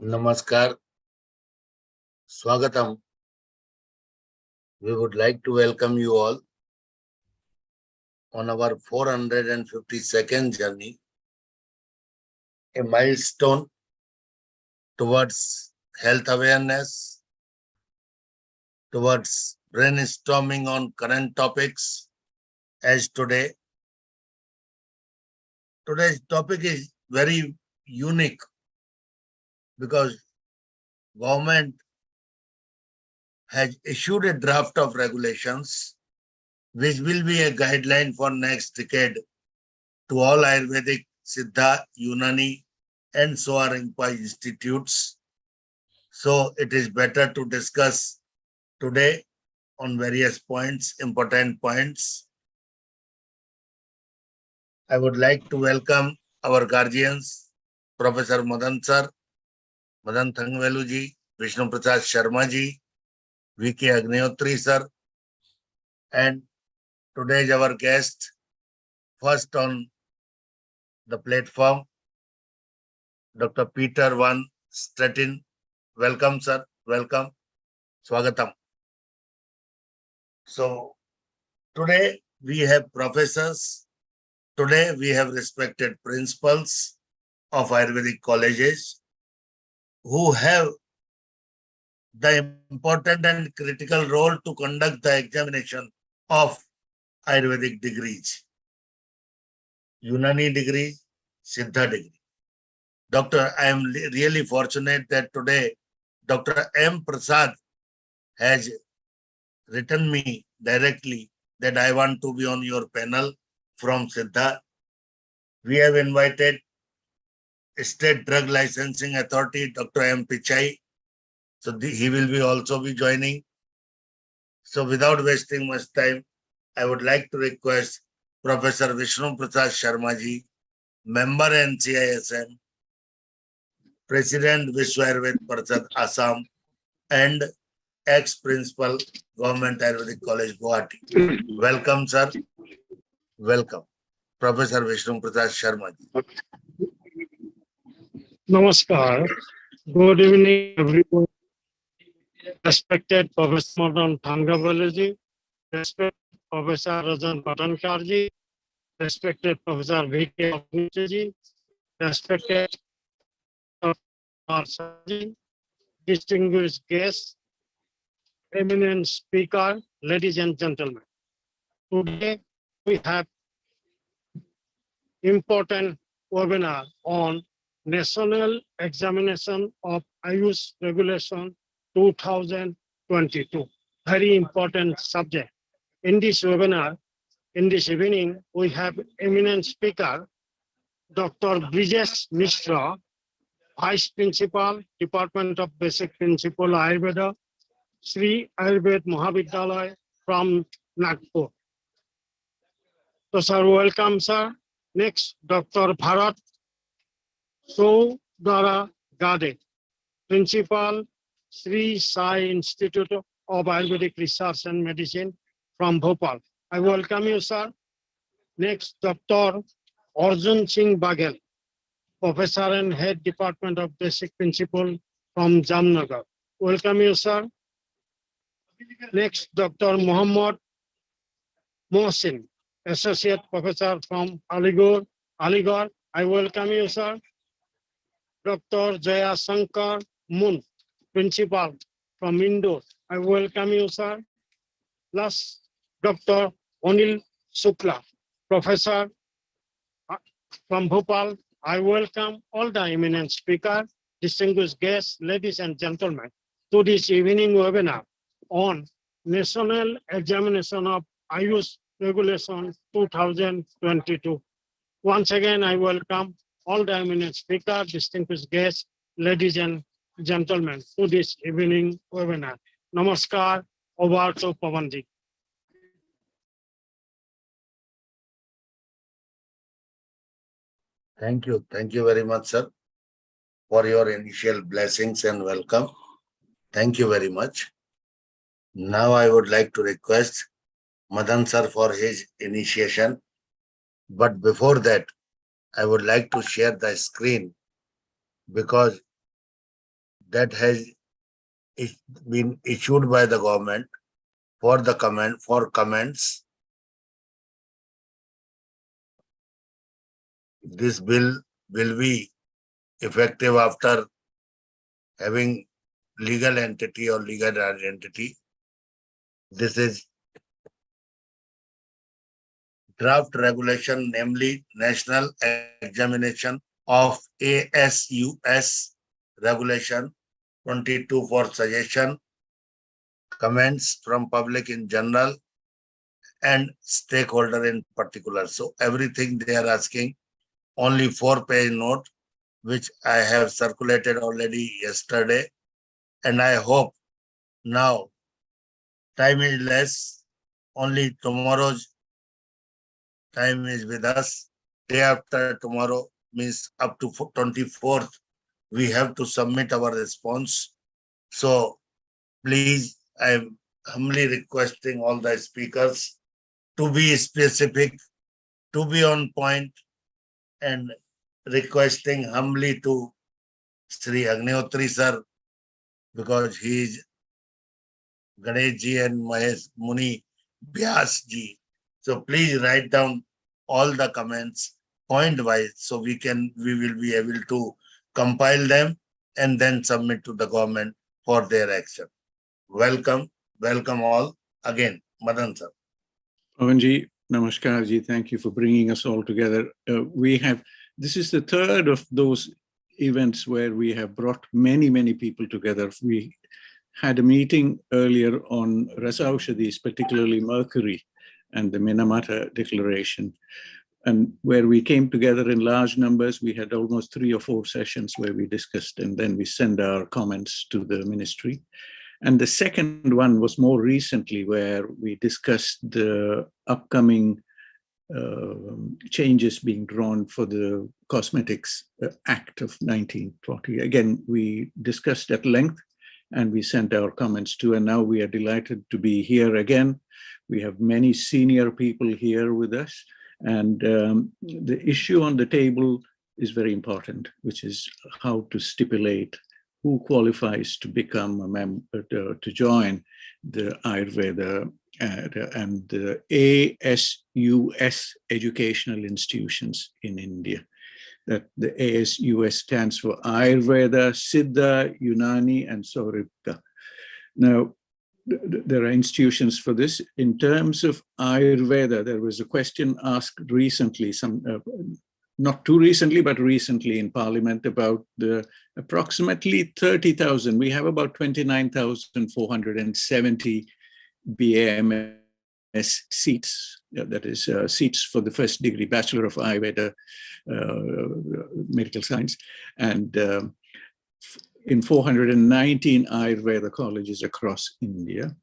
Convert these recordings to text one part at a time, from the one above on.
Namaskar, Swagatam. We would like to welcome you all on our 452nd journey, a milestone towards health awareness, towards brainstorming on current topics. As today's topic is very unique because government has issued a draft of regulations which will be a guideline for next decade to all Ayurvedic, Siddha, Unani, and so on institutes. So it is better to discuss today on various points, important points. I would like to welcome our guardians, Professor Madan sir, Madan Thangvelu ji, Vishnu Prasad Sharma ji, V.K. Agnihotri sir, and today's our guest, first on the platform, Dr. Peter Van Straten. Welcome, sir. Welcome. Swagatam. So, today we have professors. Today we have respected principals of Ayurvedic colleges who have the important and critical role to conduct the examination of Ayurvedic degrees, Unani degree, Siddha degree. Doctor, I am really fortunate that today Dr. M. Prasad has written me directly that I want to be on your panel from Siddha. We have invited State Drug Licensing Authority, Dr. M. Pichai. So he will be also be joining. So without wasting much time, I would like to request Professor Vishnu Prasad Sharma ji, member NCISM, President Vishwa Ayurved Parishad Assam, and ex-principal Government Ayurvedic College Guwahati. Welcome, sir. Welcome. Professor Vishnu Prasad Sharma ji. Namaskar. Good evening, everyone. Respected Professor Madan Thangvelu, respected Professor Rajan Patankar, respected Professor V.K. Agnihotri, respected distinguished guests, eminent speaker, ladies and gentlemen. Today we have important webinar on National Examination of AYUSH Regulation 2022. Very important subject. In this webinar, in this evening, we have eminent speaker, Dr. Brijesh Mishra, Vice Principal, Department of Basic Principle, Ayurveda, Sri Ayurved Mahavidyalaya from Nagpur. So, sir, welcome, sir. Next, Dr. Bharat Saudara Gade, Principal, Sri Sai Institute of Ayurvedic Research and Medicine from Bhopal. I welcome you, sir. Next, Dr. Arjun Singh Baghel, Professor and Head Department of Basic Principle from Jamnagar. Welcome you, sir. Next, Dr. Muhammad Mohsin, Associate Professor from Aligarh. I welcome you, sir. Dr. Jaya Shankar Mun, Principal from Indore. I welcome you, sir. Last, Dr. Anil Shukla, Professor from Bhopal. I welcome all the eminent speakers, distinguished guests, ladies and gentlemen, to this evening webinar on National Examination of AYUSH Regulation 2022. Once again, I welcome all the eminent speakers, distinguished guests, ladies and gentlemen, to this evening webinar. Namaskar, over to Pavanji. Thank you. Thank you very much, sir, for your initial blessings and welcome. Thank you very much. Now I would like to request Madan sir for his initiation. But before that, I would like to share the screen because that has been issued by the government for comments. This bill will be effective after having legal entity or legal identity. This is draft regulation, namely National Examination of ASUS Regulation 22 for suggestion, comments from public in general, and stakeholder in particular. So everything they are asking, only 4-page note, which I have circulated already yesterday. And I hope now time is less, only tomorrow's time is with us. Day after tomorrow means up to 24th, we have to submit our response. So please, I'm humbly requesting all the speakers to be specific, to be on point, and requesting humbly to Sri Agnihotri sir, because he is Ganesh ji and Mahesh Muni Vyas ji. So please write down all the comments point wise, so we will be able to compile them and then submit to the government for their action. Welcome all again, Madan sir. Pavanji, Namaskar ji, thank you for bringing us all together. This is the third of those events where we have brought many people together. We had a meeting earlier on Rasa Aushadhis, particularly mercury and the Minamata Declaration, and where we came together in large numbers. We had almost 3 or 4 sessions where we discussed, and then we send our comments to the ministry. And the second one was more recently, where we discussed the upcoming changes being drawn for the Cosmetics Act of 1940. Again, we discussed at length and we sent our comments to, and now we are delighted to be here again. We have many senior people here with us, and the issue on the table is very important, which is how to stipulate who qualifies to become a member, to join the Ayurveda and the ASUS educational institutions in India. That the ASUS stands for Ayurveda, Siddha, Unani, and SAMRIDDHI. Now, there are institutions for this. In terms of Ayurveda, there was a question asked recently, not too recently, but recently in Parliament, about the approximately 30,000. We have about 29,470 BAMS seats, that is seats for the first degree Bachelor of Ayurveda Medical Science, and in 419 Ayurveda colleges across India.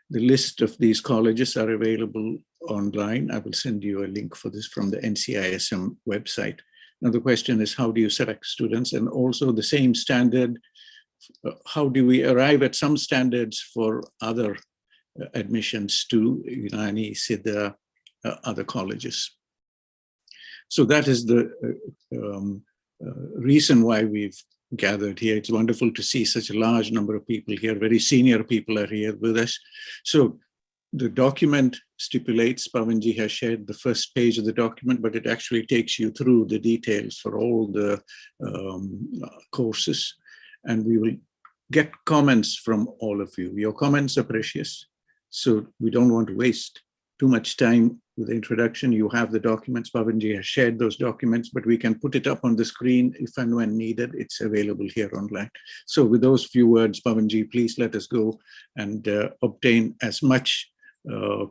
The list of these colleges are available online. I will send you a link for this from the NCISM website. Now the question is, how do you select students? And also the same standard, how do we arrive at some standards for other admissions to Unani, Siddha, other colleges? So that is the reason why we've gathered here. It's wonderful to see such a large number of people here. Very senior people are here with us. So the document stipulates, Pavanji has shared the first page of the document, but it actually takes you through the details for all the courses. And we will get comments from all of you. Your comments are precious, so we don't want to waste too much time with the introduction. You have the documents. Pavanji has shared those documents, but we can put it up on the screen if and when needed. It's available here online. So with those few words, Pavanji, please let us go and obtain as much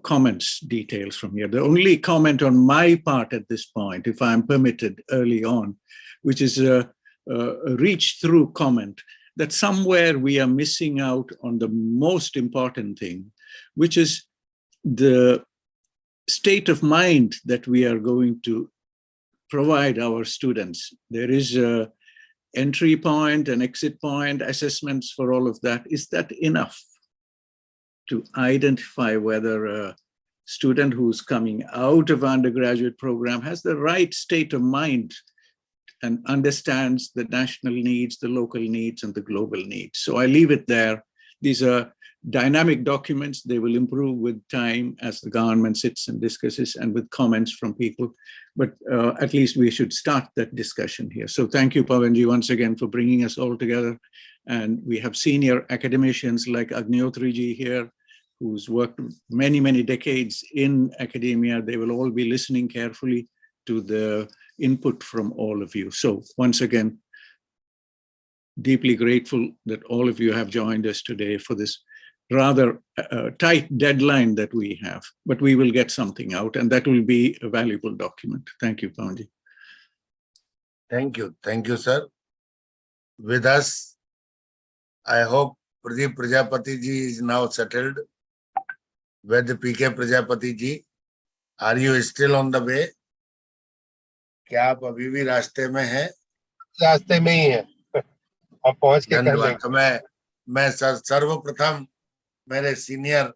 comments, details from here. The only comment on my part at this point, if I'm permitted early on, which is a reach-through comment, that somewhere we are missing out on the most important thing, which is the state of mind that we are going to provide our students. There is a entry point, an exit point, assessments for all of that. Is that enough to identify whether a student who's coming out of undergraduate program has the right state of mind and understands the national needs, the local needs, and the global needs. So I leave it there. These are dynamic documents. They will improve with time as the government sits and discusses and with comments from people. But at least we should start that discussion here. So thank you, Pavanji, once again for bringing us all together. And we have senior academicians like Agnihotriji here, who's worked many, many decades in academia. They will all be listening carefully to the input from all of you. So once again, deeply grateful that all of you have joined us today for this rather tight deadline that we have, but we will get something out, and that will be a valuable document. Thank you, Pavanji. Thank you, sir. With us, I hope Pradeep Prajapati ji is now settled. With PK Prajapati ji, are you still on the way? क्या आप अभी भी रास्ते में हैं? रास्ते में ही है, अब पहुंच के कर धन्यवाद। लेंगे। तो मैं सर्वप्रथम मेरे senior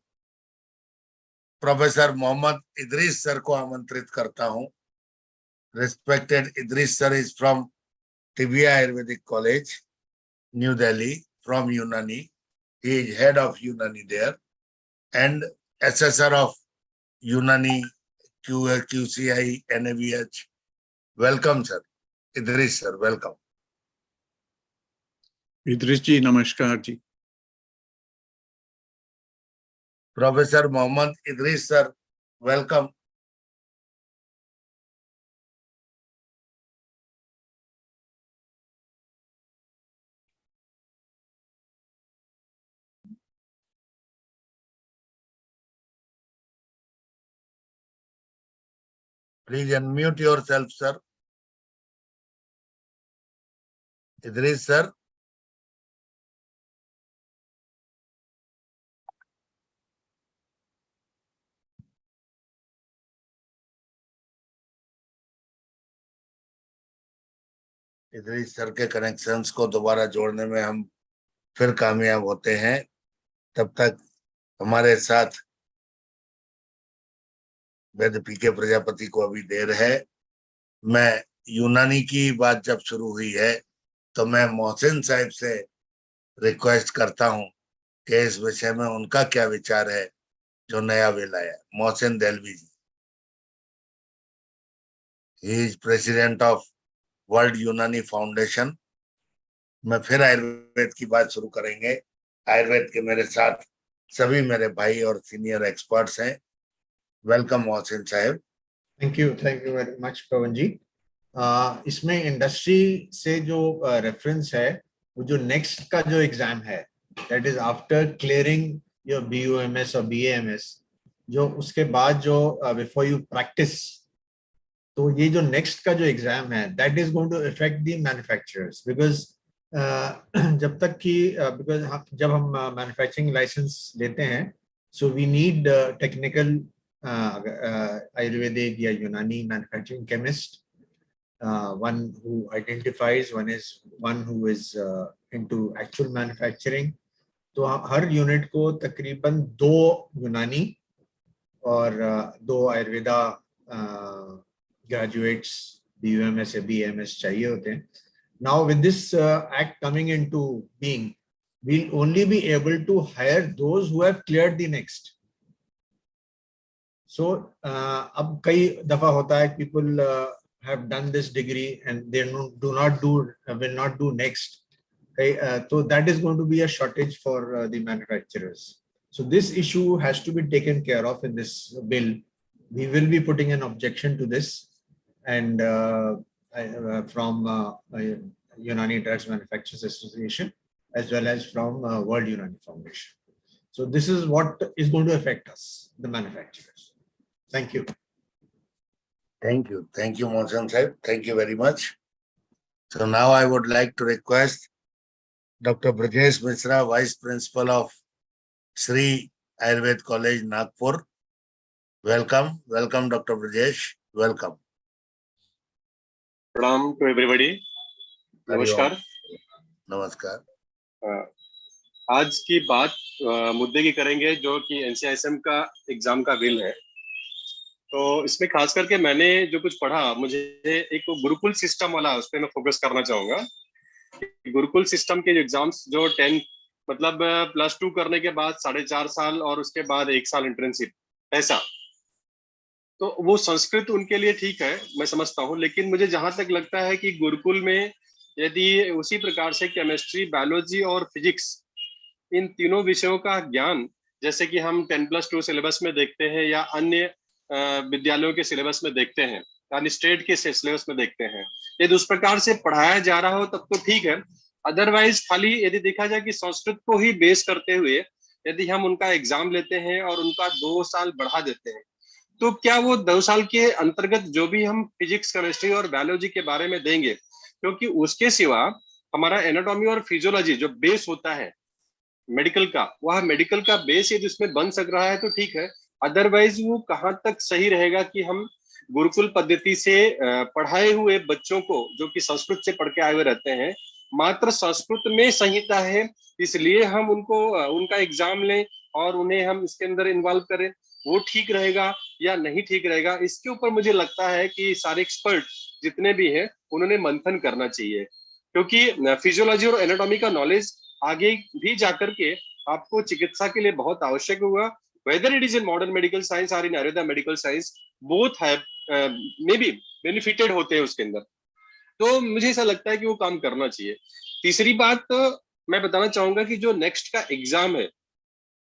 professor Mohammad Idris sir को आमंत्रित करता हूं। Respected Idris sir is from Tibia Ayurvedic College, New Delhi, from Unani. He is head of Unani there and assessor of Unani QCI NAVH. Welcome, sir. Idris sir, welcome. Idris ji, namaskar ji. Professor Mohammad Idris sir, welcome. Please unmute yourself, sir. Idris sir. Idris sir के connections को दोबारा जोड़ने में हम फिर कामयाब होते हैं। तब तक हमारे साथ वैद्य पीके प्रजापति को अभी देर है। मैं यूनानी की बात जब शुरू हुई है तो मैं मोहसिन साहब से रिक्वेस्ट करता हूं कि इस विषय में उनका क्या विचार है जो नया बिल आया। Mohsin Dehlvi ji, he is president of world Unani foundation. मैं फिर आयुर्वेद की बात शुरू करेंगे। आयुर्वेद के मेरे साथ सभी मेरे भाई और सीनियर एक्सपर्ट्स हैं। वेलकम मोहसिन साहब। थैंक यू वेरी मच पवन जी। इसमें इंडस्ट्री से जो रेफरेंस है, वो जो नेक्स्ट का जो एग्जाम है, that is after clearing your BUMS और BAMS, जो उसके बाद जो बिफोर यू प्रैक्टिस, तो ये जो नेक्स्ट का जो एग्जाम है, that is going to affect the manufacturers, because जब तक कि बिकॉज जब हम मैन्युफैक्चरिंग लाइसेंस लेते हैं, so we need technical Ayurvedic या Unani manufacturing chemist, one who identifies, one who is into actual manufacturing. तो हर यूनिट को तकरीबन 2 यूनानी और 2 आयुर्वेदा ग्रेजुएट्स BUMS या BAMS चाहिए होते हैं. Now with this act coming into being, we'll only be able to hire those who have cleared the next. So अब कई दफा होता है people have done this degree and they will not do next. So that is going to be a shortage for the manufacturers. So this issue has to be taken care of in this bill. We will be putting an objection to this, and from Unani Drugs Manufacturers Association as well as from World Unani Foundation. So this is what is going to affect us, the manufacturers. Thank you. Thank you, Mohsen Sahib. Thank you very much. So now I would like to request Dr. Brajesh Mishra, Vice Principal of Sri Ayurved College, Nagpur. Welcome, Dr. Brajesh. Welcome. Pranam to everybody. नमस्कार. नमस्कार. आज की बात मुद्दे की करेंगे जो कि NCISM का एग्जाम का बिल है. तो इसमें खास करके मैंने जो कुछ पढ़ा, मुझे एक गुरुकुल सिस्टम वाला उस पर मैं फोकस करना चाहूंगा। गुरुकुल सिस्टम के एग्जाम्स जो 10 मतलब +2 करने के बाद 4.5 साल और उसके बाद 1 साल इंटर्नशिप, ऐसा। तो वो संस्कृत उनके लिए ठीक है, मैं समझता हूँ, लेकिन मुझे जहां तक लगता है कि गुरुकुल में यदि उसी प्रकार से केमिस्ट्री, बायोलॉजी और फिजिक्स, इन तीनों विषयों का ज्ञान, जैसे कि हम 10+2 सिलेबस में देखते हैं या अन्य विद्यालयों के सिलेबस में देखते हैं, यानी स्टेट के सिलेबस में देखते हैं, यदि उस प्रकार से पढ़ाया जा रहा हो तब तो ठीक है। अदरवाइज खाली यदि देखा जाए कि संस्कृत को ही बेस करते हुए यदि हम उनका एग्जाम लेते हैं और उनका 2 साल बढ़ा देते हैं, तो क्या वो 2 साल के अंतर्गत जो भी हम फिजिक्स, केमिस्ट्री और बायोलॉजी के बारे में देंगे, क्योंकि उसके सिवा हमारा एनाटॉमी और फिजियोलॉजी जो बेस होता है मेडिकल का, वह मेडिकल का बेस यदि उसमें बन सक रहा है तो ठीक है। अदरवाइज वो कहाँ तक सही रहेगा कि हम गुरुकुल पद्धति से पढ़ाए हुए बच्चों को, जो कि संस्कृत से पढ़ के आए हुए रहते हैं, मात्र संस्कृत में संहिता है इसलिए हम उनको उनका एग्जाम लें और उन्हें हम इसके अंदर इन्वॉल्व करें, वो ठीक रहेगा या नहीं ठीक रहेगा, इसके ऊपर मुझे लगता है कि सारे एक्सपर्ट जितने भी हैं उन्होंने मंथन करना चाहिए। क्योंकि फिजियोलॉजी और एनाटॉमी का नॉलेज आगे भी जाकर के आपको चिकित्सा के लिए बहुत आवश्यक होगा, whether it is in modern medical science और in Ayurveda medical science, both have may be benefited होते हैं उसके अंदर। तो मुझे ऐसा लगता है कि वो काम करना चाहिए। तीसरी बात मैं बताना चाहूंगा कि जो नेक्स्ट का एग्जाम है,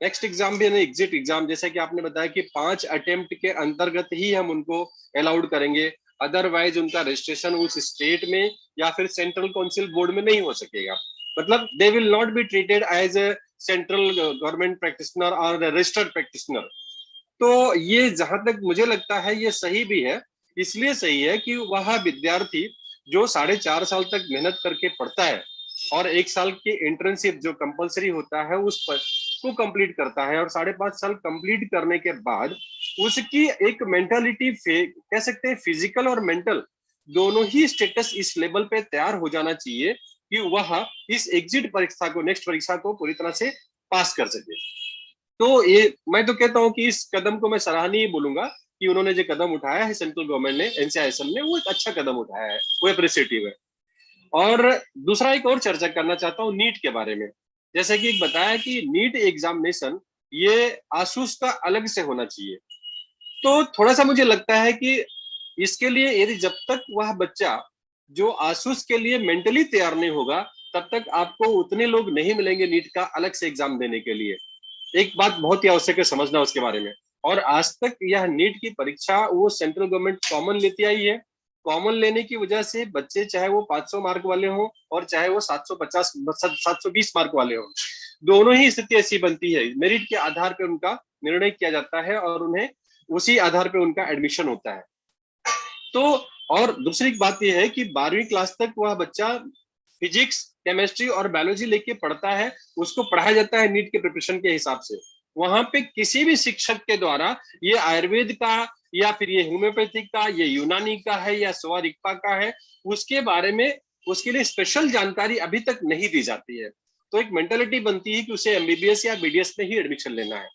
नेक्स्ट एग्जाम भी एग्जिट एग्जाम, जैसे कि आपने बताया कि 5 अटेम्प्ट के अंतर्गत ही हम उनको अलाउड करेंगे, अदरवाइज उनका रजिस्ट्रेशन उस स्टेट में या फिर सेंट्रल काउंसिल बोर्ड में नहीं हो सकेगा। मतलब they will not be treated as a central government practitioner और रजिस्टर्ड प्रैक्टिशनर। तो ये जहां तक मुझे लगता है ये सही भी है। इसलिए सही है कि वह विद्यार्थी जो 4.5 साल तक मेहनत करके पढ़ता है और 1 साल की इंटर्नशिप जो कंपलसरी होता है उस पर को कंप्लीट करता है, और 5.5 साल कंप्लीट करने के बाद उसकी एक मेंटालिटी, कह सकते हैं फिजिकल और मेंटल दोनों ही स्टेटस इस लेवल पे तैयार हो जाना चाहिए कि वह इस एग्जिट परीक्षा को, नेक्स्ट परीक्षा को पूरी तरह से पास कर सके। तो ये मैं तो कहता हूं कि इस कदम को मैं सराहनीय बोलूंगा कि उन्होंने जो कदम उठाया है सेंट्रल गवर्नमेंट ने, एनसीआईएसएम ने, वो एक अच्छा कदम उठाया है, वो अप्रिशिएटिव है। और दूसरा एक और चर्चा करना चाहता हूँ नीट के बारे में। जैसे कि एक बताया कि नीट एग्जामिनेशन ये आसूस का अलग से होना चाहिए। तो थोड़ा सा मुझे लगता है कि इसके लिए यदि जब तक वह बच्चा जो आसूस के लिए मेंटली तैयार नहीं होगा, तब तक आपको उतने लोग नहीं मिलेंगे नीट का अलग से एग्जाम देने के लिए। एक बात बहुत ही आवश्यक है समझना उसके बारे में। और आज तक यह नीट की परीक्षा वो सेंट्रल गवर्नमेंट कॉमन लेती आई है। कॉमन लेने की वजह से बच्चे चाहे वो 500 मार्क वाले हों और चाहे वो 750 720 मार्क वाले हों, दोनों ही स्थिति ऐसी बनती है, मेरिट के आधार पर उनका निर्णय किया जाता है और उन्हें उसी आधार पर उनका एडमिशन होता है। तो और दूसरी बात यह है कि 12वीं क्लास तक वह बच्चा फिजिक्स, केमिस्ट्री और बायोलॉजी लेके पढ़ता है, उसको पढ़ाया जाता है नीट के प्रिपरेशन के हिसाब से। वहां पे किसी भी शिक्षक के द्वारा ये आयुर्वेद का या फिर ये होम्योपैथिक का, ये यूनानी का है या स्वारिक्पा का है, उसके बारे में उसके लिए स्पेशल जानकारी अभी तक नहीं दी जाती है। तो एक मेंटालिटी बनती है कि उसे एमबीबीएस या बीडीएस में ही एडमिशन लेना है।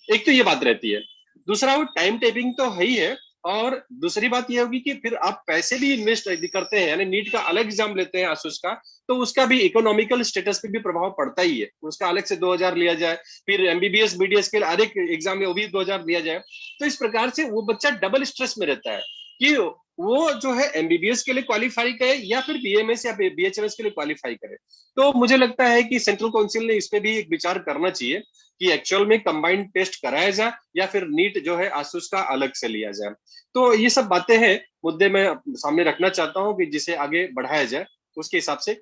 एक तो ये बात रहती है। दूसरा वो टाइम टेपिंग तो है ही है, और दूसरी बात ये होगी कि फिर आप पैसे भी इन्वेस्ट करते हैं, यानी नीट का अलग एग्जाम लेते हैं आसूस का, तो उसका भी इकोनॉमिकल स्टेटस पे भी प्रभाव पड़ता ही है। उसका अलग से 2000 लिया जाए, फिर एमबीबीएस बीडीएस के हर एक एग्जाम में वो भी 2000 लिया जाए, तो इस प्रकार से वो बच्चा डबल स्ट्रेस में रहता है कि वो जो है एमबीबीएस के लिए क्वालिफाई करे या फिर बीएमएस या बीएचएमएस के लिए क्वालिफाई करे। तो मुझे लगता है कि सेंट्रल काउंसिल ने इस पे भी एक विचार करना चाहिए कि एक्चुअल में कंबाइंड टेस्ट कराया जाए या फिर नीट जो है आसूस का अलग से लिया जाए। तो ये सब बातें हैं, मुद्दे मैं सामने रखना चाहता हूं कि जिसे आगे बढ़ाया जाए, उसके हिसाब से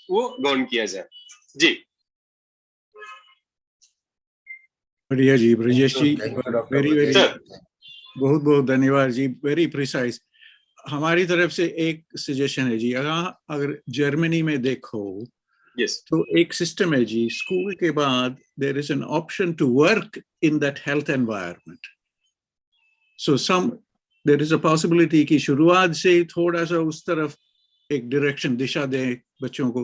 वो गौन किया जाए। जी बढ़िया जी, ब्रजेश जी, वेरी वेरी, सर। बहुत बहुत धन्यवाद जी, वेरी प्रिसाइज। हमारी तरफ से एक सजेशन है जी, अगर जर्मनी में देखो यस, तो एक सिस्टम है जी, स्कूल के बाद there is an option to work in that health environment. So there is a possibility कि शुरुआत से थोड़ा सा उस तरफ एक डायरेक्शन, दिशा दें बच्चों को,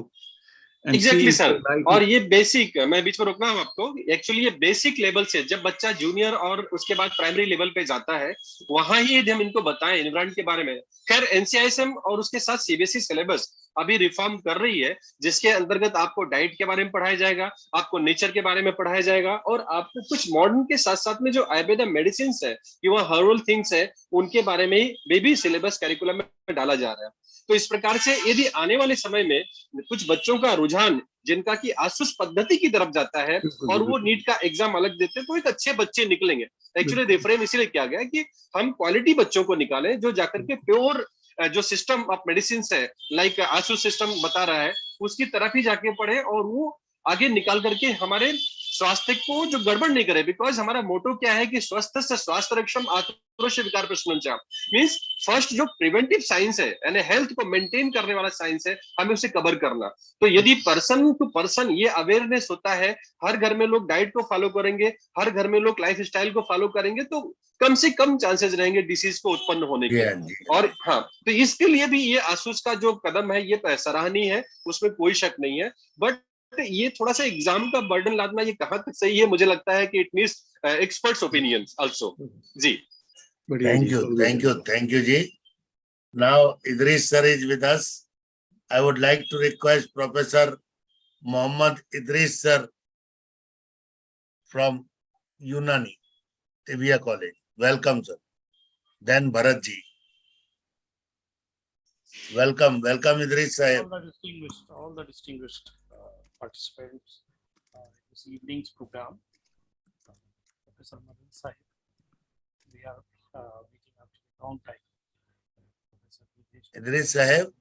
and exactly see sir. if they like और it. ये बेसिक, मैं बीच में रोकना हूं आपको, एक्चुअली ये बेसिक लेवल से जब बच्चा जूनियर और उसके बाद प्राइमरी लेवल पे जाता है, वहां ही यदि हम इनको बताएं एनवायरमेंट के बारे में। खैर एनसीआईएसएम और उसके साथ सीबीएसई सिलेबस अभी रिफॉर्म कर रही है, जिसके अंतर्गत आपको डाइट के बारे में पढ़ाया जाएगा, आपको नेचर के बारे में पढ़ाया जाएगा, और आपको कुछ मॉडर्न के साथ साथ में जो आयुर्वेदा मेडिसिन है कि वह हर्बल थिंग्स है, उनके बारे में भी सिलेबस करिकुलम में डाला जा रहा है। तो इस प्रकार से यदि आने वाले समय में कुछ बच्चों का रुझान जिनका कि आसुस पद्धति की तरफ जाता है बिल्कुल, और वो बिल्कुल, नीट का एग्जाम अलग देते हैं, तो एक अच्छे बच्चे निकलेंगे। एक्चुअली बिल्कुल, रिफ्रेम इसीलिए किया गया है कि हम क्वालिटी बच्चों को निकालें जो जाकर के प्योर जो सिस्टम ऑफ मेडिसिन है, लाइक आसुस सिस्टम बता रहा है, उसकी तरफ ही जाके पढ़े और वो आगे निकाल करके हमारे स्वास्थ्य को जो गड़बड़ नहीं करे। बिकॉज हमारा मोटो क्या है कि स्वस्थ से स्वास्थ्य रक्षम आक्रोश विकार प्रश्न मीन्स फर्स्ट जो प्रिवेंटिव साइंस है यानी हेल्थ को मेंटेन करने वाला साइंस है, हमें उसे कवर करना। तो यदि पर्सन टू पर्सन ये अवेयरनेस होता है, हर घर में लोग डाइट को फॉलो करेंगे, हर घर में लोग लाइफ स्टाइल को फॉलो करेंगे, तो कम से कम चांसेस रहेंगे डिसीज को उत्पन्न होने जी के। हाँ जी। और हाँ, तो इसके लिए भी ये आसूस का जो कदम है ये सराहनीय है, उसमें कोई शक नहीं है। बट ये थोड़ा सा एग्जाम का बर्डन लादना ये कहाँ तक सही है, मुझे लगता है कि it needs experts opinions also. जी बढ़िया जी, Thank you, Ji. Now, Idris sir is with us. I would like to request Professor Mohammad Idris sir from Unani, Tibia College. Welcome, sir. Then Bharat Ji. Welcome, Idris sahib. all the distinguished participants in this evening's program. Professor Madan Sahib, we are meeting up to the wrong time. Professor Vidyesh- Idris sahib,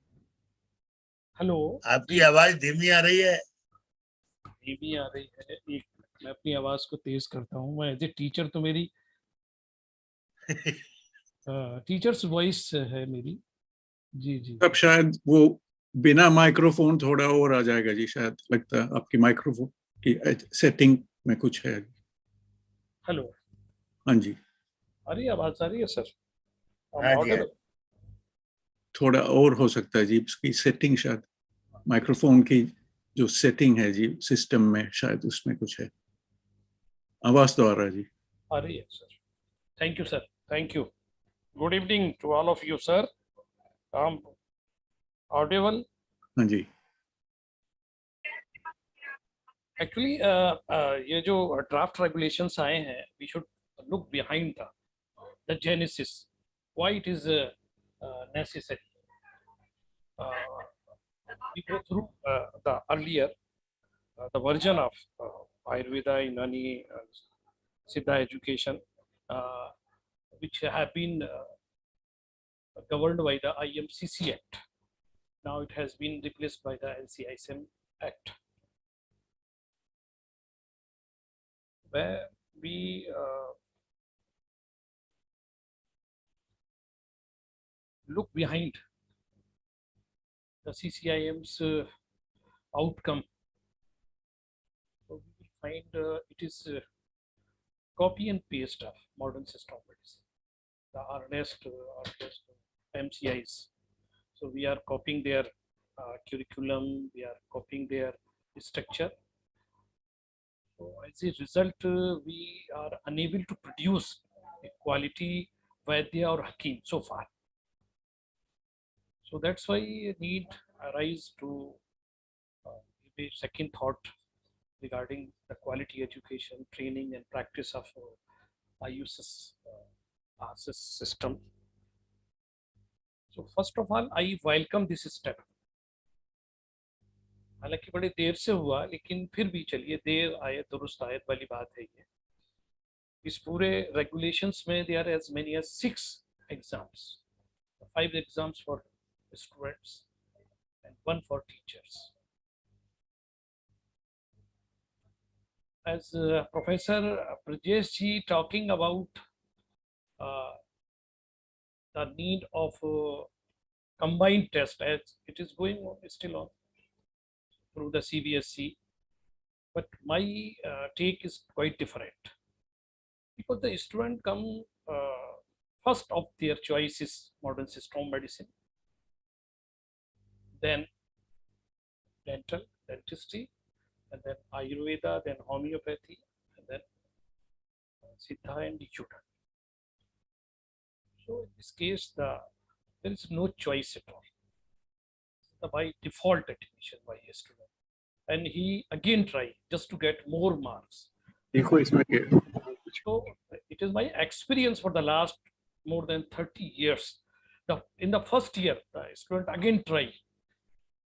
hello, आपकी आवाज धीमी आ रही है। धीमी आ रही है। एक मैं अपनी आवाज को तेज करता हूँ। मैं एज ए टीचर तो मेरी टीचर्स वॉइस है मेरी। जी जी। अब शायद वो बिना माइक्रोफोन थोड़ा और आ जाएगा जी, शायद लगता है आपकी माइक्रोफोन की सेटिंग में कुछ है। हेलो, हाँ जी, आ रही है आवाज, आ रही है सर? हाँ जी, हाँ। थोड़ा और हो सकता है जी, इसकी सेटिंग शायद माइक्रोफोन की जो सेटिंग है जी सिस्टम में, शायद उसमें कुछ है। आवाज तो आ रहा है जी। आ रही है sir. Thank you sir, thank you. Good evening to all of you sir. Audible? हाँ जी, एक्चुअली ये जो ड्राफ्ट रेगुलेशंस आए हैं, we should look behind the genesis, why it is necessary. We go through the earlier the version of Ayurveda, Unani, Siddha education, which have been governed by the IMCC Act. Now it has been replaced by the NCISM Act, where we look behind the CCIM's outcome. So we will find it is copy and paste of modern system medicine, the RNS or just MCIs. So we are copying their curriculum, we are copying their structure. So as a result, we are unable to produce a quality Vaidya or Hakim so far. So that's why a need arise to give a second thought regarding the quality education, training and practice of IUS's ASUS system. So first of all, I welcome this step. हालांकि बड़े देर से हुआ, लेकिन फिर भी चलिए, देर आए दुरुस्त आयत वाली बात है ये। इस पूरे regulations में there are as many as 6 exams, 5 exams for students and 1 for teachers. As Professor Brajesh ji talking about the need of combined test, as it is going on, still on through the CBSE, but my take is quite different, because the student come first of their choice is modern system medicine, then dental, dentistry, and then Ayurveda, then homeopathy, and then Siddha and Unani. So in this case, there is no choice at all. The by default admission by a student, and he again tried just to get more marks. So it is my experience for the last more than 30 years. In the first year, the student again tried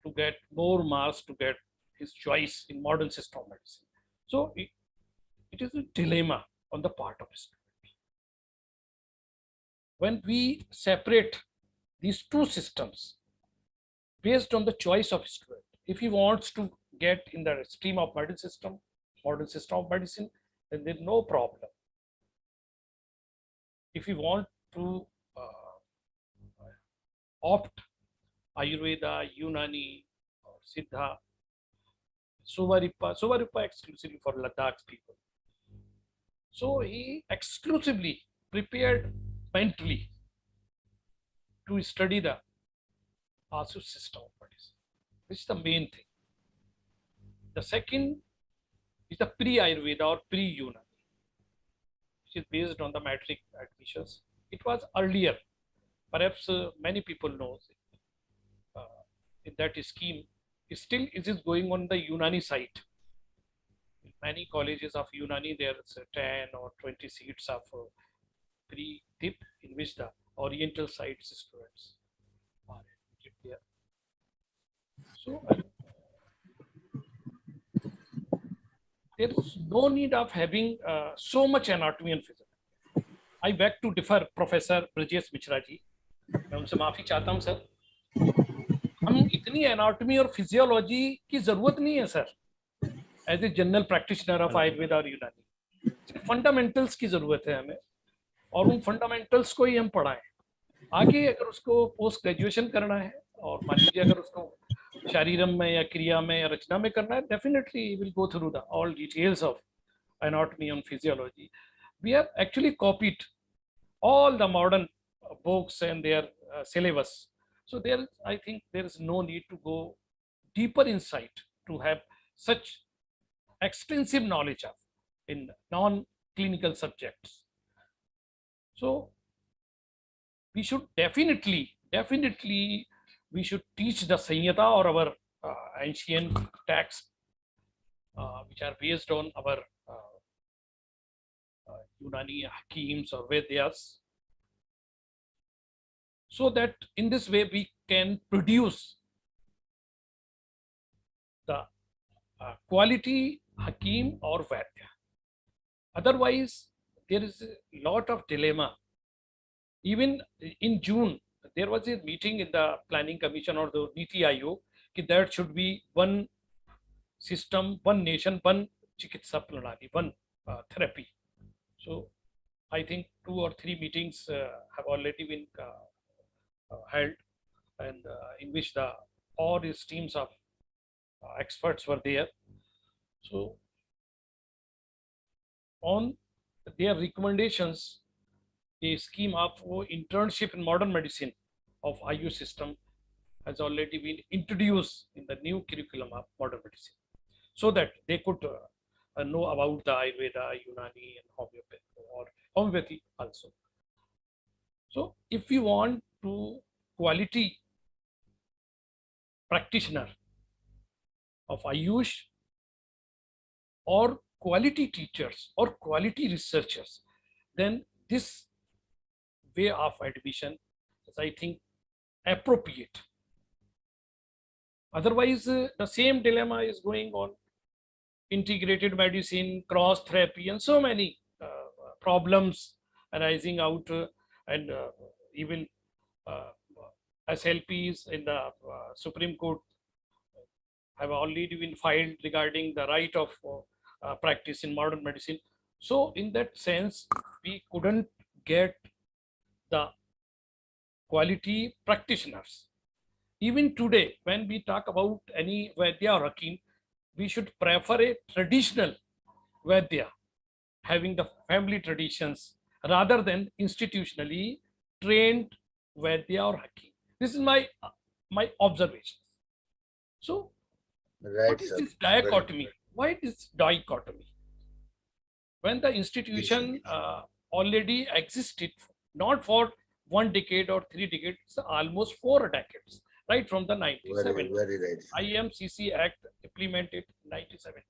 to get more marks to get his choice in modern system of medicine. So it is a dilemma on the part of a student. When we separate these two systems based on the choice of student, if he wants to get in the stream of modern system of medicine, then there's no problem. If he want to opt Ayurveda, Unani, or Siddha, Suvaripa exclusively for Ladakh people. So he exclusively prepared mentally to study the ASUS system of medicine. This is the main thing. The second is the pre-Ayurveda or pre-Unani, which is based on the matric admissions. It was earlier, perhaps many people know in that scheme. Still, it is going on the Unani side. In many colleges of Unani, there's 10 or 20 seats of pre-dip in which the Oriental side students are admitted there. So there is no need of having so much anatomy and physiology. I beg to differ, Professor Brajesh Mishra ji. मैं उनसे माफी चाहता हूं sir. हम इतनी anatomy और physiology की जरूरत नहीं है sir as a general practitioner of Ayurveda और यूनानी. फंडामेंटल्स की जरूरत है हमें और उन फंडामेंटल्स को ही हम पढ़ाएं. आगे अगर उसको पोस्ट ग्रेजुएशन करना है और मान लीजिए अगर उसको शारीरम में या क्रिया में या रचना में करना है, definitely will go through the all details of anatomy and physiology. We have actually copied all the modern books and their syllabus. So there, I think there is no need to go deeper insight to have such extensive knowledge of in non-clinical subjects. So we should definitely we should teach the Samhita or our ancient texts which are based on our Unani Hakims or Vedyas, so that in this way we can produce the quality Hakim or Vaidya. Otherwise, there is a lot of dilemma. Even in June, there was a meeting in the Planning Commission or the Niti Aayog that there should be one system, one nation, one Chikitsa Pranali, one therapy. So I think 2 or 3 meetings have already been held, and in which all these teams of experts were there. So on their recommendations, a scheme of internship in modern medicine of IU system has already been introduced in the new curriculum of modern medicine, so that they could know about the Ayurveda, Unani, and homeopathy also. So if we want to quality practitioner of AYUSH or quality teachers or quality researchers, then this way of admission is, I think, appropriate. Otherwise, the same dilemma is going on. Integrated medicine, cross therapy, and so many problems arising out, and even SLPs in the Supreme Court have already been filed regarding the right of practice in modern medicine. So in that sense, we couldn't get the quality practitioners. Even today, when we talk about any Vaidya or Hakim, we should prefer a traditional Vaidya, having the family traditions, rather than institutionally trained Vaidya or Hakim. This is my observations. So Right, What is sir. this Very dichotomy? Why this dichotomy? When the institution already existed, not for 1 decade or 3 decades, almost 4 decades, right from the 1970s. very right. IMCC Act implemented in 1970.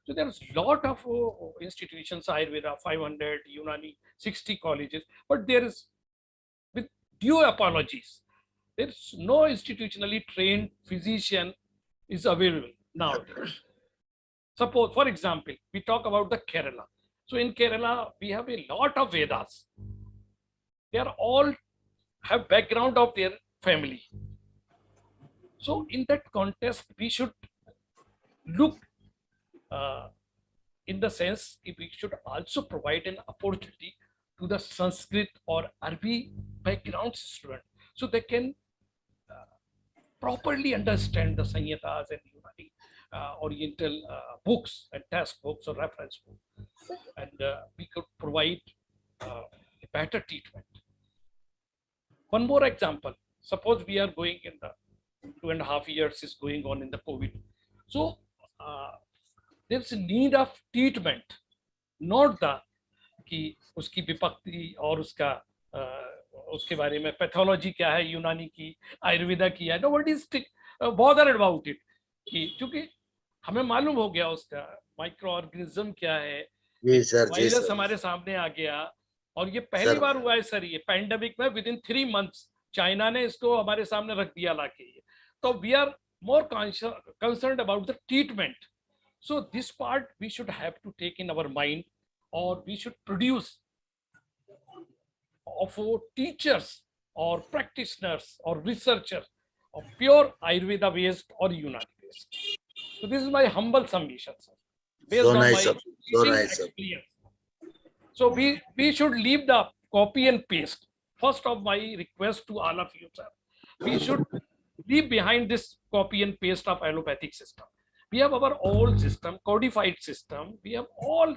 So there's a lot of institutions, Ayurveda, 500, Unani, 60 colleges, but there is, with due apologies, there's no institutionally trained physician is available nowadays. Suppose, for example, we talk about the Kerala. So in Kerala, we have a lot of Vedas. They are all have background of their family. So in that context, we should look in the sense if we should also provide an opportunity to the Sanskrit or Arabic background student, so they can properly understand the Sanhitas and Unani Oriental books and textbooks or reference books, and we could provide a better treatment. One more example. Suppose we are going in the 2.5 years is going on in the COVID. So there's a need of treatment, not the कि उसकी विपत्ति और उसका उसके बारे में pathology क्या है, यूनानी की, आयुर्वेदा की है, nobody is bothered about it, कि क्योंकि हमें मालूम हो गया उसका माइक्रो ऑर्गेनिज्म क्या है, वायरस हमारे सामने आ गया, और ये पहली बार हुआ है सर, ये पैंडेमिक में विद इन 3 months चाइना ने इसको हमारे सामने रख दिया लाके। तो we are more concerned about the treatment. So this part we should have to take in our mind, or we should produce of teachers or practitioners or researchers of pure Ayurveda based or Unani based. So this is my humble submission, sir, based on my teaching experience. So we should leave the copy and paste. First of my request to all of you, sir, we should leave behind this copy and paste of allopathic system. We have our old system, codified system. We have all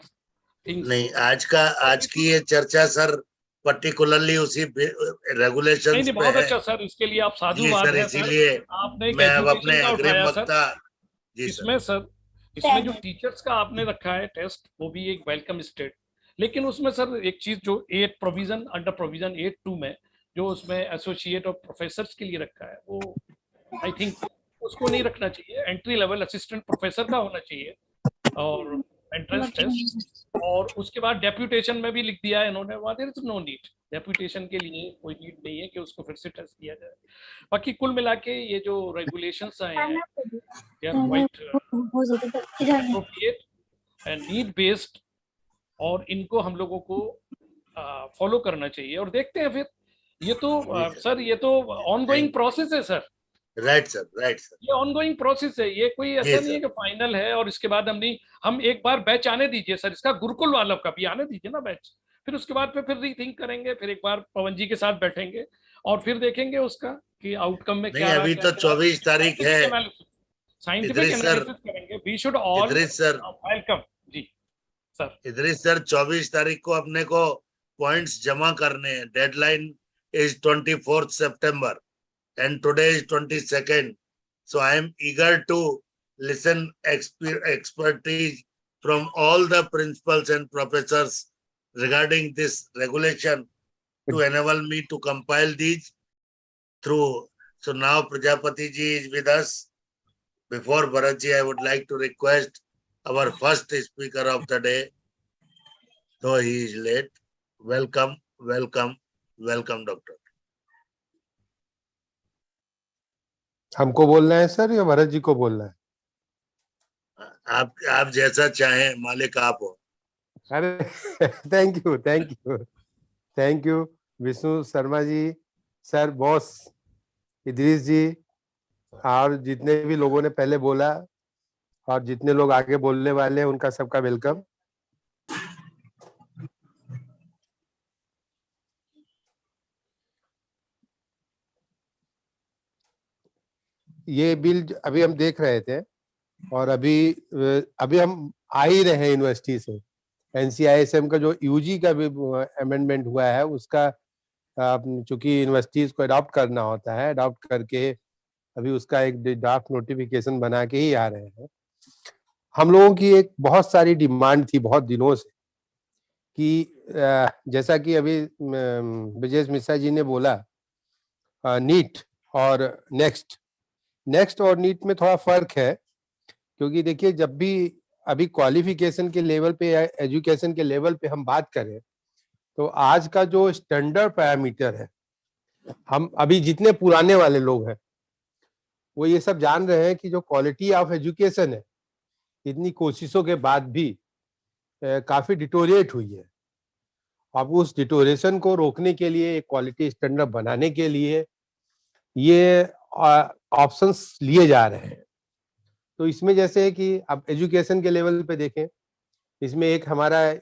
things. नहीं, आज की ये चर्चा sir particularly उसी regulations पे बहुत है। अच्छा सर, इसके लिए आप साधुवाद है सर, इसीलिए आपने एक मैं अब एजुकेशन अपने का अग्रिम उठाया वक्ता सर। इसमें सर, इसमें जो टीचर्स का आपने रखा है टेस्ट, वो भी एक वेलकम स्टेट, लेकिन उसमें सर एक चीज जो 8 प्रोविजन अंडर प्रोविजन 8(2) में जो उसमें एसोसिएट और प्रोफेसर के लिए रखा है, वो आई थिंक उसको नहीं रखना चाहिए। एंट्री लेवल असिस्टेंट प्रोफेसर का होना चाहिए और एंट्रेंस टेस्ट, और उसके बाद डेप्यूटेशन में भी लिख दिया है इन्होंने, there is no need, deputation के लिए कोई नीड नहीं है कि उसको फिर से टेस्ट किया जाए। बाकी कुल मिला के ये जो रेगुलेशंस आए हैं they are quite appropriate and need based, और इनको हम लोगों को फॉलो करना चाहिए। और देखते हैं फिर, ये तो सर ये तो ऑनगोइंग प्रोसेस है sir. Right sir, right sir, ये ऑनगोइंग प्रोसेस है, ये कोई ऐसा नहीं है कि फाइनल है और इसके बाद हम एक बार बैच आने दीजिए सर, इसका गुरुकुल वालों का भी आने दीजिए ना बैच, फिर उसके बाद फिर रीथिंक करेंगे, फिर एक बार पवन जी के साथ बैठेंगे और फिर देखेंगे उसका कि आउटकम में क्या अभी तो 24 तारीख है, साइंटिफिक एनालिसिस करेंगे। वी शुड ऑल वेलकम जी सर। इदरीस सर 24 तारीख को अपने को पॉइंट्स जमा करने हैं, deadline is 24 September and today is 22nd. So I am eager to listen expertise from all the principals and professors regarding this regulation to enable me to compile these through. So now Prajapati ji is with us. Before Bharat ji, I would like to request our first speaker of the day, though he is late. Welcome, welcome, welcome, Doctor. हमको बोलना है sir या भरत जी को बोलना है? आप जैसा चाहें, मालिक आप हो। अरे thank you Vishnu Sharma ji sir, boss Idris ji, और जितने भी लोगों ने पहले बोला और जितने लोग आगे बोलने वाले हैं उनका सबका वेलकम। ये बिल अभी हम देख रहे थे और अभी हम आ ही रहे हैं यूनिवर्सिटी से। NCISM का जो यूजी का भी अमेंडमेंट हुआ है उसका चूंकि यूनिवर्सिटीज को अडॉप्ट करना होता है, अडॉप्ट करके अभी उसका एक ड्राफ्ट नोटिफिकेशन बना के ही आ रहे हैं। हम लोगों की एक बहुत सारी डिमांड थी बहुत दिनों से कि जैसा कि अभी ब्रजेश मिश्रा जी ने बोला, नीट और नेक्स्ट और नीट में थोड़ा फर्क है, क्योंकि देखिए जब भी अभी क्वालिफिकेशन के लेवल पे या एजुकेशन के लेवल पे हम बात करें तो आज का जो स्टैंडर्ड पैरामीटर है, हम अभी जितने पुराने वाले लोग हैं वो ये सब जान रहे हैं कि जो क्वालिटी ऑफ एजुकेशन है इतनी कोशिशों के बाद भी काफी डिटोरिएट हुई है। अब उस डिटोरेशन को रोकने के लिए, क्वालिटी स्टैंडर्ड बनाने के लिए ये ऑप्शंस लिए जा रहे हैं। तो इसमें जैसे है कि अब एजुकेशन के लेवल पे देखें, इसमें एक हमारा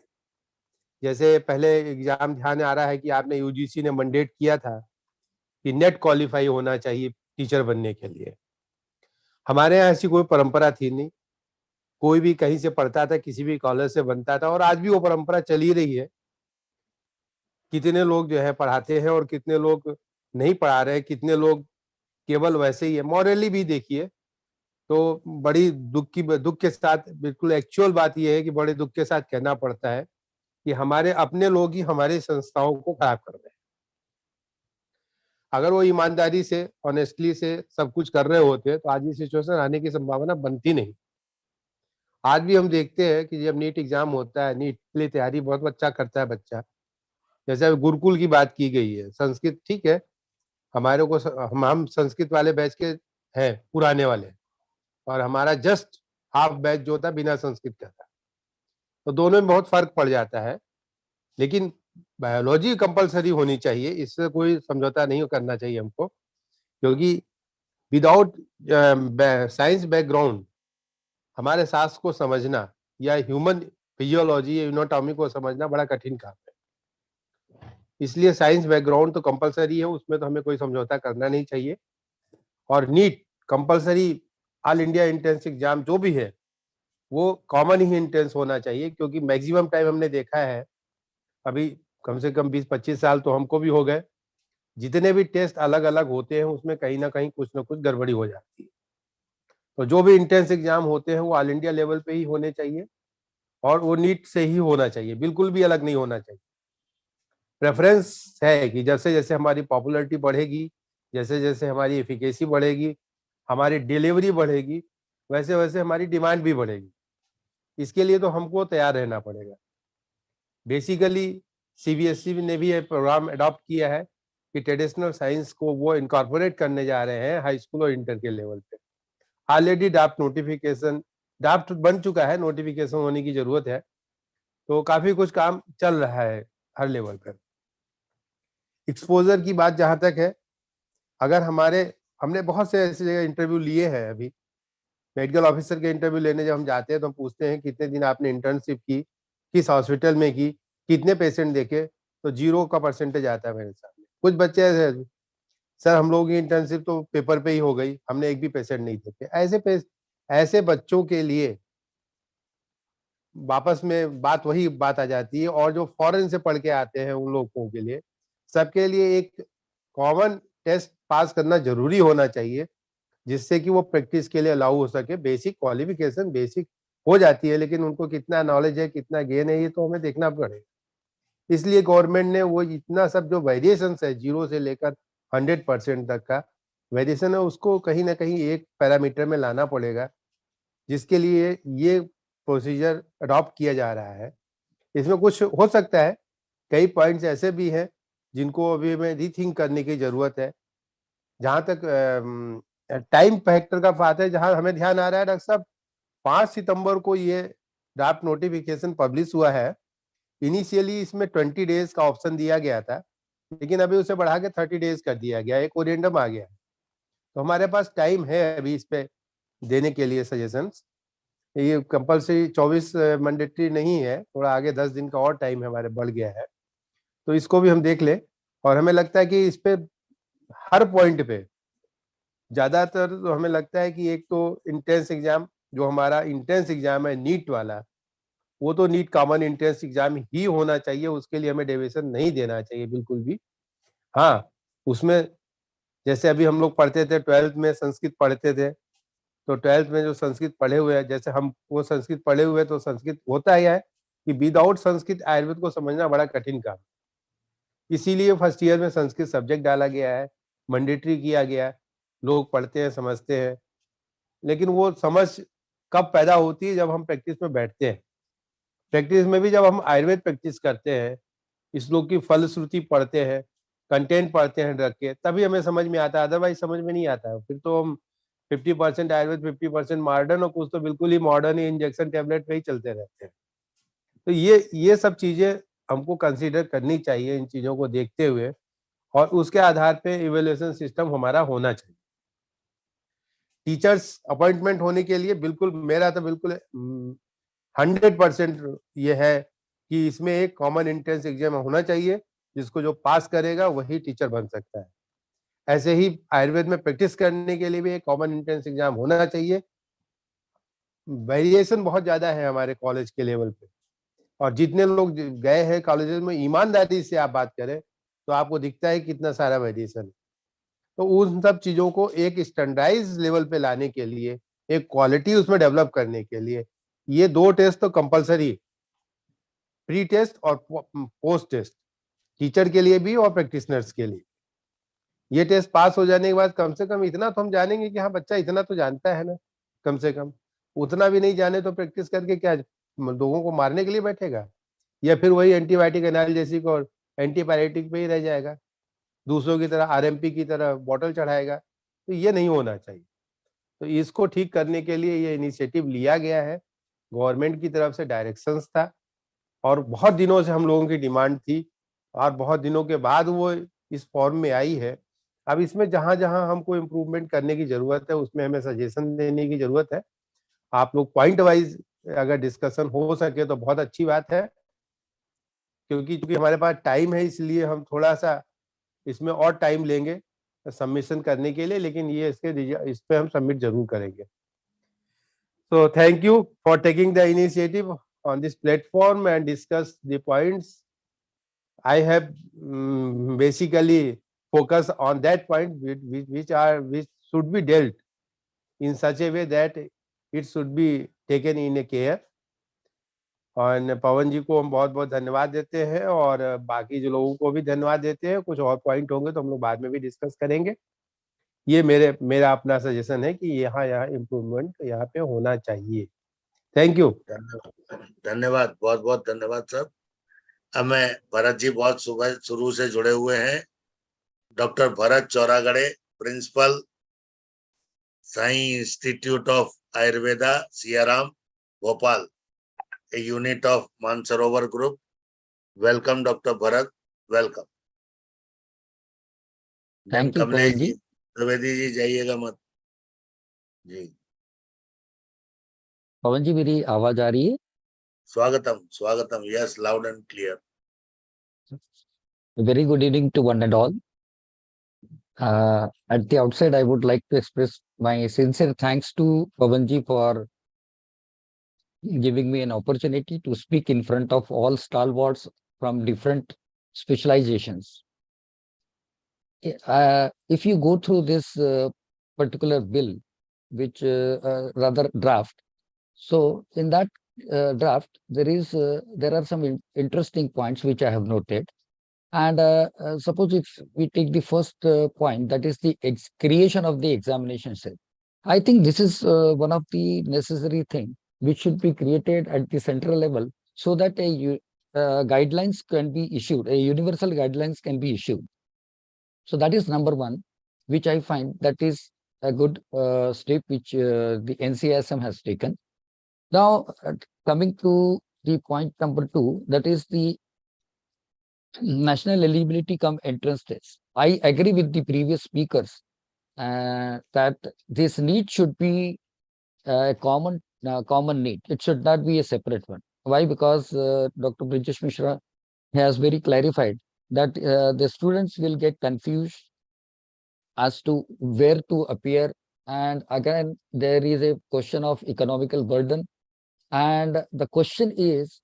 जैसे पहले एग्जाम ध्यान आ रहा है कि आपने यूजीसी ने मैंडेट किया था कि नेट क्वालिफाई होना चाहिए टीचर बनने के लिए। हमारे यहाँ ऐसी कोई परंपरा थी नहीं, कोई भी कहीं से पढ़ता था, किसी भी कॉलेज से बनता था, और आज भी वो परंपरा चली रही है। कितने लोग जो है पढ़ाते हैं और कितने लोग नहीं पढ़ा रहे, कितने लोग केवल वैसे ही है। मॉरली भी देखिए तो बड़ी दुख के साथ, बिल्कुल एक्चुअल बात यह है कि बड़े दुख के साथ कहना पड़ता है कि हमारे अपने लोग ही हमारी संस्थाओं को खराब कर रहे हैं। अगर वो ईमानदारी से, ऑनेस्टली से सब कुछ कर रहे होते तो आज ये सिचुएशन आने की संभावना बनती नहीं। आज भी हम देखते हैं कि जब नीट एग्जाम होता है, नीट के लिए तैयारी बहुत अच्छा करता है बच्चा। जैसे गुरुकुल की बात की गई है, संस्कृत ठीक है, हमारे को हम संस्कृत वाले बैच के हैं पुराने वाले, और हमारा जस्ट हाफ बैच जो था बिना संस्कृत का था, तो दोनों में बहुत फर्क पड़ जाता है। लेकिन बायोलॉजी कंपलसरी होनी चाहिए, इससे कोई समझौता नहीं करना चाहिए हमको, क्योंकि विदाउट साइंस बैकग्राउंड हमारे सांस को समझना या ह्यूमन फिजियोलॉजी या एनाटॉमी को समझना बड़ा कठिन काम है। इसलिए साइंस बैकग्राउंड तो कंपलसरी है, उसमें तो हमें कोई समझौता करना नहीं चाहिए। और NEET compulsory, all India entrance exam जो भी है वो कॉमन ही एंट्रेंस होना चाहिए, क्योंकि मैक्सिमम टाइम हमने देखा है, अभी कम से कम 20-25 साल तो हमको भी हो गए, जितने भी टेस्ट अलग अलग होते हैं उसमें कहीं ना कहीं कुछ ना कुछ गड़बड़ी हो जाती है। तो जो भी एंट्रेंस एग्जाम होते हैं वो ऑल इंडिया लेवल पे ही होने चाहिए और वो नीट से ही होना चाहिए, बिल्कुल भी अलग नहीं होना चाहिए। प्रेफरेंस है कि जैसे जैसे हमारी पॉपुलैरिटी बढ़ेगी, जैसे जैसे हमारी एफिकेसी बढ़ेगी, हमारी डिलीवरी बढ़ेगी, वैसे वैसे हमारी डिमांड भी बढ़ेगी। इसके लिए तो हमको तैयार रहना पड़ेगा। बेसिकली सीबीएसई ने भी ये प्रोग्राम अडॉप्ट किया है कि ट्रेडिशनल साइंस को वो इनकॉर्पोरेट करने जा रहे हैं हाई स्कूल और इंटर के लेवल पे। ऑलरेडी ड्राफ्ट बन चुका है, नोटिफिकेशन होने की जरूरत है, तो काफी कुछ काम चल रहा है हर लेवल पर। एक्सपोजर की बात जहां तक है, अगर हमने बहुत से ऐसी जगह इंटरव्यू लिए हैं। अभी मेडिकल ऑफिसर के इंटरव्यू लेने जब हम जाते हैं तो हम पूछते हैं कितने दिन आपने इंटर्नशिप की, किस हॉस्पिटल में की, कितने पेशेंट देखे, तो 0 का परसेंटेज आता है मेरे सामने। कुछ बच्चे ऐसे, सर हम लोगों की इंटर्नशिप तो पेपर पे ही हो गई, हमने एक भी पेशेंट नहीं देखे। ऐसे बच्चों के लिए वापस में वही बात आ जाती है। और जो फॉरेन से पढ़ के आते हैं उन लोगों के लिए, सबके लिए एक कॉमन टेस्ट पास करना जरूरी होना चाहिए, जिससे कि वो प्रैक्टिस के लिए अलाउ हो सके। बेसिक क्वालिफिकेशन बेसिक हो जाती है, लेकिन उनको कितना नॉलेज है, कितना गेन है, ये तो हमें देखना पड़ेगा। इसलिए गवर्नमेंट ने वो इतना सब जो वेरिएशन है 0 से लेकर 100% तक का वेरिएशन है, उसको कहीं ना कहीं एक पैरामीटर में लाना पड़ेगा, जिसके लिए ये प्रोसीजर अडॉप्ट किया जा रहा है। इसमें कुछ हो सकता है, कई पॉइंट्स ऐसे भी हैं जिनको अभी हमें रीथिंक करने की जरूरत है। जहां तक टाइम फैक्टर का बात है, जहां हमें ध्यान आ रहा है, डॉक्टर साहब 5 सितंबर को ये ड्राफ्ट नोटिफिकेशन पब्लिश हुआ है। इनिशियली इसमें 20 डेज का ऑप्शन दिया गया था, लेकिन अभी उसे बढ़ा के 30 डेज कर दिया गया, एक ओरिएंडम आ गया। तो हमारे पास टाइम है अभी इस पे देने के लिए सजेशंस। ये कंपलसरी 24 मैंडेटरी नहीं है, थोड़ा आगे 10 दिन का और टाइम हमारे बढ़ गया है, तो इसको भी हम देख ले। और हमें लगता है कि इस पे हर पॉइंट पे ज्यादातर तो हमें लगता है कि एक तो इंट्रेंस एग्जाम, जो हमारा इंट्रेंस एग्जाम है नीट वाला, वो तो नीट कॉमन इंट्रेंस एग्जाम ही होना चाहिए, उसके लिए हमें डेविएशन नहीं देना चाहिए बिल्कुल भी। हाँ, उसमें जैसे अभी हम लोग पढ़ते थे 12th में संस्कृत पढ़ते थे, तो 12th में जो संस्कृत पढ़े हुए हैं, जैसे हम वो संस्कृत पढ़े हुए, तो संस्कृत होता ही है कि विदाउट संस्कृत आयुर्वेद को समझना बड़ा कठिन काम। इसीलिए फर्स्ट ईयर में संस्कृत सब्जेक्ट डाला गया है, मैंडेटरी किया गया है, लोग पढ़ते हैं, समझते हैं। लेकिन वो समझ कब पैदा होती है? जब हम प्रैक्टिस में बैठते हैं। प्रैक्टिस में भी जब हम आयुर्वेद प्रैक्टिस करते हैं, श्लोक की फलश्रुति पढ़ते हैं, कंटेंट पढ़ते हैं रख के, तभी हमें समझ में आता है, अदरवाइज समझ में नहीं आता है। फिर तो हम 50% आयुर्वेद, 50% मॉडर्न, और कुछ तो बिल्कुल ही मॉडर्न ही इंजेक्शन टैबलेट पे ही चलते रहते हैं। तो ये सब चीजें हमको कंसीडर करनी चाहिए, इन चीजों को देखते हुए, और उसके आधार पे इवैल्यूएशन सिस्टम हमारा होना चाहिए। टीचर्स अपॉइंटमेंट होने के लिए बिल्कुल, मेरा तो बिल्कुल 100% ये है कि इसमें एक कॉमन एंट्रेंस एग्जाम होना चाहिए, जिसको जो पास करेगा वही टीचर बन सकता है। ऐसे ही आयुर्वेद में प्रैक्टिस करने के लिए भी एक कॉमन एंट्रेंस एग्जाम होना चाहिए। वेरिएशन बहुत ज्यादा है हमारे कॉलेज के लेवल पे, और जितने लोग गए हैं कॉलेजेस में, ईमानदारी से आप बात करें तो आपको दिखता है कितना सारा वेरिएशन है। तो उन सब चीजों को एक स्टैंडर्डाइज लेवल पे लाने के लिए, एक क्वालिटी उसमें डेवलप करने के लिए, ये 2 टेस्ट तो कंपलसरी, प्री टेस्ट और पोस्ट टेस्ट, टीचर के लिए भी और प्रैक्टिशनर्स के लिए। ये टेस्ट पास हो जाने के बाद कम से कम इतना तो हम जानेंगे कि हाँ, बच्चा इतना तो जानता है ना, कम से कम। उतना भी नहीं जाने तो प्रैक्टिस करके क्या लोगों को मारने के लिए बैठेगा, या फिर वही एंटीबायोटिक एनाल्जेसिक और एंटीपायरेटिक पे ही रह जाएगा, दूसरों की तरह आरएमपी की तरह बॉटल चढ़ाएगा। तो ये नहीं होना चाहिए। तो इसको ठीक करने के लिए ये इनिशिएटिव लिया गया है, गवर्नमेंट की तरफ से डायरेक्शंस था, और बहुत दिनों से हम लोगों की डिमांड थी, और बहुत दिनों के बाद वो इस फॉर्म में आई है। अब इसमें जहां-जहां हमको इम्प्रूवमेंट करने की जरूरत है, उसमें हमें सजेशन देने की जरूरत है। आप लोग पॉइंट वाइज अगर डिस्कशन हो सके तो बहुत अच्छी बात है, क्योंकि हमारे पास टाइम है, इसलिए हम थोड़ा सा इसमें और टाइम लेंगे सबमिशन करने के लिए, लेकिन ये इस पे हम सबमिट जरूर करेंगे। So thank you for taking the initiative on this platform and discuss the points. I have basically focused on that point which should be dealt in such a way that it should be taken in a care. और पवन जी को हम बहुत बहुत धन्यवाद देते हैं, और बाकी जो लोगों को भी धन्यवाद देते हैं। कुछ और पॉइंट होंगे तो हम लोग बाद में भी डिस्कस करेंगे। ये मेरा अपना सजेशन है कि यहाँ इम्प्रूवमेंट यहाँ पे होना चाहिए। Thank you. धन्यवाद, बहुत बहुत धन्यवाद सर। हमें भरत जी बहुत सुबह शुरू से जुड़े हुए हैं। Doctor Bharat Chouragade, principal, Sai institute of Ayurveda, Siyaram, Bhopal, a unit of Mansarovar Group. Welcome, Dr. Bharat. Welcome. Thank you, Kamlesh Pawan ji, ji. Dwivedi ji जाइएगा मत जी। पवन जी, मेरी आवाज आ रही है? स्वागतम, स्वागतम। Yes, loud and clear. Very good evening to one and all. At the outset, I would like to express my sincere thanks to Pawan ji for giving me an opportunity to speak in front of all stalwarts from different specializations. If you go through this particular bill, which rather draft, so in that draft, there are some interesting points which I have noted. And suppose if we take the first point, that is the creation of the examination cell. I think this is one of the necessary thing which should be created at the central level, so that guidelines can be issued, a universal guidelines can be issued. So that is number one, which I find that is a good step which the NCSM has taken. Now, coming to the point number 2, that is the national eligibility cum entrance test. I agree with the previous speakers that this need should be a common need. It should not be a separate one. Why? Because Dr. Brijesh Mishra has very clarified that the students will get confused as to where to appear. And again, there is a question of economical burden. And the question is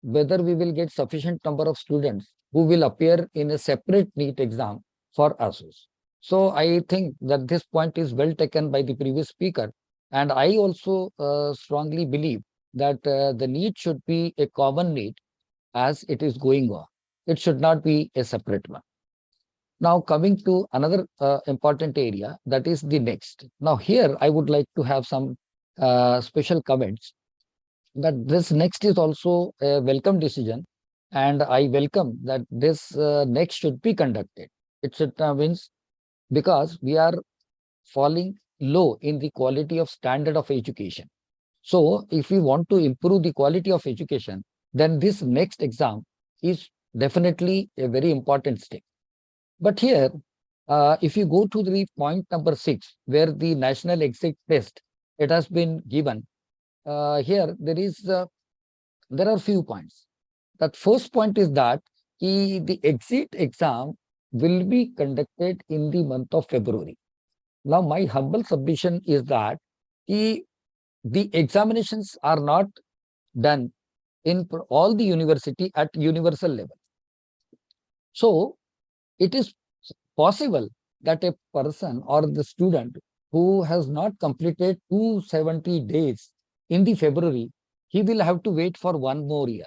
whether we will get sufficient number of students who will appear in a separate NEET exam for ASUS. So I think that this point is well taken by the previous speaker. And I also strongly believe that the need should be a common need as it is going on. It should not be a separate one. Now coming to another important area, that is the next. Now here I would like to have some special comments that this next is also a welcome decision, and I welcome that this next should be conducted. It should means because we are falling low in the quality of standard of education. So if we want to improve the quality of education, then this next exam is definitely a very important step. But here, if you go to the point number 6, where the national exit test, it has been given. Here there are few points. That first point is that the exit exam will be conducted in the month of February. Now, my humble submission is that the examinations are not done in all the university at universal level. So it is possible that a person or the student who has not completed 270 days in the February, he will have to wait for 1 more year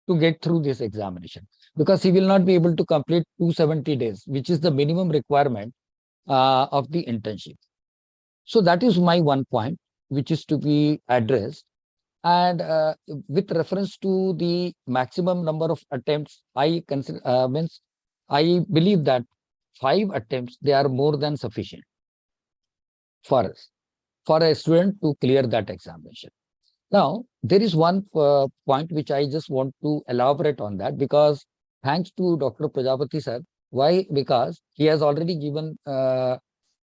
to get through this examination, because he will not be able to complete 270 days, which is the minimum requirement of the internship. So that is my one point which is to be addressed. And with reference to the maximum number of attempts, I consider I believe that 5 attempts, they are more than sufficient for us, for a student to clear that examination. Now, there is one point which I just want to elaborate on that, because thanks to Dr. Prajapati sir. Why? Because he has already given the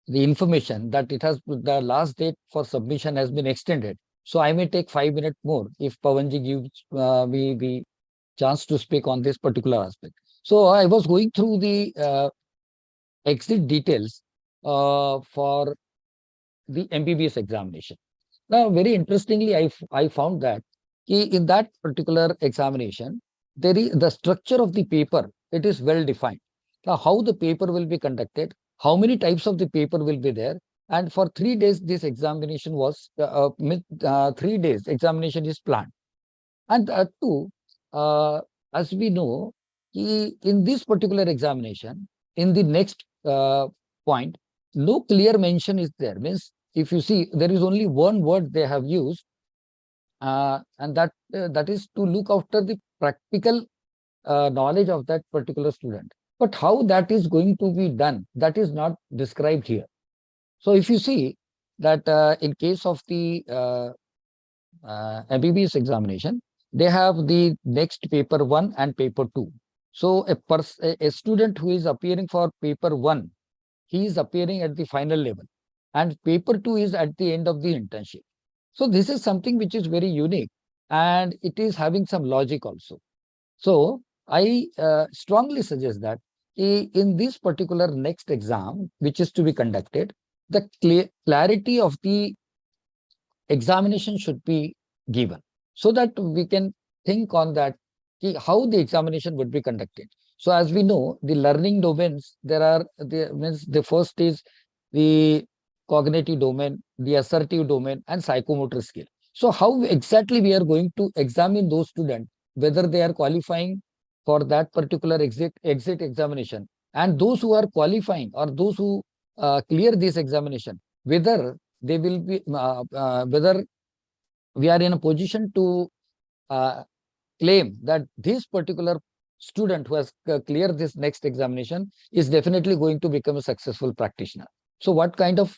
information that it has, the last date for submission has been extended. So I may take 5 minutes more if Pavanji gives me the chance to speak on this particular aspect. So I was going through the exit details for the MBBS examination. Now, very interestingly, I found that in that particular examination, there is the structure of the paper, it is well defined. Now, how the paper will be conducted, how many types of the paper will be there, and for 3 days, this examination was 3 days examination is planned. And two, as we know, in this particular examination, in the next point, no clear mention is there. Means if you see, there is only one word they have used, and that is to look after the practical knowledge of that particular student. But how that is going to be done, that is not described here. So if you see that in case of the MBBS examination, they have the next paper 1 and paper 2. So a student who is appearing for paper 1, he is appearing at the final level, and paper 2 is at the end of the internship. So this is something which is very unique, and it is having some logic also. So I strongly suggest that in this particular next exam, which is to be conducted, the clarity of the examination should be given, so that we can think on that, how the examination would be conducted. So as we know, the learning domains, the first is the cognitive domain, the assertive domain, and psychomotor skill. So how exactly we are going to examine those students, whether they are qualifying for that particular exit examination, and those who are qualifying or those who clear this examination, whether they will be whether we are in a position to claim that this particular student who has cleared this next examination is definitely going to become a successful practitioner. So what kind of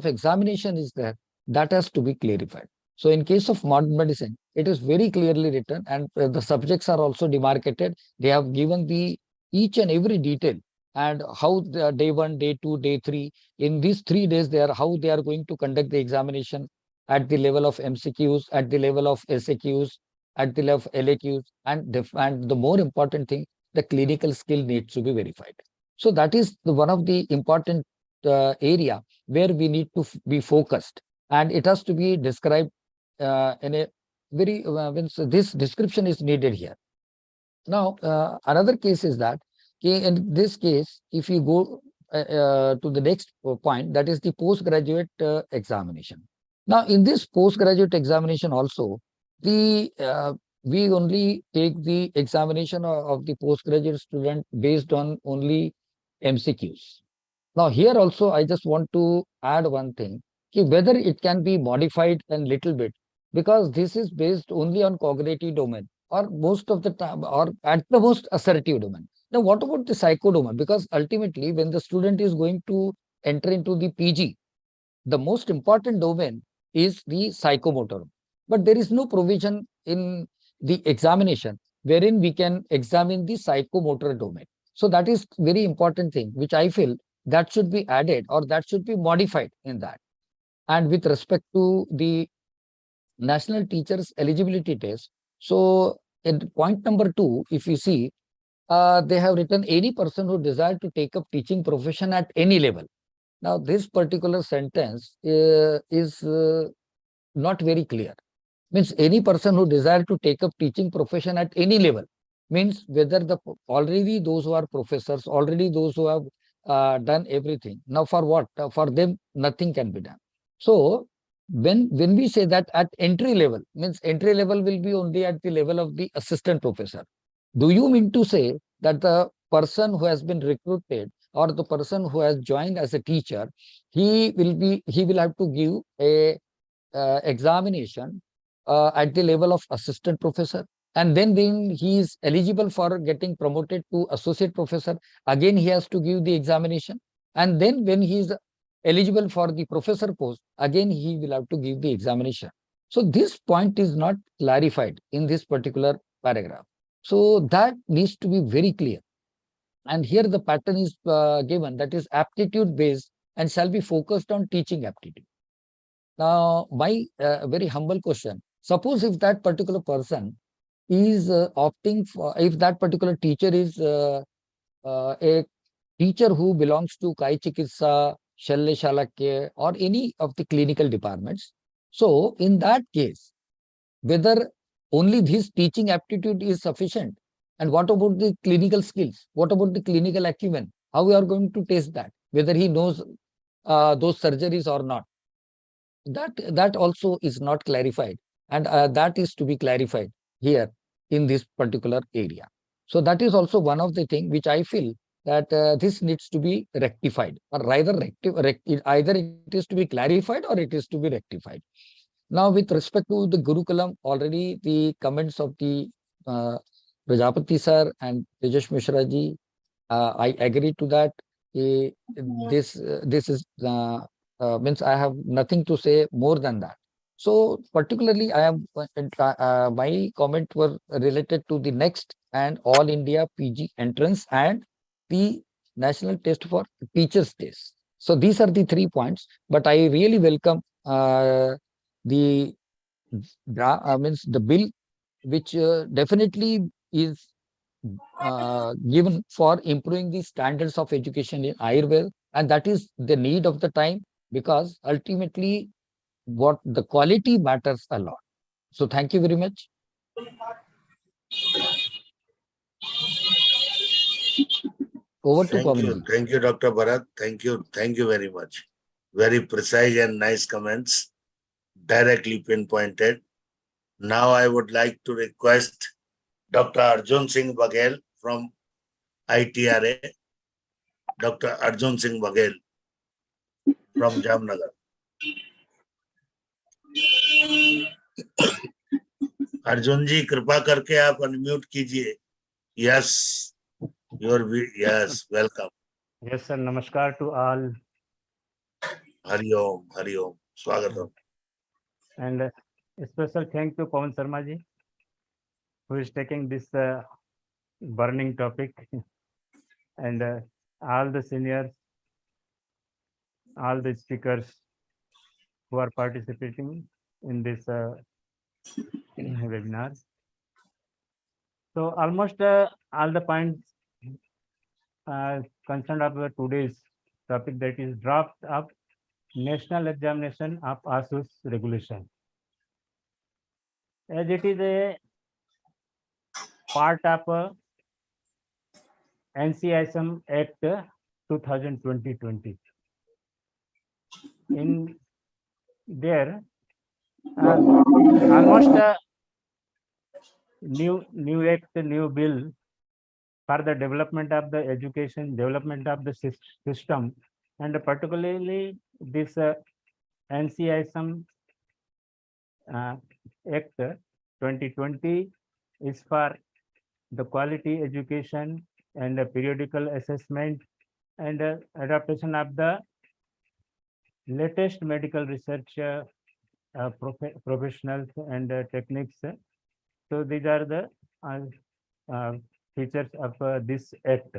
examination is there, that has to be clarified. So in case of modern medicine, it is very clearly written, and the subjects are also demarcated. They have given the each and every detail, and how the day 1, day 2, day 3, in these 3 days, how they are going to conduct the examination at the level of MCQs, at the level of SAQs, at the level of LAQs, and the more important thing, the clinical skill needs to be verified. So that is one of the important area where we need to be focused, and it has to be described in a very this description is needed here. Now, another case is that In this case, if you go to the next point, that is the postgraduate examination. Now, in this postgraduate examination also, the we only take the examination of the postgraduate student based on only MCQs. Now, here also, I just want to add one thing, whether it can be modified a little bit, because this is based only on cognitive domain, or most of the time, or at the most assertive domain. Now, what about the psycho domain? Because ultimately, when the student is going to enter into the PG, the most important domain is the psychomotor. But there is no provision in the examination wherein we can examine the psychomotor domain. So that is very important thing, which I feel that should be added or that should be modified in that. And with respect to the national teachers eligibility test, so in point number 2, if you see, they have written any person who desire to take up teaching profession at any level. Now, this particular sentence is not very clear. Means any person who desire to take up teaching profession at any level, means whether the already those who are professors, already those who have done everything. Now, for what? For them, nothing can be done. So, when we say that at entry level, means entry level will be only at the level of the assistant professor. Do you mean to say that the person who has been recruited or the person who has joined as a teacher, he will have to give a examination at the level of assistant professor, and then when he is eligible for getting promoted to associate professor, again he has to give the examination, and then when he is eligible for the professor post, again he will have to give the examination. So this point is not clarified in this particular paragraph. So that needs to be very clear. And here the pattern is given, that is aptitude based and shall be focused on teaching aptitude. Now, my very humble question, suppose if that particular person is opting for, if that particular teacher is a teacher who belongs to Kai Chikitsa, Shalya Shalakya, or any of the clinical departments. So, in that case, whether only this teaching aptitude is sufficient, and what about the clinical skills? What about the clinical acumen? How we are going to test that? Whether he knows those surgeries or not? That also is not clarified, and that is to be clarified here in this particular area. So that is also one of the things which I feel that this needs to be rectified, or rather either it is to be clarified or it is to be rectified. Now, with respect to the Gurukulam, already the comments of the Prajapati sir and Tejas Mishra ji, I agree to that. This is means I have nothing to say more than that. So particularly, I am my comment were related to the next and all India PG entrance and the national test for teachers test. So these are the 3 points. But I really welcome the means the bill, which definitely is given for improving the standards of education in Ayurveda, and that is the need of the time, because ultimately what the quality matters a lot. So thank you very much. Over to Pawan ji. Thank you, Dr. Bharat. Thank you very much. Very precise and nice comments, directly pinpointed. Now I would like to request Dr. Arjun Singh Baghel from ITRA. Dr. Arjun Singh Baghel from Jamnagar. Arjun जी कृपा करके आप unmute कीजिए. Yes, yes, welcome. Yes, sir. Namaskar to all. Hari Om, Swagatam. And a special thank to Pawan Sharma ji, who is taking this burning topic, and all the seniors, all the speakers who are participating in this webinar. So almost all the points concerned of today's topic, that is draft of National Examination of ASUS regulation. As it is a part of NCISM Act 2020. In there, almost new act, new bill for the development of the education, development of the system, and particularly this NCISM Act 2020 is for the quality education and the periodical assessment and adaptation of the latest medical research professionals and techniques. So these are the features of this act,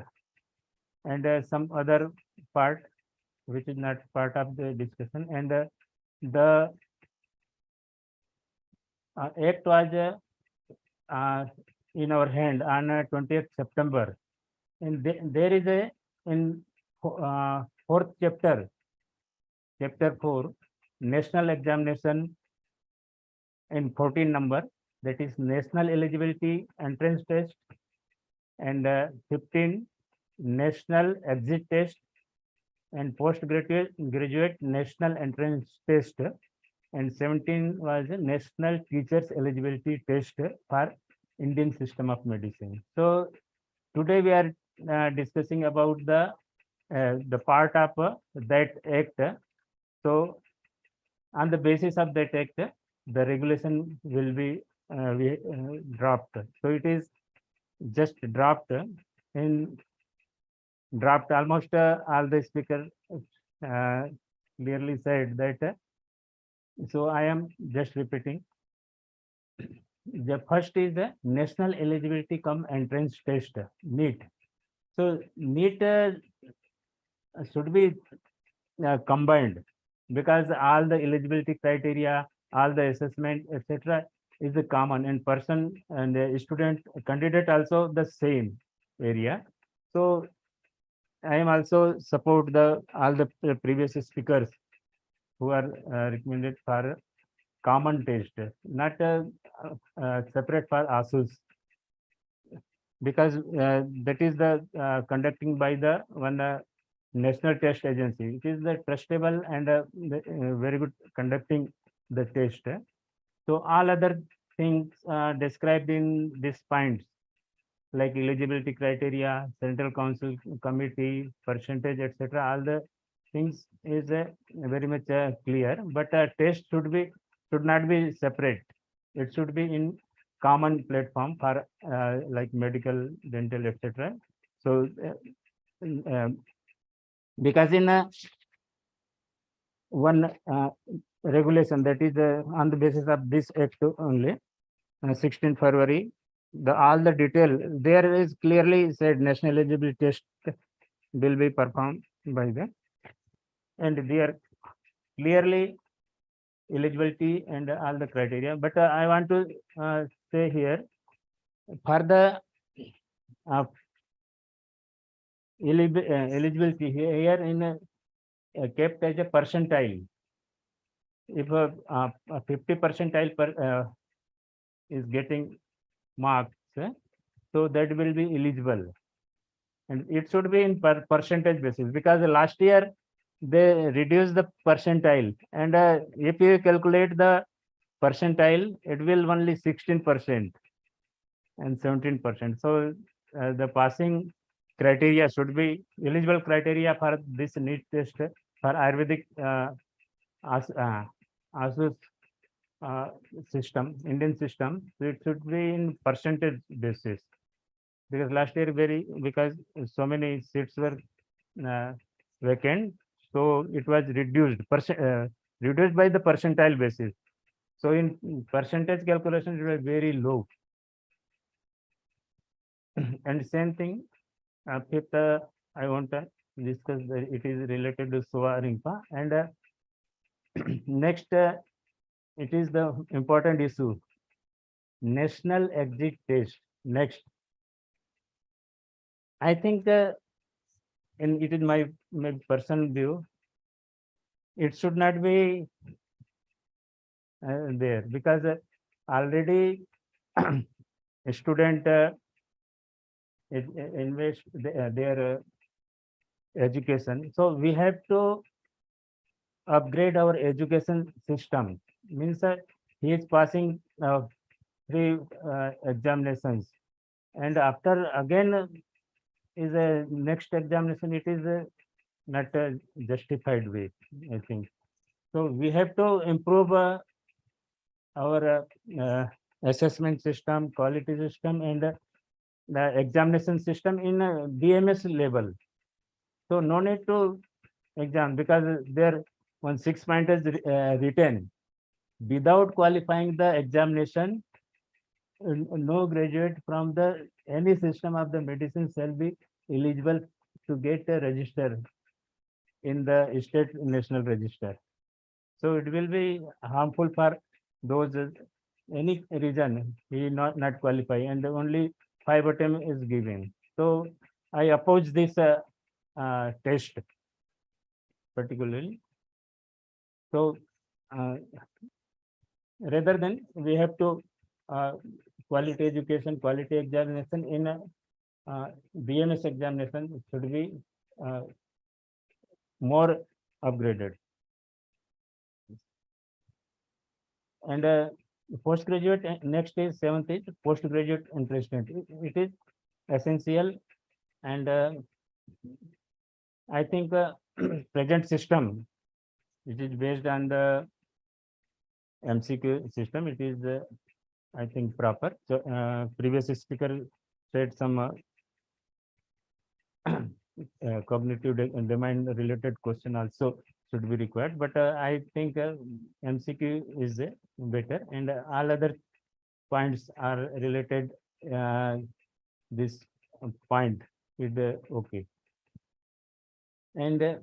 and some other part which is not part of the discussion. And the act was in our hand on 20th September, and there is a in fourth chapter, chapter 4, national examination in 14 number, that is national eligibility entrance test, and 15 national exit test, and postgraduate national entrance test, and 17 was a national teachers eligibility test for Indian system of medicine. So today we are discussing about the part of that act. So on the basis of that act, the regulation will be dropped. So it is just dropped. In draft, almost all the speaker clearly said that. So I am just repeating. The first is the national eligibility cum entrance test, NEET. So NEET should be combined, because all the eligibility criteria, all the assessment, etc., is the common, and person and the student candidate also the same area. So I am also support all the previous speakers who are recommended for common test, not separate for ASUS, because that is the conducting by the one national test agency. It is the trustable and very good conducting the test. So all other things described in these points, like eligibility criteria, central council committee, percentage, etc., all the things is very much clear. But test should not be separate. It should be in common platform for like medical, dental, etc. So because in one regulation, that is on the basis of this act only, 16 February, all the detail there is clearly said national eligibility test will be performed by them, and they are clearly eligibility and all the criteria. But I want to say here, for the eligibility here in kept as a percentile. If 50 percentile is getting marks, so that will be eligible, and it should be in percentage basis, because last year they reduced the percentile, and if you calculate the percentile, it will only 16% and 17%. So the passing criteria should be eligible criteria for this NEET test for Ayurvedic ASUS system, Indian system. So it should be in percentage basis, because last year because so many seats were vacant, so it was reduced by the percentile basis. So in percentage calculation, it was very low. And same thing, fifth, I want to discuss it is related to SOA RIMPA, and next it is the important issue, national exit test. Next, I think and it is my personal view, it should not be there, because already a student invest their education. So we have to upgrade our education system. Means he is passing 3 examinations, and after again is a next examination. It is not a justified way, I think. So we have to improve our assessment system, quality system, and the examination system in BMS level. So no need to exam, because there one 6 point is written. Without qualifying the examination, no graduate from the any system of the medicine shall be eligible to get a register in the state national register. So it will be harmful for those any reason he not qualify, and only 5 attempt is given. So I oppose this test particularly. So rather than we have to quality education, quality examination in BMS examination should be more upgraded. And postgraduate, next is 7th is postgraduate interestment. It is essential, and I think present system, which is based on the MCQ system, it is I think proper. So previous speaker said some cognitive domain related question also should be required, but I think MCQ is better, and all other points are related. This point is okay. And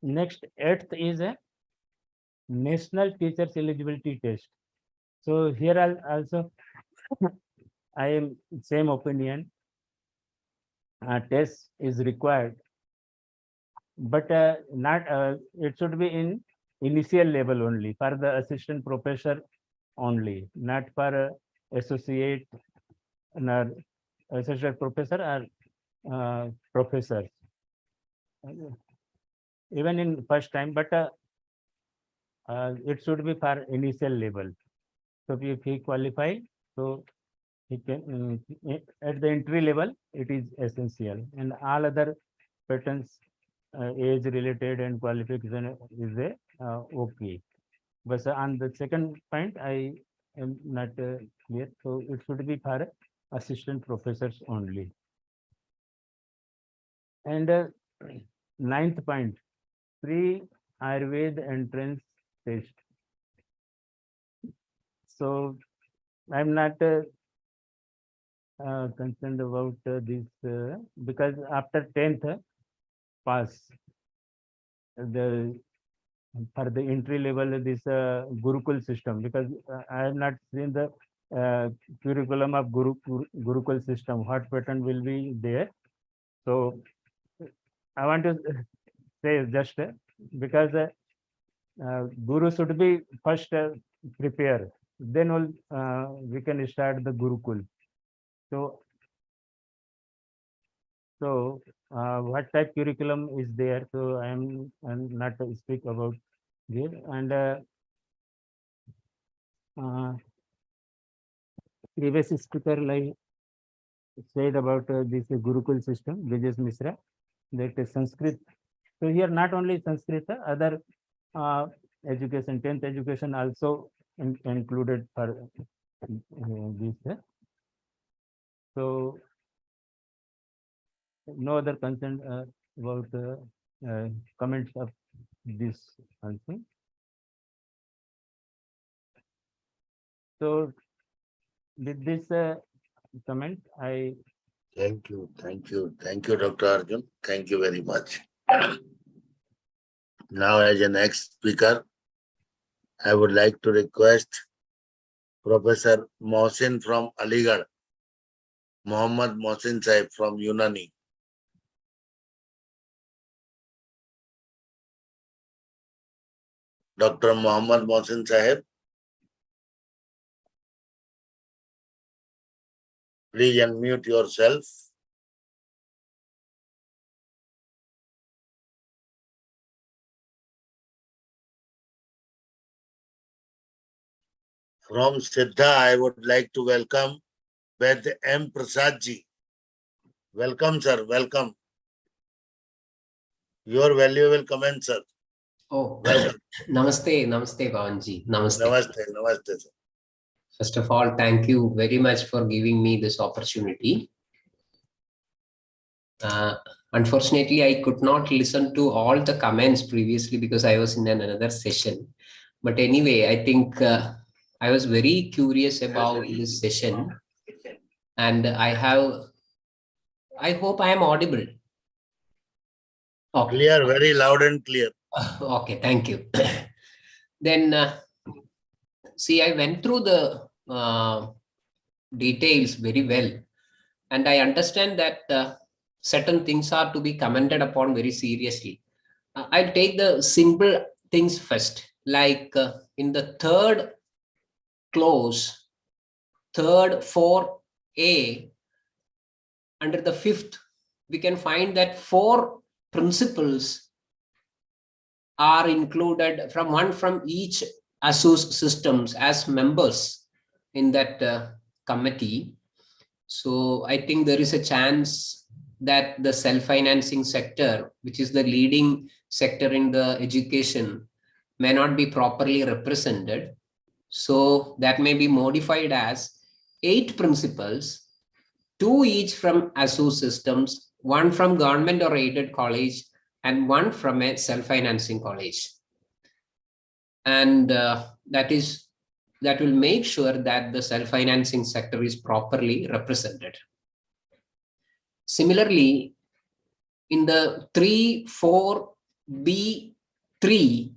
next 8th is a national teachers eligibility test. So here also I am same opinion. Test is required, but not it should be in initial level only for the assistant professor only, not for associate nor associate professor or professors, even in first time, but it should be for initial level. So if he qualify, so he can at the entry level it is essential, and all other patterns age related and qualification is okay. But on the second point I am not clear, so it should be for assistant professors only. And 9th point, pre-Ayurved entrance test. So I'm not concerned about this because after 10th pass, the for the entry level this Gurukul system, because I have not seen the curriculum of Gurukul system, what pattern will be there. So I want to say just because Guru should be first prepare, then we can start the Gurukul. So what type curriculum is there? So I'm not to speak about here. And previous speaker like said about this Gurukul system, Vijay Mishra, that is Sanskrit. So here not only Sanskrit, other education, 10th education also included for this. So no other concern about comments of this also. So with this comment, I Thank you, Dr. Arjun. Thank you very much. Now, as a next speaker, I would like to request Professor Mohsin from Aligarh, Mohammad Mohsin Sahib from Unani. Dr. Mohammad Mohsin Sahib, please unmute yourself. From Siddha, I would like to welcome Ved M. Prasad ji. Welcome, sir. Welcome. Your valuable comment, sir. Oh, Welcome. Namaste, Namaste, Bhavanji. Namaste. Namaste. Namaste, sir. First of all, thank you very much for giving me this opportunity. Unfortunately, I could not listen to all the comments previously because I was in another session. But anyway, I think I was very curious about this session, and I hope I am audible. Okay. Clear, very loud and clear. Okay, thank you. Then, see, I went through the details very well, and I understand that certain things are to be commented upon very seriously. I'll take the simple things first, like in the third clause, third 4A, under the fifth, we can find that 4 principles are included from one from each ASUS systems as members in that committee. So I think there is a chance that the self-financing sector, which is the leading sector in the education, may not be properly represented. So that may be modified as 8 principles, 2 each from ASUS systems, 1 from government or aided college, and 1 from a self-financing college. And that will make sure that the self-financing sector is properly represented. Similarly, in the 3(4)(b)(3),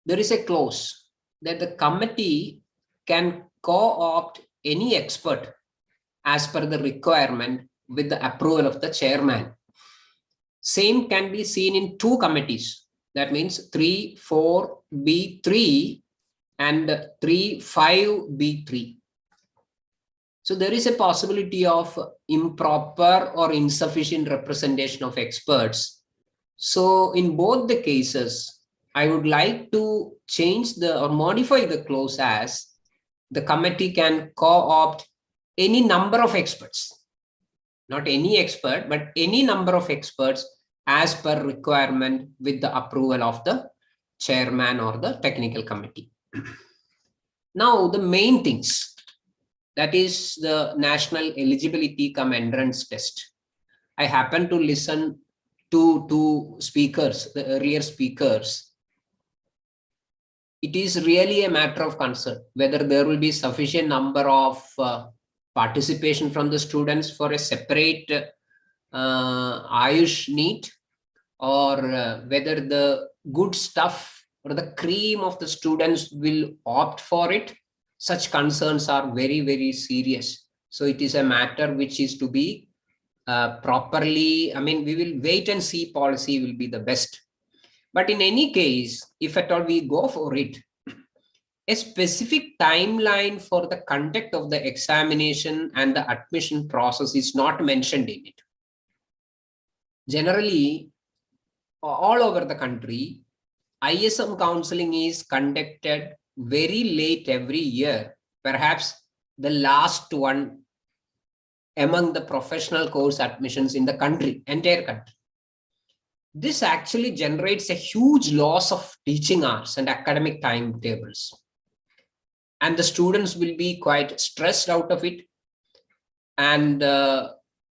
there is a clause that the committee can co-opt any expert as per the requirement with the approval of the chairman. Same can be seen in 2 committees. That means 3(4)(b)(3) and 3(5)(b)(3). So there is a possibility of improper or insufficient representation of experts. So in both the cases, I would like to change or modify the clause as the committee can co-opt any number of experts. Not any expert, but any number of experts as per requirement with the approval of the chairman or the technical committee. Now, the main things, that is the national eligibility cum entrance test. I happened to listen to 2 speakers, the earlier speakers. It is really a matter of concern whether there will be sufficient number of participation from the students for a separate AYUSH NEET, or whether the good stuff or the cream of the students will opt for it. Such concerns are very, very serious. So it is a matter which is to be properly, we will wait and see policy will be the best. But in any case, if at all we go for it, a specific timeline for the conduct of the examination and the admission process is not mentioned in it. Generally, all over the country, ISM counseling is conducted very late every year, perhaps the last one among the professional course admissions in the country, entire country. This actually generates a huge loss of teaching hours and academic timetables. And the students will be quite stressed out of it. And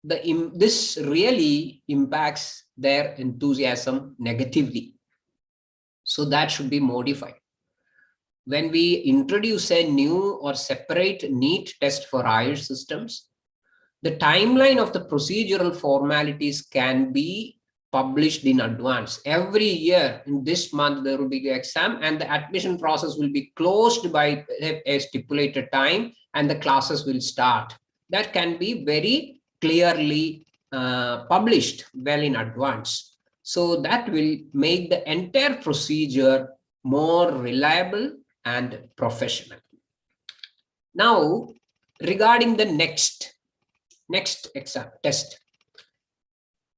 this really impacts their enthusiasm negatively. So that should be modified. When we introduce a new or separate NEET test for AYUSH systems, the timeline of the procedural formalities can be published in advance. Every year in this month, there will be the exam and the admission process will be closed by a stipulated time and the classes will start. That can be very clearly published well in advance. So that will make the entire procedure more reliable and professional. Now, regarding the next exam test,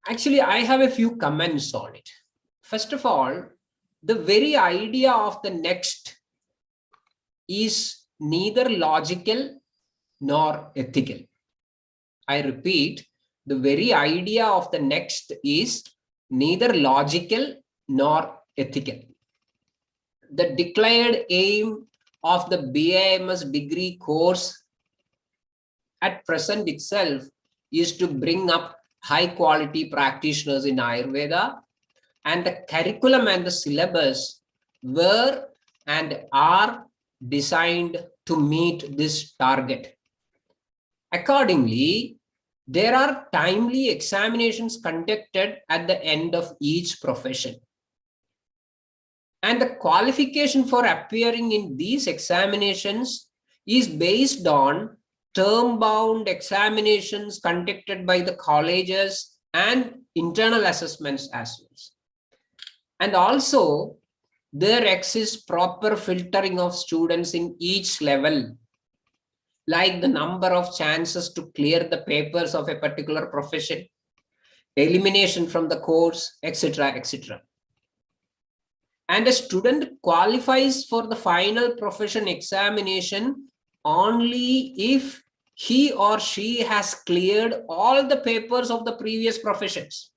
actually, I have a few comments on it. First of all, the very idea of the next is neither logical nor ethical. I repeat, the very idea of the next is neither logical nor ethical. The declared aim of the BAMS degree course at present itself is to bring up high quality practitioners in Ayurveda, and the curriculum and the syllabus were and are designed to meet this target. Accordingly, there are timely examinations conducted at the end of each profession. And the qualification for appearing in these examinations is based on term-bound examinations conducted by the colleges and internal assessments as well. And also, there exists proper filtering of students in each level, like the number of chances to clear the papers of a particular profession, elimination from the course, etc., etc. And a student qualifies for the final profession examination only if he or she has cleared all the papers of the previous professions.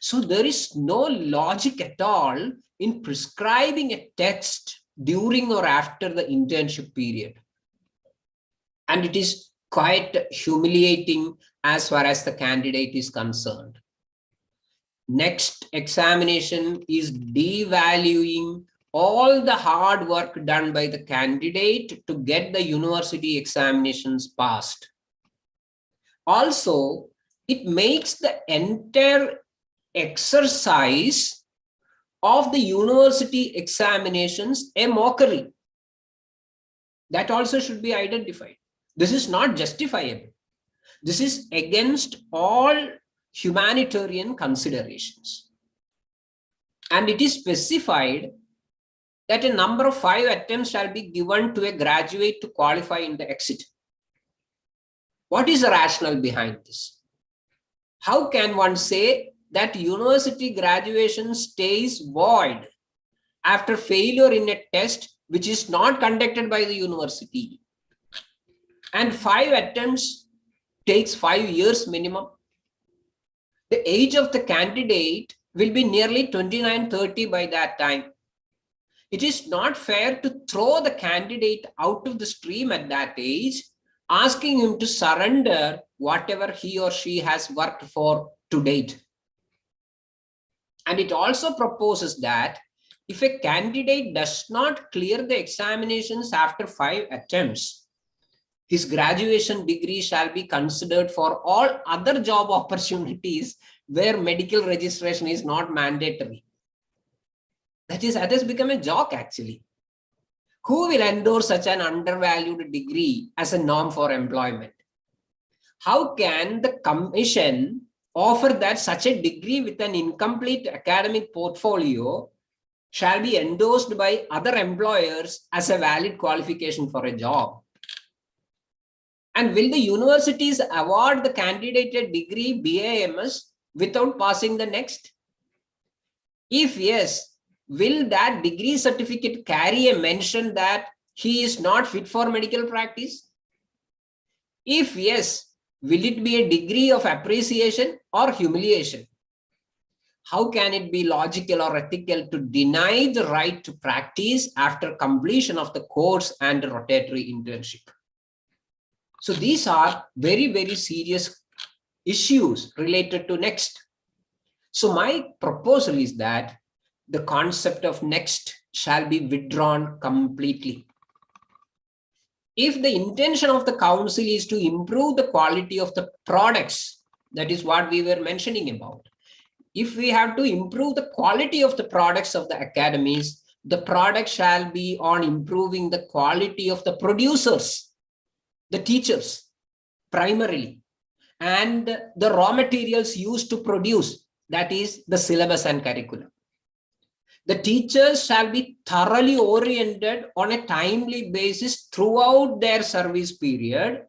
So there is no logic at all in prescribing a test during or after the internship period. And it is quite humiliating as far as the candidate is concerned. Next examination is devaluing all the hard work done by the candidate to get the university examinations passed. Also, it makes the entire exercise of the university examinations a mockery. That also should be identified. This is not justifiable. This is against all humanitarian considerations. And it is specified that a number of 5 attempts shall be given to a graduate to qualify in the exit. What is the rationale behind this? How can one say that university graduation stays void after failure in a test which is not conducted by the university? And 5 attempts takes 5 years minimum. The age of the candidate will be nearly 29-30 by that time. It is not fair to throw the candidate out of the stream at that age, asking him to surrender whatever he or she has worked for to date. And it also proposes that if a candidate does not clear the examinations after 5 attempts, his graduation degree shall be considered for all other job opportunities where medical registration is not mandatory. That has become a joke actually. Who will endorse such an undervalued degree as a norm for employment? How can the commission offer that such a degree with an incomplete academic portfolio shall be endorsed by other employers as a valid qualification for a job? And will the universities award the candidate a degree BAMS without passing the next? If yes, will that degree certificate carry a mention that he is not fit for medical practice? If yes, will it be a degree of appreciation or humiliation? How can it be logical or ethical to deny the right to practice after completion of the course and rotatory internship? So these are very, very serious issues related to next. So my proposal is that the concept of next shall be withdrawn completely. If the intention of the council is to improve the quality of the products, that is what we were mentioning about. If we have to improve the quality of the products of the academies, the product shall be on improving the quality of the producers, the teachers primarily, and the raw materials used to produce, that is the syllabus and curriculum. The teachers shall be thoroughly oriented on a timely basis throughout their service period,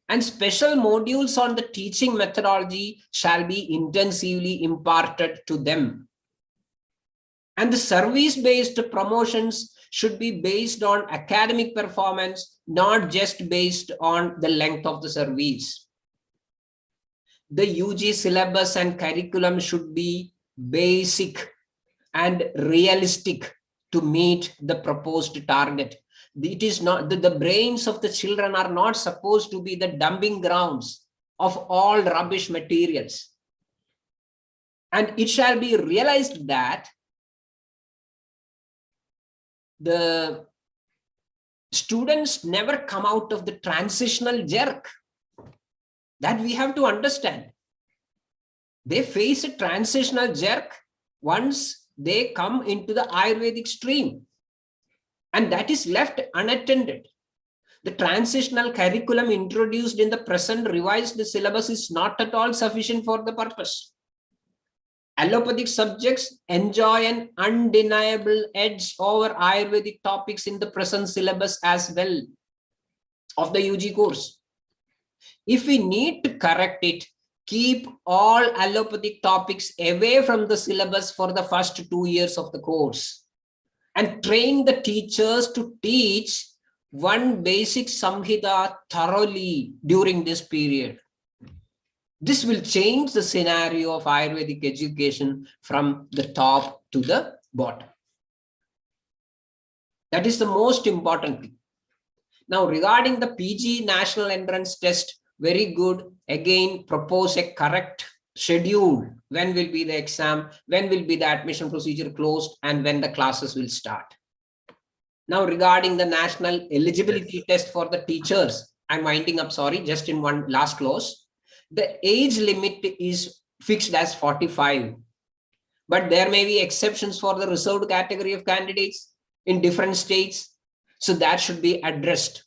and special modules on the teaching methodology shall be intensively imparted to them. And the service-based promotions should be based on academic performance, not just based on the length of the service. The UG syllabus and curriculum should be basic and realistic to meet the proposed target. It is not the brains of the children are not supposed to be the dumping grounds of all rubbish materials. And it shall be realized that the students never come out of the transitional jerk. That we have to understand. They face a transitional jerk once they come into the Ayurvedic stream, and that is left unattended. The transitional curriculum introduced in the present revised syllabus is not at all sufficient for the purpose. Allopathic subjects enjoy an undeniable edge over Ayurvedic topics in the present syllabus as well of the UG course. If we need to correct it, keep all allopathic topics away from the syllabus for the first 2 years of the course and train the teachers to teach one basic Samhita thoroughly during this period. This will change the scenario of Ayurvedic education from the top to the bottom. That is the most important thing. Now, regarding the PG National Entrance Test, very good. Again, propose a correct schedule. When will be the exam? When will be the admission procedure closed? And when the classes will start? Now, regarding the national eligibility test for the teachers, I'm winding up, sorry, just in one last clause. The age limit is fixed as 45. But there may be exceptions for the reserved category of candidates in different states. So that should be addressed.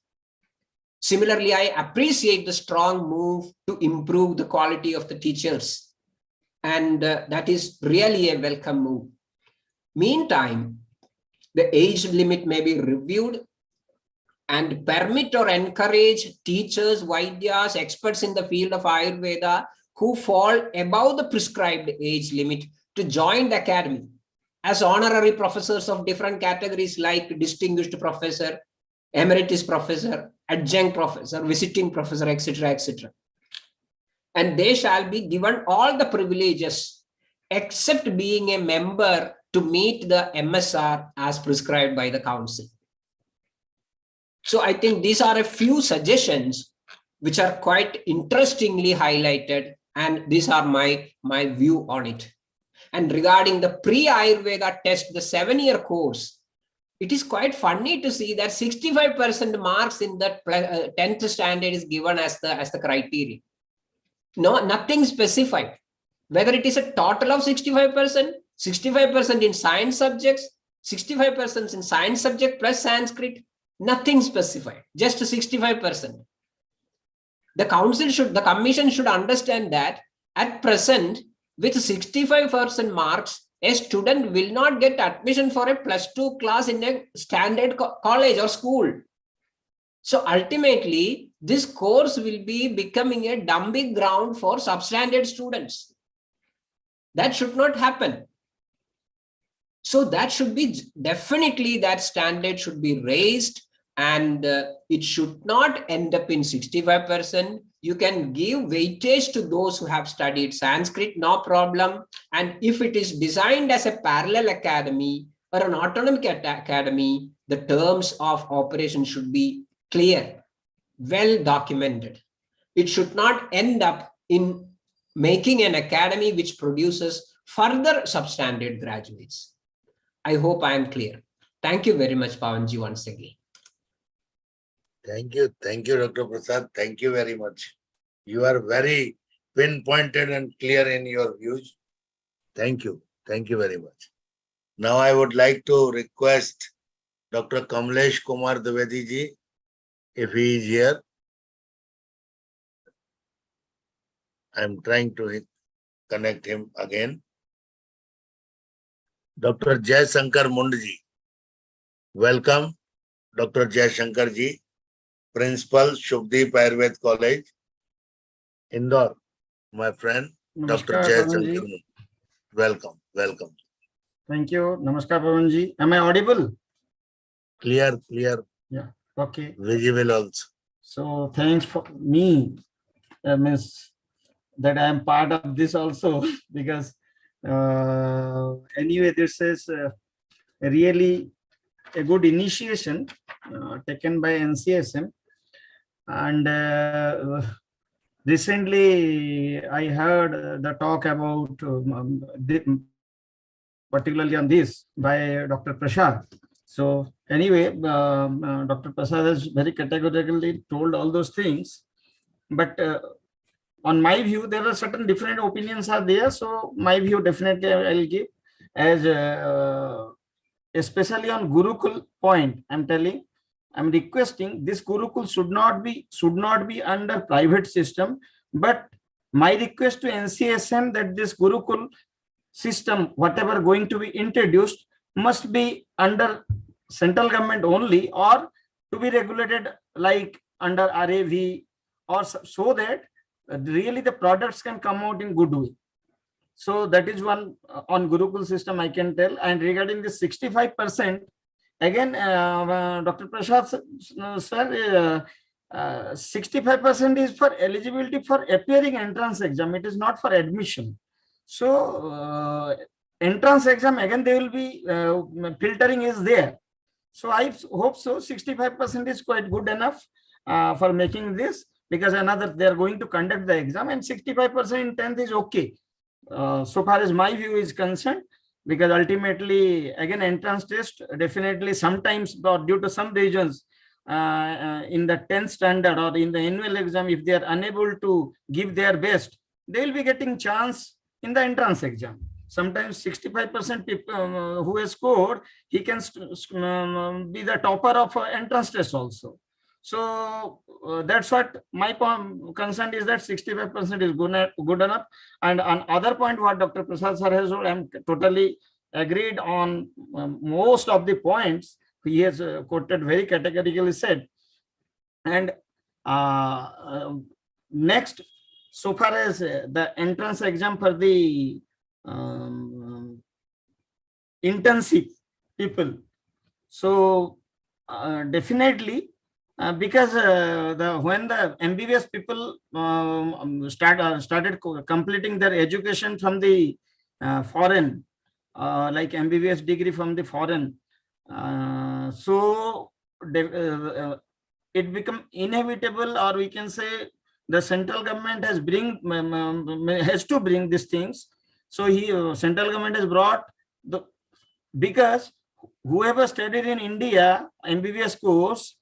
Similarly, I appreciate the strong move to improve the quality of the teachers. And that is really a welcome move. Meantime, the age limit may be reviewed and permit or encourage teachers, Vaidyas, experts in the field of Ayurveda who fall above the prescribed age limit to join the academy as honorary professors of different categories like distinguished professor, emeritus professor, adjunct professor, visiting professor, etc., etc. And they shall be given all the privileges except being a member to meet the MSR as prescribed by the council. So I think these are a few suggestions which are quite interestingly highlighted, and these are my view on it. And regarding the pre-Ayurveda test, the 7-year course, it is quite funny to see that 65% marks in the 10th standard is given as the criteria. No, nothing specified. Whether it is a total of 65%, 65% in science subjects, 65% in science subject plus Sanskrit, nothing specified, just 65%. The commission should understand that at present, with 65% marks, a student will not get admission for a +2 class in a standard college or school. So ultimately, this course will be becoming a dumping ground for substandard students. That should not happen. So that should be definitely, that standard should be raised, and it should not end up in 65%. You can give weightage to those who have studied Sanskrit, no problem. And if it is designed as a parallel academy or an autonomic academy, the terms of operation should be clear, well documented. It should not end up in making an academy which produces further substandard graduates. I hope I am clear. Thank you very much, Pawanji, once again. Thank you, Dr. Prasad. Thank you very much. You are very pinpointed and clear in your views. Thank you very much. Now I would like to request Dr. Kamlesh Kumar Dwivedi ji, if he is here. I am trying to connect him again. Dr. Jai Shankar Mundji. Welcome, Dr. Jai Shankar ji, Principal, Shubhdeep Ayurved College, Indore, my friend, Dr. Namaskar, Jai Pawanji. Shankar Mundji. Welcome. Thank you. Namaskar, Pawanji. Am I audible? clear, Okay. visible also. So thanks for me, Miss, that I am part of this also because anyway, this is really a good initiation taken by NCSM. And recently I heard the talk about particularly on this by Dr. Prasad. So anyway, Dr. Prasad has very categorically told all those things, but on my view, there are certain different opinions are there. So my view definitely I'll give as especially on Gurukul point. I'm requesting this Gurukul should not be under private system, but my request to NCSM that this Gurukul system, whatever going to be introduced, must be under central government only, or to be regulated like under RAV, or so that really the products can come out in good way. So that is one on Gurukul system I can tell. And regarding the 65%, again, Dr. Prasad sir, 65% is for eligibility for appearing entrance exam. It is not for admission. So entrance exam, again, they will be filtering is there. So I hope so. 65% is quite good enough for making this, because another they are going to conduct the exam, and 65% in 10th is okay. So far as my view is concerned, because ultimately, again, entrance test definitely sometimes, or due to some reasons, in the 10th standard or in the annual exam, if they are unable to give their best, they will be getting chance in the entrance exam. Sometimes 65% people who has scored, he can be the topper of entrance test also. So that's what my concern is, that 65% is good enough. And on other point, what Dr. Prasad sir has told, I'm totally agreed on most of the points. He has quoted very categorically said. And next, so far as the entrance exam for the internship people, so definitely because when the MBBS people started completing their education from the foreign, like MBBS degree from the foreign, so it become inevitable, or we can say the central government has to bring these things. So central government has brought because whoever studied in India MBBS course,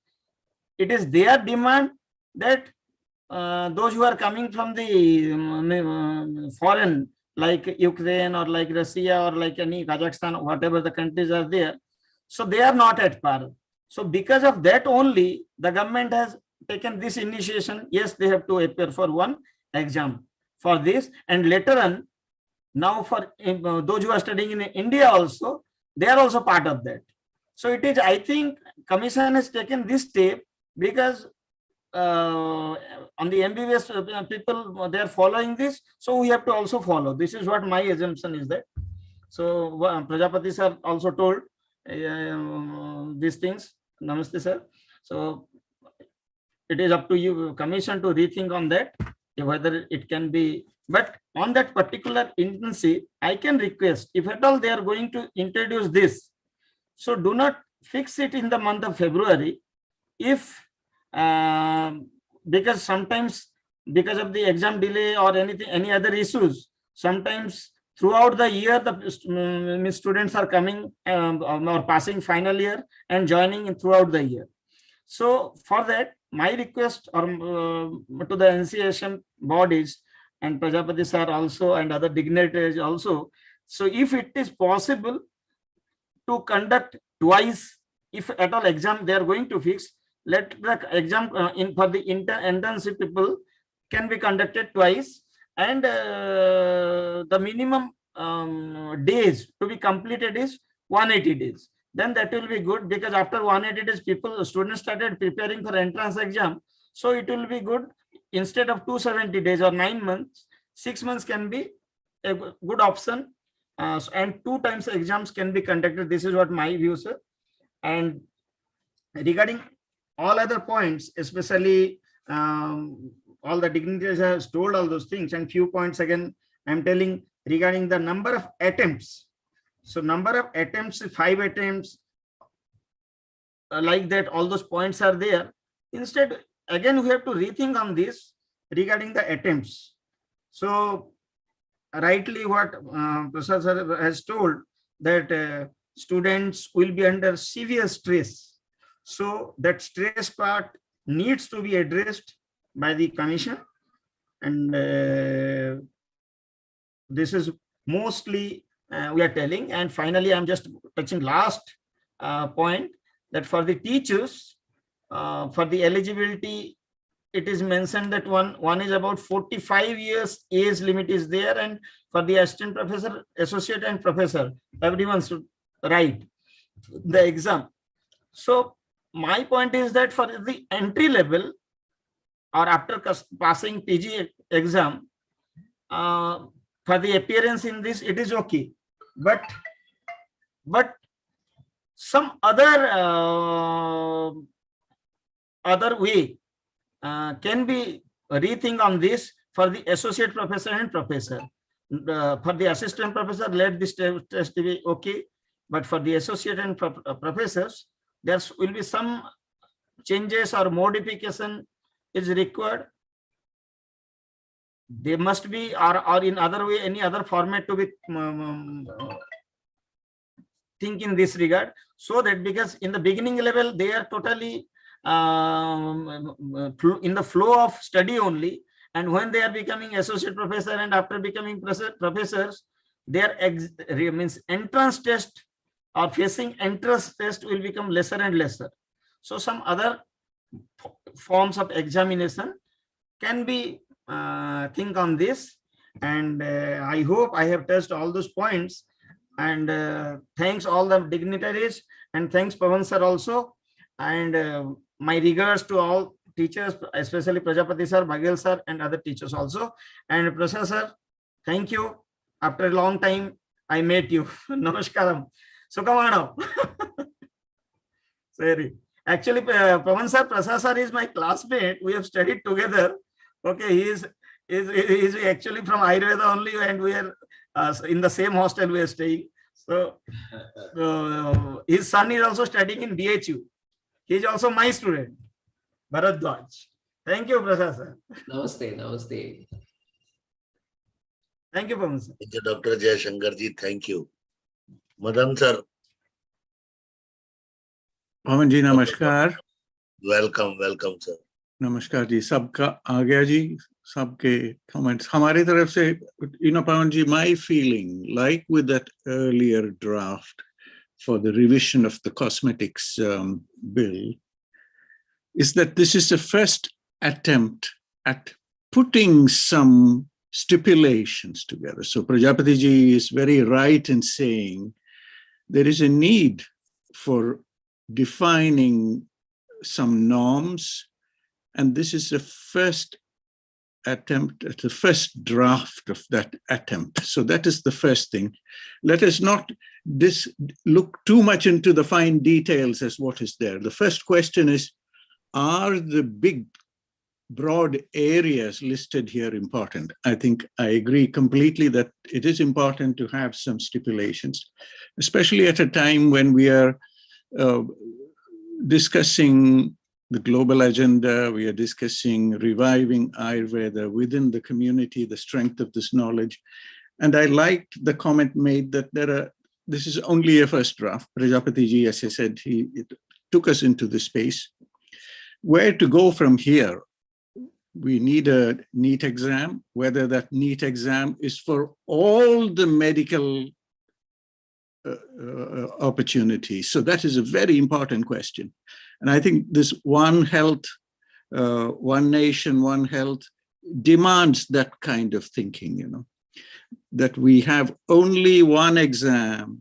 it is their demand that those who are coming from the foreign, like Ukraine or like Russia or like any Kazakhstan, whatever the countries are there, so they are not at par. So because of that only, the government has taken this initiation. Yes, they have to appear for one exam for this, and later on, now for those who are studying in India also, they are also part of that. So it is, I think, Commission has taken this step because on the MBBS people, they are following this, so we have to also follow. This is what my assumption is that. So Prajapati sir also told these things. Namaste sir. So it is up to you, Commission, to rethink on that, whether it can be. But on that particular internship, I can request, if at all they are going to introduce this, so do not fix it in the month of February. If because sometimes because of the exam delay or anything, any other issues, sometimes throughout the year the students are coming or passing final year and joining in throughout the year. So for that, my request or to the NCSM bodies and Prajapati sir also and other dignitaries also, so if it is possible to conduct twice, if at all exam they are going to fix, let the exam for the internship people can be conducted twice, and the minimum days to be completed is 180 days. Then that will be good, because after 180 days, students started preparing for entrance exam. So it will be good. Instead of 270 days or 9 months, 6 months can be a good option, and 2 times exams can be conducted. This is what my view, sir. And regarding all other points, especially all the dignitaries have told all those things, and few points again I'm telling regarding the number of attempts. So number of attempts, 5 attempts, like that, all those points are there. Instead, again, we have to rethink on this regarding the attempts. So rightly what Professor has told, that students will be under severe stress. So that stress part needs to be addressed by the commission, and this is mostly we are telling. And finally, I'm just touching last point, that for the teachers, for the eligibility, it is mentioned that one is about 45 years age limit is there, and for the assistant professor, associate and professor, everyone should write the exam. So my point is that for the entry level or after passing PG exam, for the appearance in this, it is okay, but some other way can be rethink on this for the associate professor and professor. For the assistant professor, let this test be okay, but for the associate and professors, there will be some changes or modification is required. They must be, or in other way, any other format to be think in this regard, so that because in the beginning level they are totally in the flow of study only, and when they are becoming associate professor and after becoming professors, their means entrance test or facing entrance test will become lesser and lesser. So some other forms of examination can be think on this, and I hope I have touched all those points. And thanks all the dignitaries, and thanks Pavan sir also, and my regards to all teachers, especially Prajapati sir, Baghel sir, and other teachers also. And Professor, thank you. After a long time, I met you. Namaskaram. So come on now. Sorry. Actually, Pavan sir, Prasad sir is my classmate. We have studied together. Okay, he is actually from Ayurved only, and we are in the same hostel we are staying. So his son is also studying in DHU. He is also my student, Bharadwaj. Thank you, Prasad sir. Namaste, namaste. Thank you, Pavan sir. Thank you, Dr. Jayashankar ji. Thank you. Madan sir. पवन जी नमस्कार. Welcome, welcome, sir. नमस्कार जी. सबका आ गया जी. सबके comments हमारी तरफ से, Pavan ji, my feeling, like with that earlier draft for the revision of the cosmetics bill, is that this is the first attempt at putting some stipulations together. So Prajapati ji is very right in saying there is a need for defining some norms, and this is the first attempt at the first draft of that attempt. So that is the first thing. Let us not look too much into the fine details as what is there. The first question is, are the big broad areas listed here important? I think I agree completely that it is important to have some stipulations, especially at a time when we are discussing the global agenda, we are discussing reviving Ayurveda within the community, the strength of this knowledge. And I liked the comment made that this is only a first draft. Prajapati ji, as I said, it took us into this space. Where to go from here? We need a NEET exam, whether that NEET exam is for all the medical opportunities. So that is a very important question. And I think this one health, one nation, one health demands that kind of thinking, that we have only one exam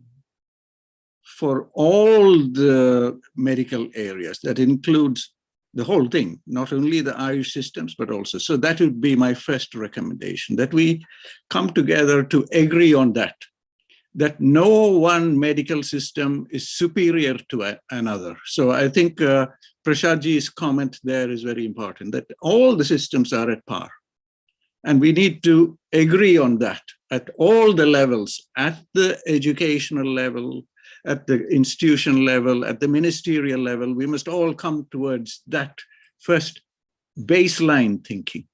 for all the medical areas. That includes the whole thing, not only the AYUSH systems, but also. So that would be my first recommendation, that we come together to agree on that. that no one medical system is superior to another. So I think Prasadji's comment there is very important, that all the systems are at par. And we need to agree on that at all the levels, at the educational level, at the institution level, at the ministerial level. We must all come towards that first baseline thinking.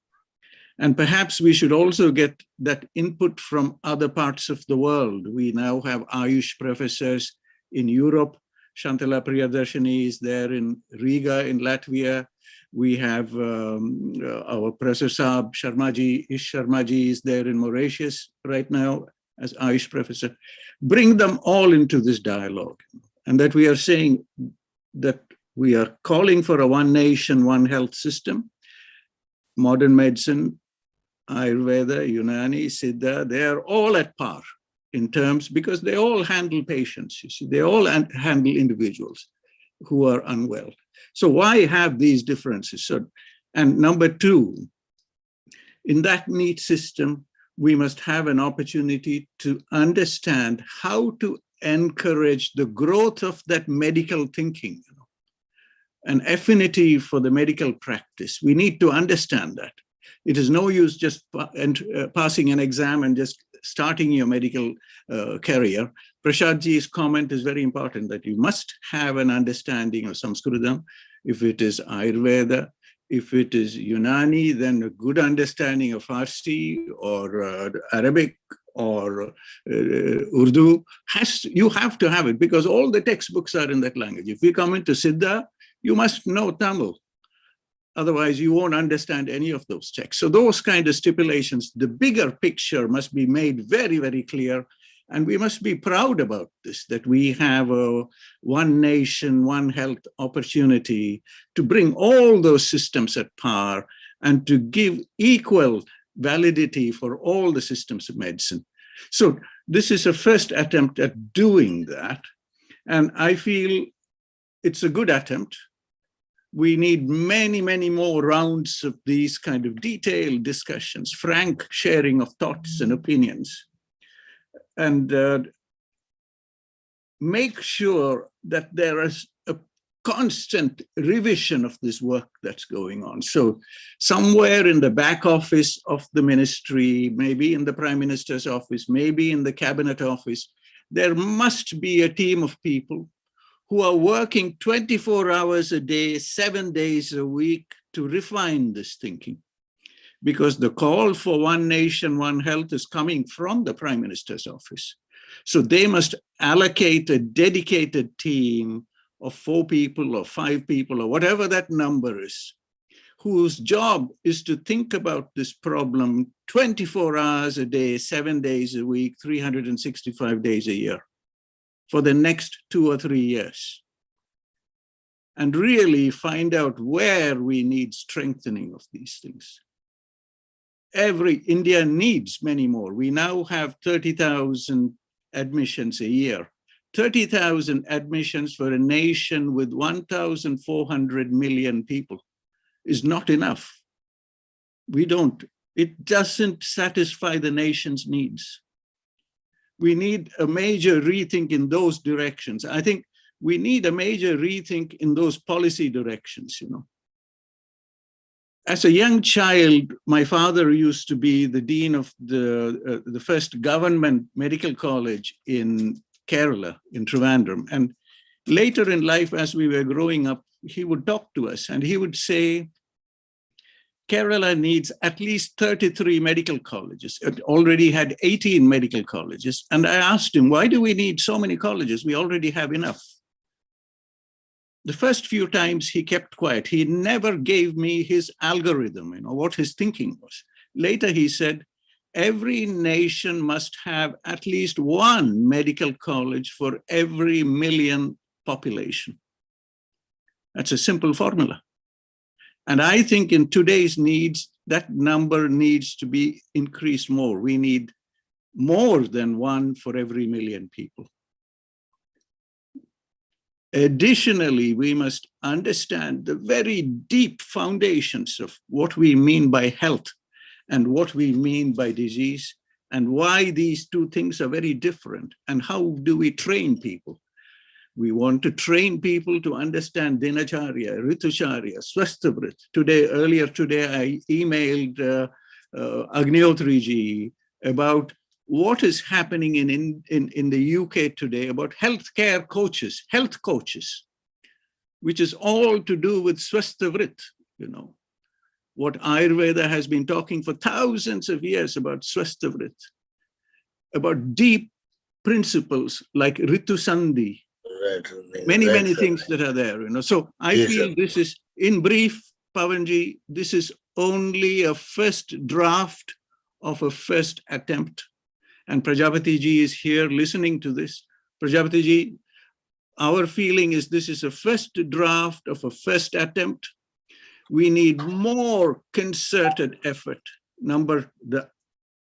And perhaps we should also get that input from other parts of the world. We now have AYUSH professors in Europe. Shantala Priyadarshini is there in Riga in Latvia. We have our Professor Saab Sharmaji, Ish Sharmaji is there in Mauritius right now as AYUSH professor. Bring them all into this dialogue. And that we are saying that we are calling for a one nation, one health system. Modern medicine, Ayurveda, Unani, Siddha, they are all at par in terms, because they all handle patients, you see, they all handle individuals who are unwell. So why have these differences? So, and number two, in that neat system, we must have an opportunity to understand how to encourage the growth of that medical thinking, you know, an affinity for the medical practice. We need to understand that. It is no use just passing an exam and just starting your medical career. Prasadji's comment is very important, that you must have an understanding of Sanskritam. If it is Ayurveda, if it is Unani, then a good understanding of Farsi or Arabic or Urdu. You have to have it, because all the textbooks are in that language. If you come into Siddha, you must know Tamil. Otherwise, you won't understand any of those texts. So those kind of stipulations, the bigger picture must be made very, very clear. And we must be proud about this, that we have a one nation, one health opportunity to bring all those systems at par and to give equal validity for all the systems of medicine. So this is a first attempt at doing that. And I feel it's a good attempt. We need many, many more rounds of these kind of detailed discussions, frank sharing of thoughts and opinions, and make sure that there is a constant revision of this work that's going on. So somewhere in the back office of the ministry, maybe in the Prime Minister's office, maybe in the Cabinet office, there must be a team of people who are working 24 hours a day, 7 days a week to refine this thinking. Because the call for one nation, one health is coming from the Prime Minister's office. So they must allocate a dedicated team of 4 people or 5 people or whatever that number is, whose job is to think about this problem 24 hours a day, 7 days a week, 365 days a year, for the next 2 or 3 years, and really find out where we need strengthening of these things. India needs many more. We now have 30,000 admissions a year. 30,000 admissions for a nation with 1,400 million people is not enough. It doesn't satisfy the nation's needs. We need a major rethink in those directions. I think we need a major rethink in those policy directions, you know. As a young child, my father used to be the dean of the first government medical college in Kerala, in Trivandrum. And later in life, as we were growing up, he would talk to us and he would say, Kerala needs at least 33 medical colleges. It already had 18 medical colleges. And I asked him, why do we need so many colleges? We already have enough. The first few times he kept quiet. He never gave me his algorithm, you know, what his thinking was. Later he said, every nation must have at least one medical college for every million population. That's a simple formula. And I think in today's needs, that number needs to be increased more. We need more than one for every million people. Additionally, we must understand the very deep foundations of what we mean by health and what we mean by disease. and why these two things are very different, and how do we train people. We want to train people to understand Dinacharya, Ritucharya, Swasthavrit. Earlier today, I emailed Agnihotriji about what is happening in the UK today about healthcare coaches, health coaches, which is all to do with Swasthavrit, you know. What Ayurveda has been talking for thousands of years about Swasthavrit, about deep principles like Ritu Sandhi, many things that are there, you know. So I feel this is, in brief, Pavanji, this is only a first draft of a first attempt. And Prajapati ji is here listening to this. Prajapati ji, our feeling is this is a first draft of a first attempt. We need more concerted effort. Number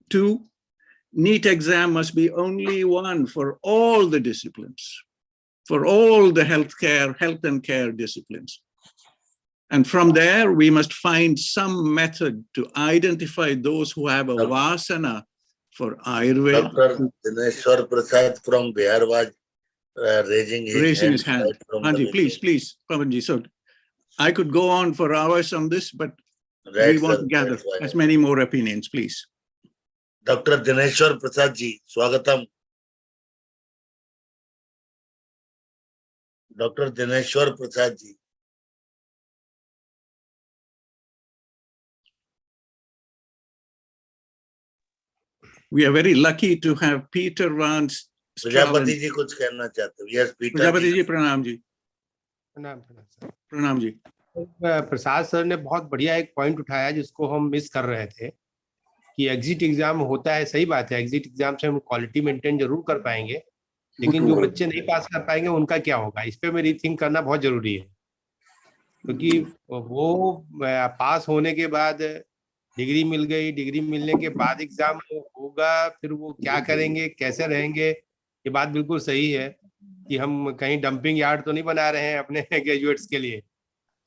2, NEET exam must be only one for all the disciplines, for all the health and care disciplines. And from there, we must find some method to identify those who have a vasana for Ayurveda. Dr. Dineshwar Prasad from Bihar was raising his hand. Hanji, please, Pavanji. So I could go on for hours on this, but we want to gather as many more opinions, please. Dr. Dineshwar Prasad ji, Swagatam. Dr. Dineshwar Prasad ji. We are very lucky to have Peter Vance. Prajapati ji kuch कहना चाहते हो? Yes, Peter. Prajapati ji, pranam ji. Pranam ji. प्रसाद sir ने बहुत बढ़िया एक point उठाया जिसको हम मिस कर रहे थे कि एग्जिट एग्जाम होता है, सही बात है, एग्जिट एग्जाम से हम क्वालिटी मेंटेन जरूर कर पाएंगे, लेकिन जो बच्चे नहीं पास कर पाएंगे उनका क्या होगा, इस पे में रीथिंक करना बहुत जरूरी है। क्योंकि वो पास होने के बाद डिग्री मिल गई, डिग्री मिलने के बाद एग्जाम होगा, फिर वो क्या करेंगे, कैसे रहेंगे, ये बात बिल्कुल सही है कि हम कहीं डंपिंग यार्ड तो नहीं बना रहे हैं अपने ग्रेजुएट्स के लिए।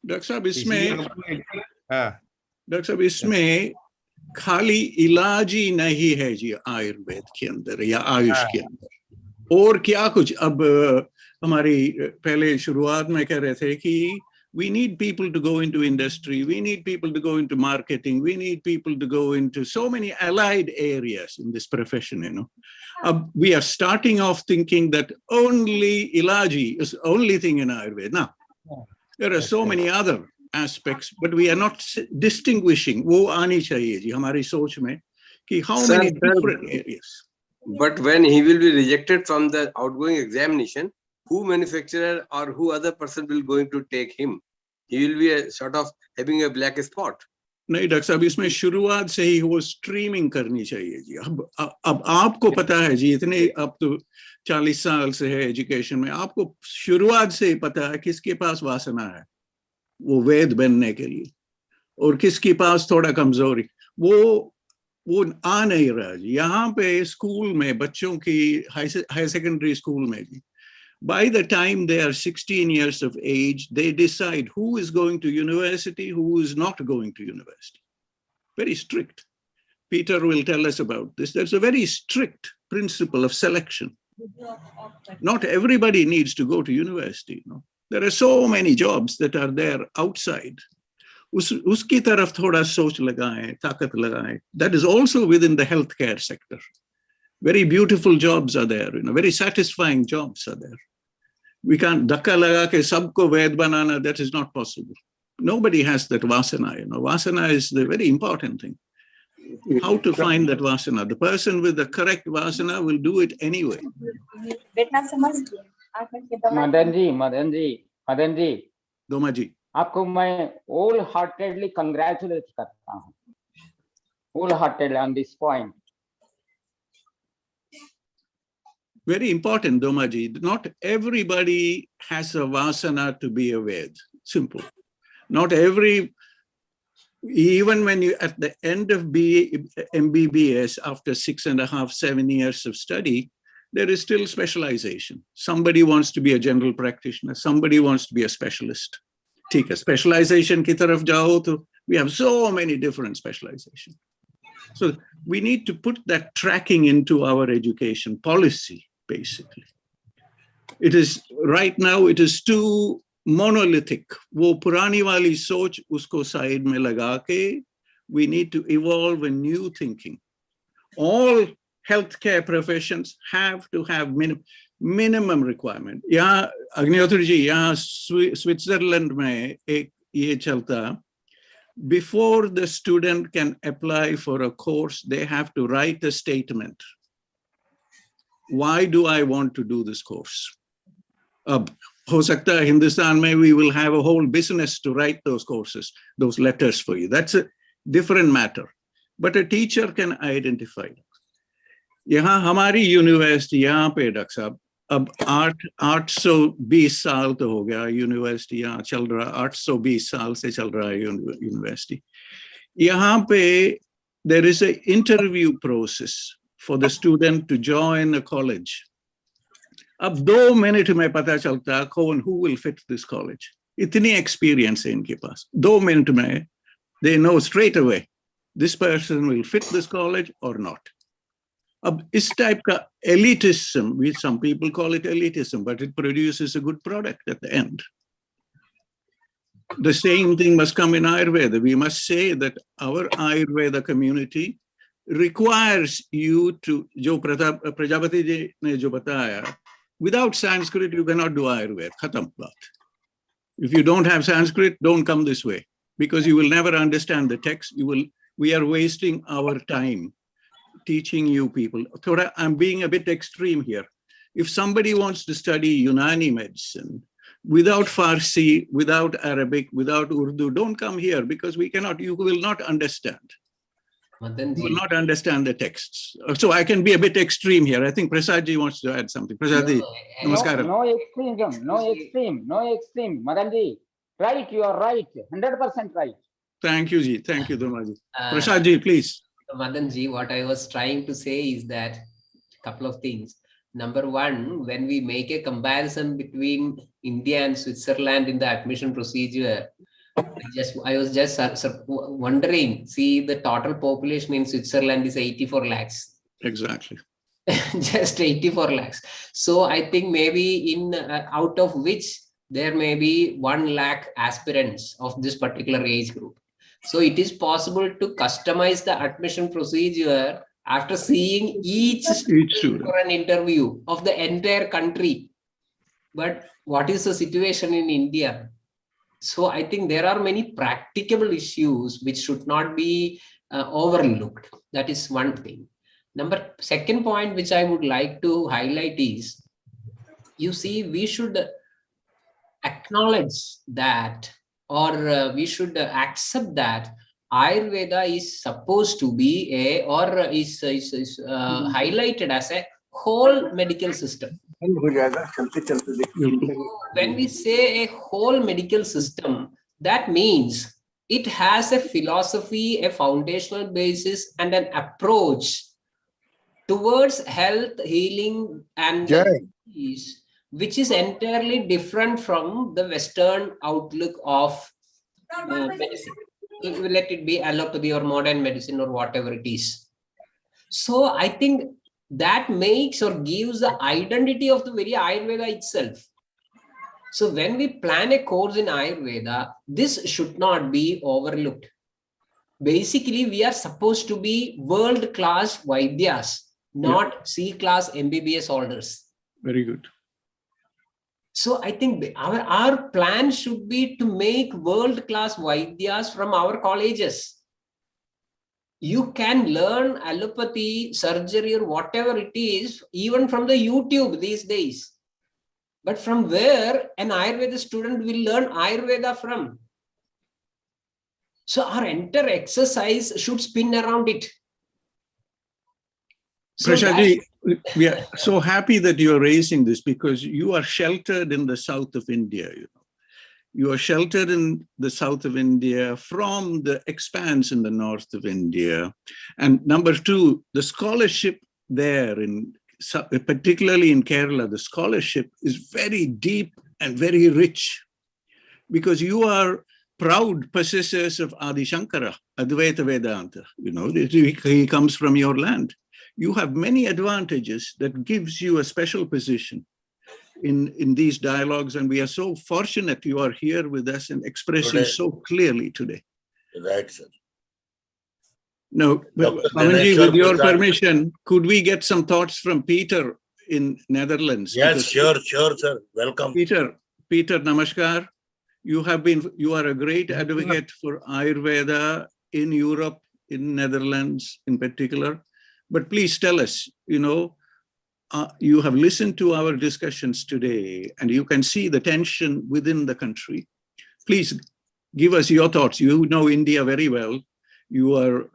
डॉक्टर साहब इसमें खाली इलाज ही नहीं है जी आयुर्वेद के अंदर या आयुष के अंदर, और क्या कुछ। अब हमारी पहले शुरुआत में कह रहे थे कि we need people to go into industry, we need people to go into marketing, we need people to go into so many allied areas in this profession, you know. We are starting off thinking that only ilaji is the only thing in Ayurveda. Now, there are so many other aspects, but we are not distinguishing. वो आनी चाहिए जी हमारी सोच में कि how many different areas. But when he will be rejected from the outgoing examination, who manufacturer or who other person will going to take him? He will be a sort of having a black spot. नहीं doctor साहब, इसमें शुरुआत से ही वो streaming करनी चाहिए जी। अब आपको पता है जी, इतने अब तो 40 साल से है एजुकेशन में, आपको शुरुआत से ही पता है किसके पास वासना है वो वेद बनने के लिए और किसके पास थोड़ा कमजोरी, वो आ नहीं रहा जी। यहाँ पे स्कूल में बच्चों की हाई सेकेंडरी स्कूल में जी, by the time they are 16 years of age, they decide who is going to university, who is not going to university. Very strict. Peter will tell us about this. There's a very strict principle of selection. Not everybody needs to go to university. No? There are so many jobs that are there outside. Uski taraf thoda soch lagaye, takat lagaye. That is also within the healthcare sector. Very beautiful jobs are there, you know, very satisfying jobs are there. We can't dhakka laga ke sabko ved banana, that is not possible. Nobody has that vasana, you know. Vasana is the very important thing. How to find that vasana? The person with the correct vasana will do it anyway. Madan ji, Doma ji. आपको मैं whole heartedly congratulate करता हूँ, whole heartedly on this point. Very important, Domaji. Not everybody has a vasana to be a Ved. Simple. Not every, even when you, at the end of MBBS, after 6.5, 7 years of study, there is still specialization. Somebody wants to be a general practitioner. Somebody wants to be a specialist. Take a specialization ki taraf jao to, we have so many different specializations. So we need to put that tracking into our education policy, basically. It is, right now, it is too monolithic. वो पुरानी वाली सोच उसको side में लगा के, we need to evolve a new thinking. All healthcare professions have to have minimum requirement. यहाँ अग्निहोत्री जी, यहाँ स्विट्जरलैंड में एक ये चलता, before the student can apply for a course, they have to write a statement. Why do I want to do this course? Ab ho sakta hai Hindustan mein we will have a whole business to write those courses, those letters for you. That's a different matter. But a teacher can identify. यहाँ हमारी university यहाँ पे doctor साहब अब 820 साल तो हो गया यूनिवर्सिटी यहाँ चल रहा, 820 साल से चल रहा है यूनिवर्सिटी. यहाँ पे there is an interview process for the student to join a college. अब 2 मिनट में पता चलता कौन who will fit this college. इतनी experience है इनके पास. 2 मिनट में they know straight away this person will fit this college or not. अब इस type का elitism, which some people call it elitism, but it produces a good product at the end. The same thing must come in Ayurveda. We must say that our Ayurveda community requires you to, जो प्रजापति जी ने जो बताया, without Sanskrit you cannot do Ayurveda. Khatam baat. If you don't have Sanskrit, don't come this way, because you will never understand the text. We are wasting our time teaching you people. Thoda, I'm being a bit extreme here. If somebody wants to study Unani medicine, without Farsi, without Arabic, without Urdu, don't come here, because you will not understand. You will not understand the texts. So I can be a bit extreme here. I think Prasad ji wants to add something. Prasad ji, namaskaram. No extremism, no extreme. Madan ji, right, you are right, 100% right. Thank you, ji. Thank you, Dharmaji. Prasad ji, please. Madan ji, what I was trying to say is that a couple of things. Number one, when we make a comparison between India and Switzerland in the admission procedure, I was just wondering, see, the total population in Switzerland is 84 lakhs. Exactly. Just 84 lakhs. So I think maybe out of which there may be 1 lakh aspirants of this particular age group. So it is possible to customize the admission procedure after seeing each student for an interview of the entire country. But what is the situation in India? So I think there are many practicable issues which should not be overlooked. That is one thing. Second point which I would like to highlight is, you see, we should acknowledge that, or we should accept that Ayurveda is supposed to be is highlighted as a whole medical system. When we say a whole medical system, that means it has a philosophy, a foundational basis, and an approach towards health, healing, and disease, which is entirely different from the Western outlook of medicine. Let it be allopathy or modern medicine or whatever it is. So I think that makes or gives the identity of the very Ayurveda itself. So when we plan a course in Ayurveda, this should not be overlooked. Basically, we are supposed to be world-class Vaidyas, not C-class MBBS holders. Very good. So I think our plan should be to make world-class Vaidyas from our colleges. You can learn allopathy, surgery, or whatever it is, even from the YouTube these days. But from where an Ayurveda student will learn Ayurveda from? So our entire exercise should spin around it. So Prashadji, we are so happy that you are raising this, because you are sheltered in the south of India. You are sheltered in the south of India from the expanse in the north of India. And number two, the scholarship there, particularly in Kerala, the scholarship is very deep and very rich, because you are proud possessors of Adi Shankara, Advaita Vedanta. You know, he comes from your land. You have many advantages that gives you a special position in these dialogues, and we are so fortunate you are here with us and expressing so clearly today. Right, sir. Now, Dr. Pavanji, Dineshwar with your Prasad. permission, could we get some thoughts from Peter in Netherlands? Yes, Because sure, sir. Welcome. Peter, namaskar. You are a great advocate for Ayurveda in Europe, in Netherlands in particular. But please tell us, you have listened to our discussions today, and you can see the tension within the country. Please give us your thoughts. You know India very well. You are,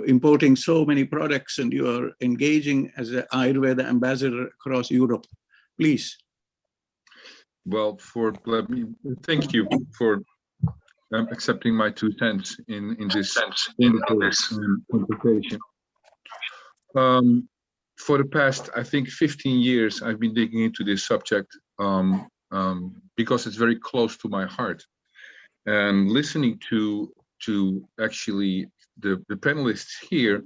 importing so many products, and you are engaging as an Ayurveda ambassador across Europe. Please. Well, thank you for accepting my 2 cents in this conversation. For the past, I think, 15 years, I've been digging into this subject because it's very close to my heart. And listening to actually the panelists here,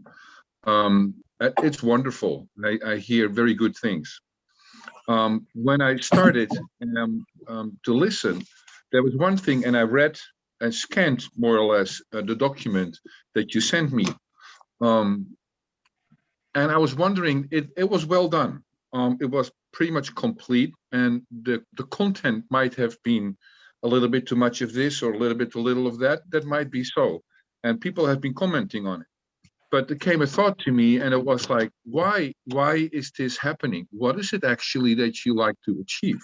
it's wonderful. I hear very good things. When I started to listen, there was one thing, and I read and scanned more or less the document that you sent me. And I was wondering, it was well done. It was pretty much complete, and the content might have been a little bit too much of this or a little bit too little of that. That might be so. And people have been commenting on it. But there came a thought to me, and it was like, why is this happening? What is it actually that you like to achieve?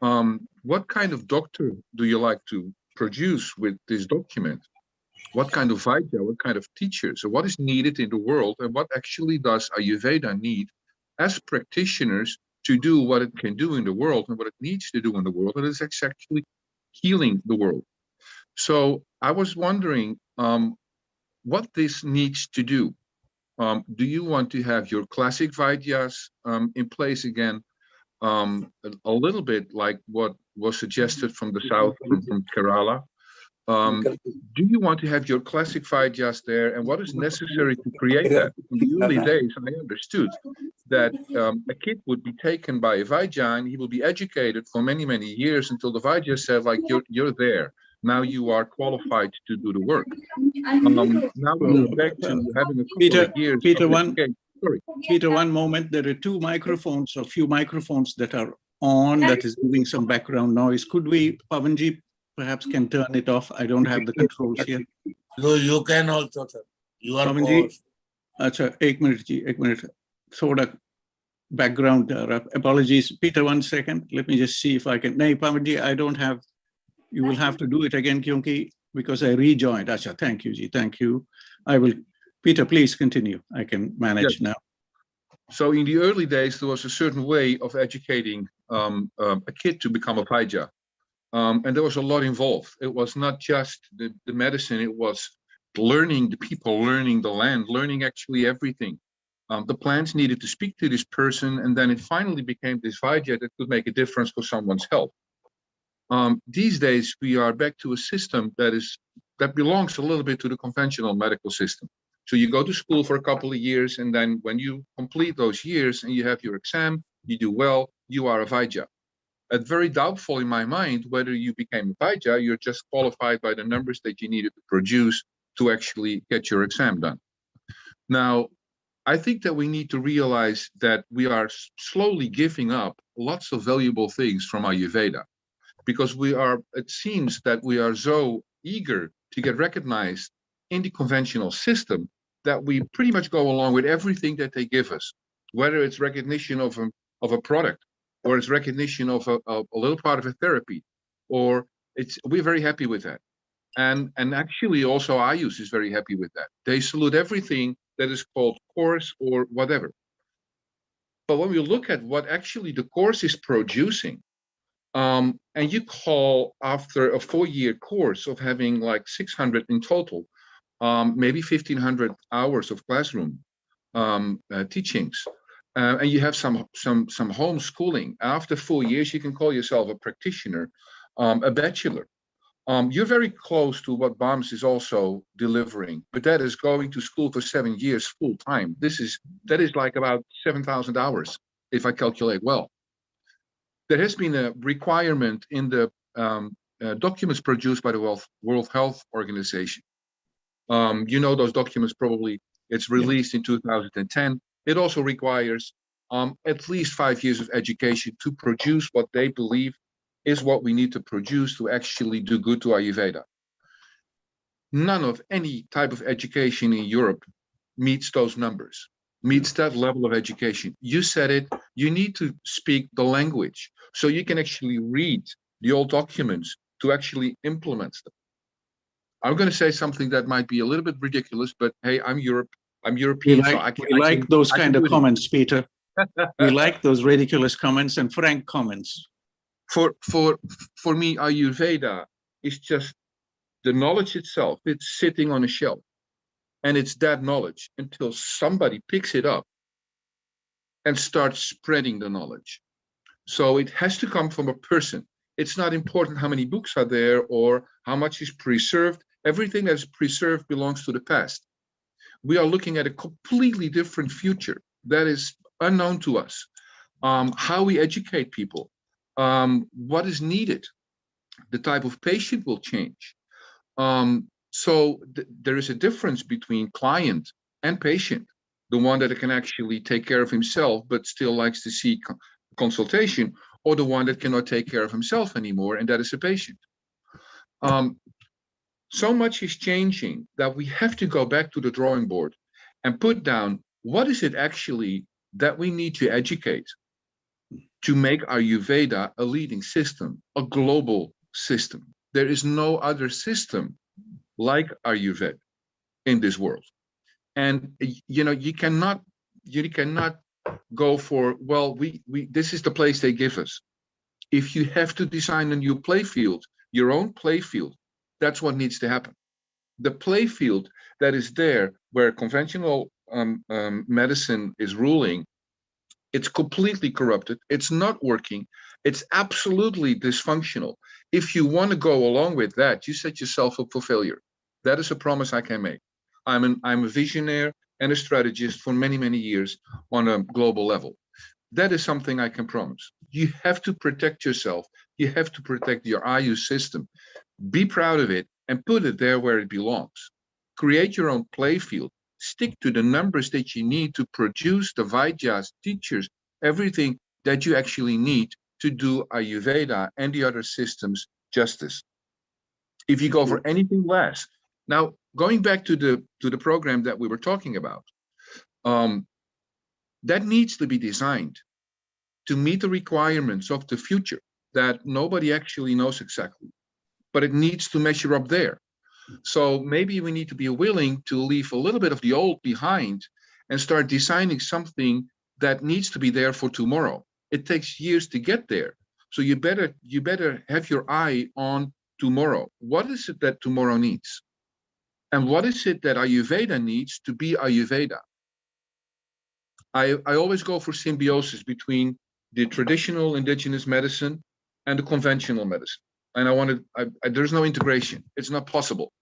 What kind of doctor do you like to produce with this document? What kind of Vaidya, what kind of teacher? So what is needed in the world, and what actually does Ayurveda need as practitioners to do what it can do in the world and what it needs to do in the world, and it's actually healing the world. So I was wondering what this needs to do. Do you want to have your classic Vaidyas in place again, a little bit like what was suggested from the south, from Kerala? Do you want to have your classic Vaidyas there, and what is necessary to create that? In the early days, I understood that a kid would be taken by a Vaidya, and he will be educated for many, many years until the Vaidya said, like, you're there. Now you are qualified to do the work. Now we go back to having a couple of years. Peter, one moment. There are few microphones that are on that is giving some background noise. Could we, Pavanji, perhaps can turn it off? I don't have the controls here. No, you can also, sir. You are Pavanji, acha, ek minute. Thoda background. Apologies. Peter, 1 second. Let me just see if I can. No, Pavanji, I don't have. You will have to do it again, because I rejoined. Acha, thank you, Ji. Thank you. I will. Peter, please continue. I can manage now. So in the early days, there was a certain way of educating a kid to become a Vaidya. And there was a lot involved. It was not just the medicine, it was learning the people, learning the land, learning actually everything. The plants needed to speak to this person, and then it finally became this Vaidya that could make a difference for someone's health. These days, we are back to a system that belongs a little bit to the conventional medical system. So you go to school for a couple of years, and then when you complete those years and you have your exam, you do well, you are a Vaidya. It's very doubtful in my mind whether you became a Vaidya. You're just qualified by the numbers that you needed to produce to actually get your exam done. Now, I think that we need to realize that we are slowly giving up lots of valuable things from Ayurveda, because it seems that we are so eager to get recognized in the conventional system that we pretty much go along with everything that they give us, whether it's recognition of a product, or it's recognition of a little part of a therapy, or we're very happy with that. And actually also AYUSH is very happy with that. They salute everything that is called course or whatever. But when we look at what actually the course is producing, and you call after a 4-year course of having like 600 in total, maybe 1,500 hours of classroom teachings, and you have some homeschooling. After 4 years, you can call yourself a practitioner, a bachelor. You're very close to what BAMS is also delivering, but that is going to school for 7 years full time. That is like about 7,000 hours, if I calculate well. There has been a requirement in the documents produced by the World Health Organization. You know those documents probably. It's released in 2010. It also requires at least 5 years of education to produce what they believe is what we need to produce to actually do good to Ayurveda. None of any type of education in Europe meets those numbers, meets that level of education. You said it, you need to speak the language so you can actually read the old documents to actually implement them. I'm going to say something that might be a little bit ridiculous, but hey, I'm European, so we like those kind of comments, Peter. We like those ridiculous comments and frank comments. For me, Ayurveda is just the knowledge itself. It's sitting on a shelf, and it's that knowledge until somebody picks it up and starts spreading the knowledge. So it has to come from a person. It's not important how many books are there or how much is preserved. Everything that's preserved belongs to the past. We are looking at a completely different future that is unknown to us. How we educate people, what is needed, the type of patient will change. So there is a difference between client and patient. The one that can actually take care of himself but still likes to seek consultation, or the one that cannot take care of himself anymore, and that is a patient. So much is changing that we have to go back to the drawing board and put down what is it actually that we need to educate to make Ayurveda a leading system, a global system. There is no other system like Ayurveda in this world. And you cannot go for, well, this is the place they give us. If you have to design a new play field, your own play field, that's what needs to happen. The play field that is there where conventional medicine is ruling, it's completely corrupted. It's not working. It's absolutely dysfunctional. If you want to go along with that, you set yourself up for failure. That is a promise I can make. I'm a visionary and a strategist for many, many years on a global level. That is something I can promise. You have to protect yourself. You have to protect your AYUSH system. Be proud of it and put it there where it belongs. Create your own play field. Stick to the numbers that you need to produce the Vaidyas, teachers, everything that you actually need to do Ayurveda and the other systems justice. If you go for anything less, now going back to the program that we were talking about, that needs to be designed to meet the requirements of the future that nobody actually knows exactly, but it needs to measure up there. So maybe we need to be willing to leave a little bit of the old behind and start designing something that needs to be there for tomorrow. It takes years to get there. So you better have your eye on tomorrow. What is it that tomorrow needs? And what is it that Ayurveda needs to be Ayurveda? I always go for symbiosis between the traditional indigenous medicine and the conventional medicine. And there's no integration. It's not possible.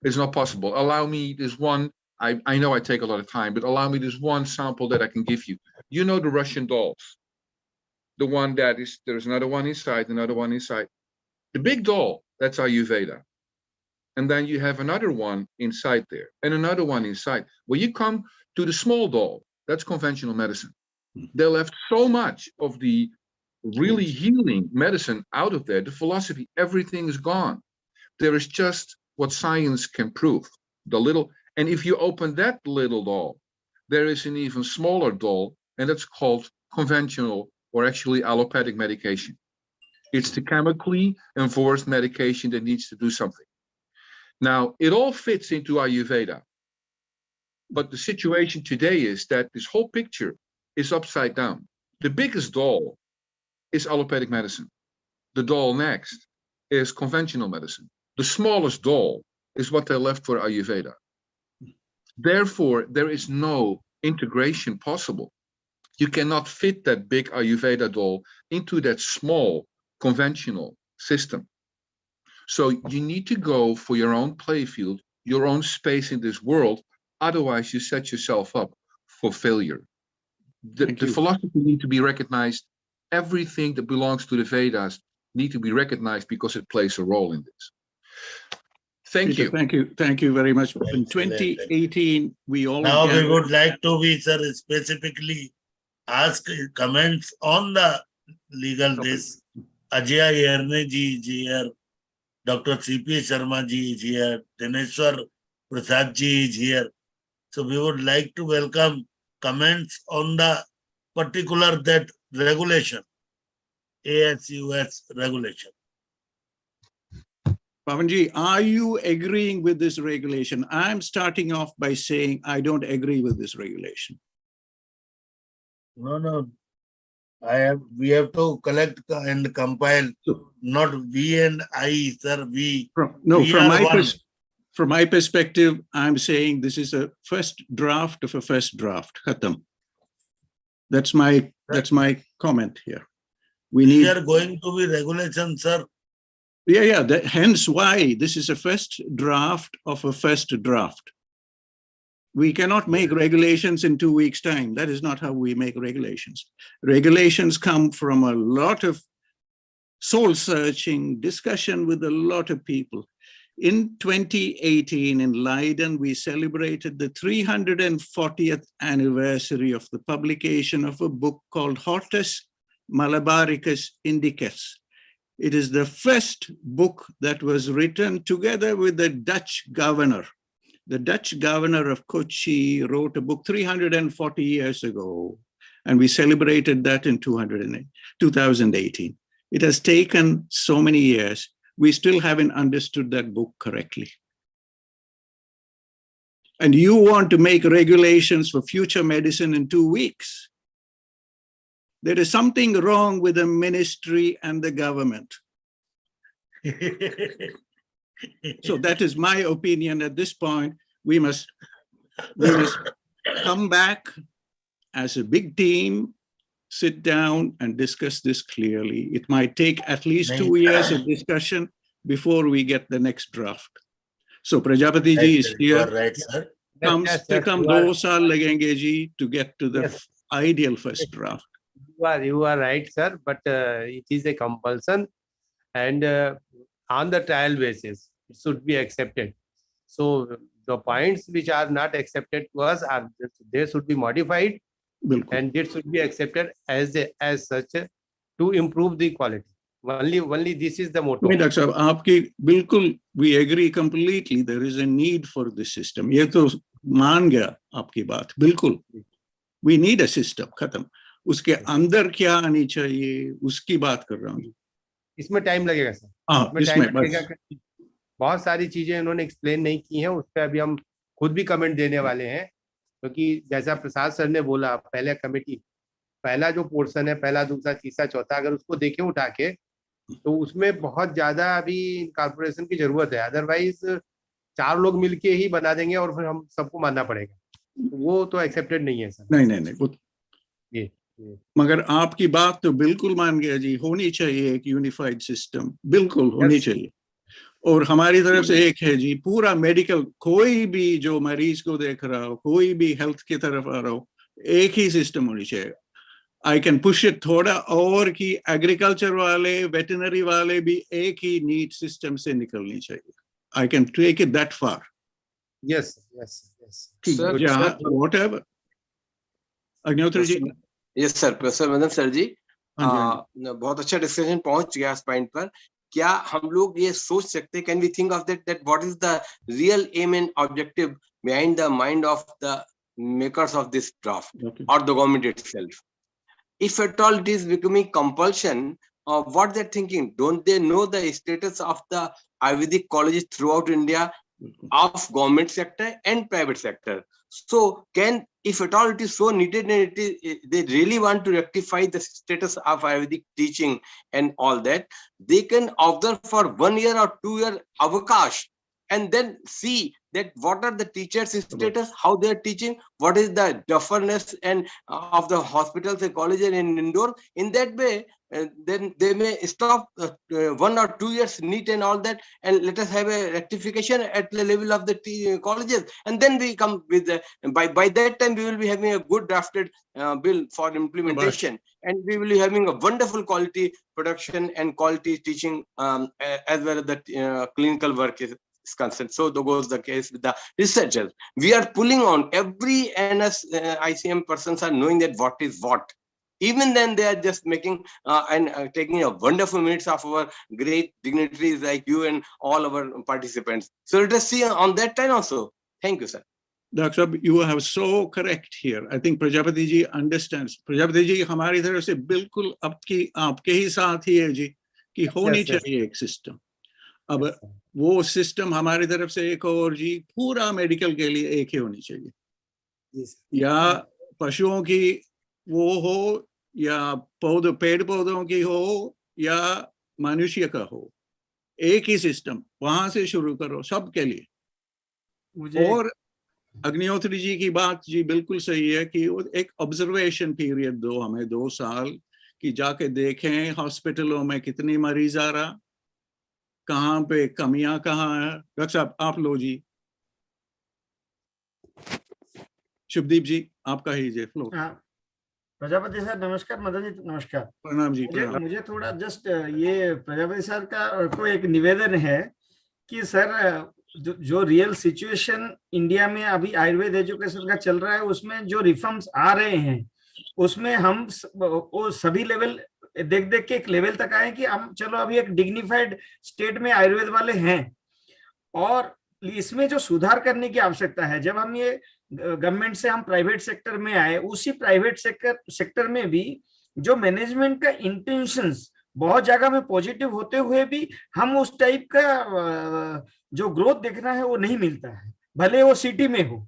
It's not possible. Allow me this one, I know I take a lot of time, but allow me this one sample that I can give you. You know the Russian dolls. The one that is, there's another one inside, another one inside. The big doll, that's Ayurveda. And then you have another one inside there, and another one inside. When you come to the small doll, that's conventional medicine. They left so much of the really healing medicine out of there. The philosophy, everything is gone. There is just what science can prove. And if you open that little doll, there is an even smaller doll, and that's called conventional or actually allopathic medication. It's the chemically enforced medication that needs to do something. Now, it all fits into Ayurveda. But the situation today is that this whole picture is upside down. The biggest doll is allopathic medicine. The doll next is conventional medicine. The smallest doll is what they left for Ayurveda. Therefore, there is no integration possible. You cannot fit that big Ayurveda doll into that small conventional system. So you need to go for your own playfield, your own space in this world. Otherwise, you set yourself up for failure. The philosophy need to be recognized. Everything that belongs to the Vedas need to be recognized because it plays a role in this. Thank Peter, you. Thank you very much. In 2018, we all Now we gathered- would like to be, sir, specifically ask comments on the legal this. Ajay Erne ji is here, Dr. C.P. Sharma ji is here, Dineshwar Prasad ji is here. So we would like to welcome comments on the particular that regulation, ASUS regulation. Pavanji, are you agreeing with this regulation? I'm starting off by saying I don't agree with this regulation. No. We have to collect and compile, not we and I, sir. We From my perspective, I'm saying this is a first draft of a first draft. Khatam. That's my comment here. These are going to be regulations, sir. Yeah. Hence why this is a first draft of a first draft. We cannot make regulations in 2 weeks' time. That is not how we make regulations. Regulations come from a lot of soul-searching, discussion with a lot of people. In 2018, in Leiden, we celebrated the 340th anniversary of the publication of a book called Hortus Malabaricus Indicus. It is the first book that was written together with the Dutch governor. The Dutch governor of Kochi wrote a book 340 years ago, and we celebrated that in 2018. It has taken so many years. We still haven't understood that book correctly. And you want to make regulations for future medicine in 2 weeks. There is something wrong with the ministry and the government. So that is my opinion at this point. We must come back as a big team, sit down and discuss this clearly. It might take at least 2 years of discussion before we get the next draft. So Prajapati ji is here. Right, sir. Come 2 saal lagenge ji to get to the ideal first draft. You are right, sir, but it is a compulsion, and on the trial basis, it should be accepted. So the points which are not accepted to us they should be modified, and it should be accepted as such to improve the quality. Only this is the motto. नहीं doctor साहब आपकी बिल्कुल we agree completely. There is a need for this system. ये तो मान गया आपकी बात बिल्कुल. We need a system. खत्म. उसके अंदर क्या आनी चाहिए उसकी बात कर रहा हूँ. इसमें टाइम लगेगा सर. इसमें बहुत सारी चीजें इन्होंने एक्सप्लेन नहीं की हैं. उस पर अभी हम खुद भी कमेंट देने वाले हैं, क्योंकि जैसा प्रसाद सर ने बोला, पहले कमेटी पहला जो पोर्शन है, पहला दूसरा तीसरा चौथा, अगर उसको देखें उठा के, तो उसमें बहुत ज्यादा अभी इनकॉर्पोरेशन की जरूरत है. अदरवाइज 4 लोग मिलके ही बना देंगे और फिर हम सबको मानना पड़ेगा. वो तो एक्सेप्टेड नहीं है सर. नहीं मगर आपकी बात तो बिल्कुल मान गया जी. होनी चाहिए एक यूनिफाइड सिस्टम, बिल्कुल होनी चाहिए. और हमारी तरफ से एक है जी, पूरा मेडिकल, कोई भी जो मरीज को देख रहा हो, कोई भी हेल्थ की तरफ आ रहा हो, एक ही सिस्टम होनी चाहिए. आई कैन पुश इट थोड़ा और कि एग्रीकल्चर वाले, वेटनरी वाले भी एक ही नीट सिस्टम से निकलनी चाहिए. I can take it that far. Yes. Whatever. Agnihotri ji. Yes sir. Professor Madan sir ji, बहुत अच्छा डिस्कशन पहुंच गया इस पॉइंट पर. क्या हम लोग ये सोच सकते, can we think of that what is the real aim and objective behind the mind of the makers of this draft और the government itself? If at all it is becoming compulsion, what they're thinking, don't they know the status of the Ayurvedic colleges throughout India, of government sector and private sector? So if at all it is so needed and they really want to rectify the status of Ayurvedic teaching and all that, they can observe for 1 year or 2 year avakash and then see that what are the teachers' status, how they are teaching, what is the deference and of the hospitals and colleges and indoor. In that way, then they may stop 1 or 2 years NEET and all that, and let us have a rectification at the level of the colleges, and then we come with by that time we will be having a good drafted bill for implementation, and we will be having a wonderful quality production and quality teaching, as well as the clinical work is concerned. So that goes the case with the researchers. We are pulling on every NS ICM persons are knowing that what is what. Even then, they are just making and taking a wonderful minutes of our great dignitaries like you and all our participants. So let us see on that time also. Thank you, sir. Dr. Sahab, you have so correct here. I think Prajapati ji understands. Prajapati ji हमारी तरफ से बिल्कुल आपके ही साथ ही है जी कि होनी चाहिए एक सिस्टम. अब वो सिस्टम हमारी तरफ से एक और जी पूरा मेडिकल के लिए एक ही होनी चाहिए. या पशुओं की वो हो या पेड़ पौधों की हो या मनुष्य का हो, एक ही सिस्टम वहां से शुरू करो सबके लिए. और अग्निहोत्री जी की बात जी बिल्कुल सही है कि एक ऑब्जर्वेशन पीरियड दो हमें 2 साल कि जाके देखें हॉस्पिटलों में कितनी मरीज आ रहा, कहाँ पे कमियां कहाँ है. डॉक्टर साहब आप लो जी. शुभदीप जी आपका ही जे फ्लो. प्रजापति सर नमस्कार. मदन जी नमस्कार. प्रणाम जी. मुझे थोड़ा जस्ट ये प्रजापति सर का को एक निवेदन है कि सर जो रियल सिचुएशन इंडिया में अभी आयुर्वेद एजुकेशन का चल रहा है, उसमें जो रिफॉर्म्स आ रहे हैं उसमें हम वो सभी लेवल देख के एक लेवल तक आए कि हम चलो अभी एक डिग्निफाइड स्टेट में आयुर्वेद वाले हैं, और इसमें जो सुधार करने की आवश्यकता है. जब हम ये गवर्नमेंट से हम प्राइवेट सेक्टर में आए, उसी प्राइवेट सेक्टर में भी जो मैनेजमेंट का इंटेंशंस बहुत जगह में पॉजिटिव होते हुए भी हम उस टाइप का जो ग्रोथ देखना है वो नहीं मिलता है, भले वो सिटी में हो.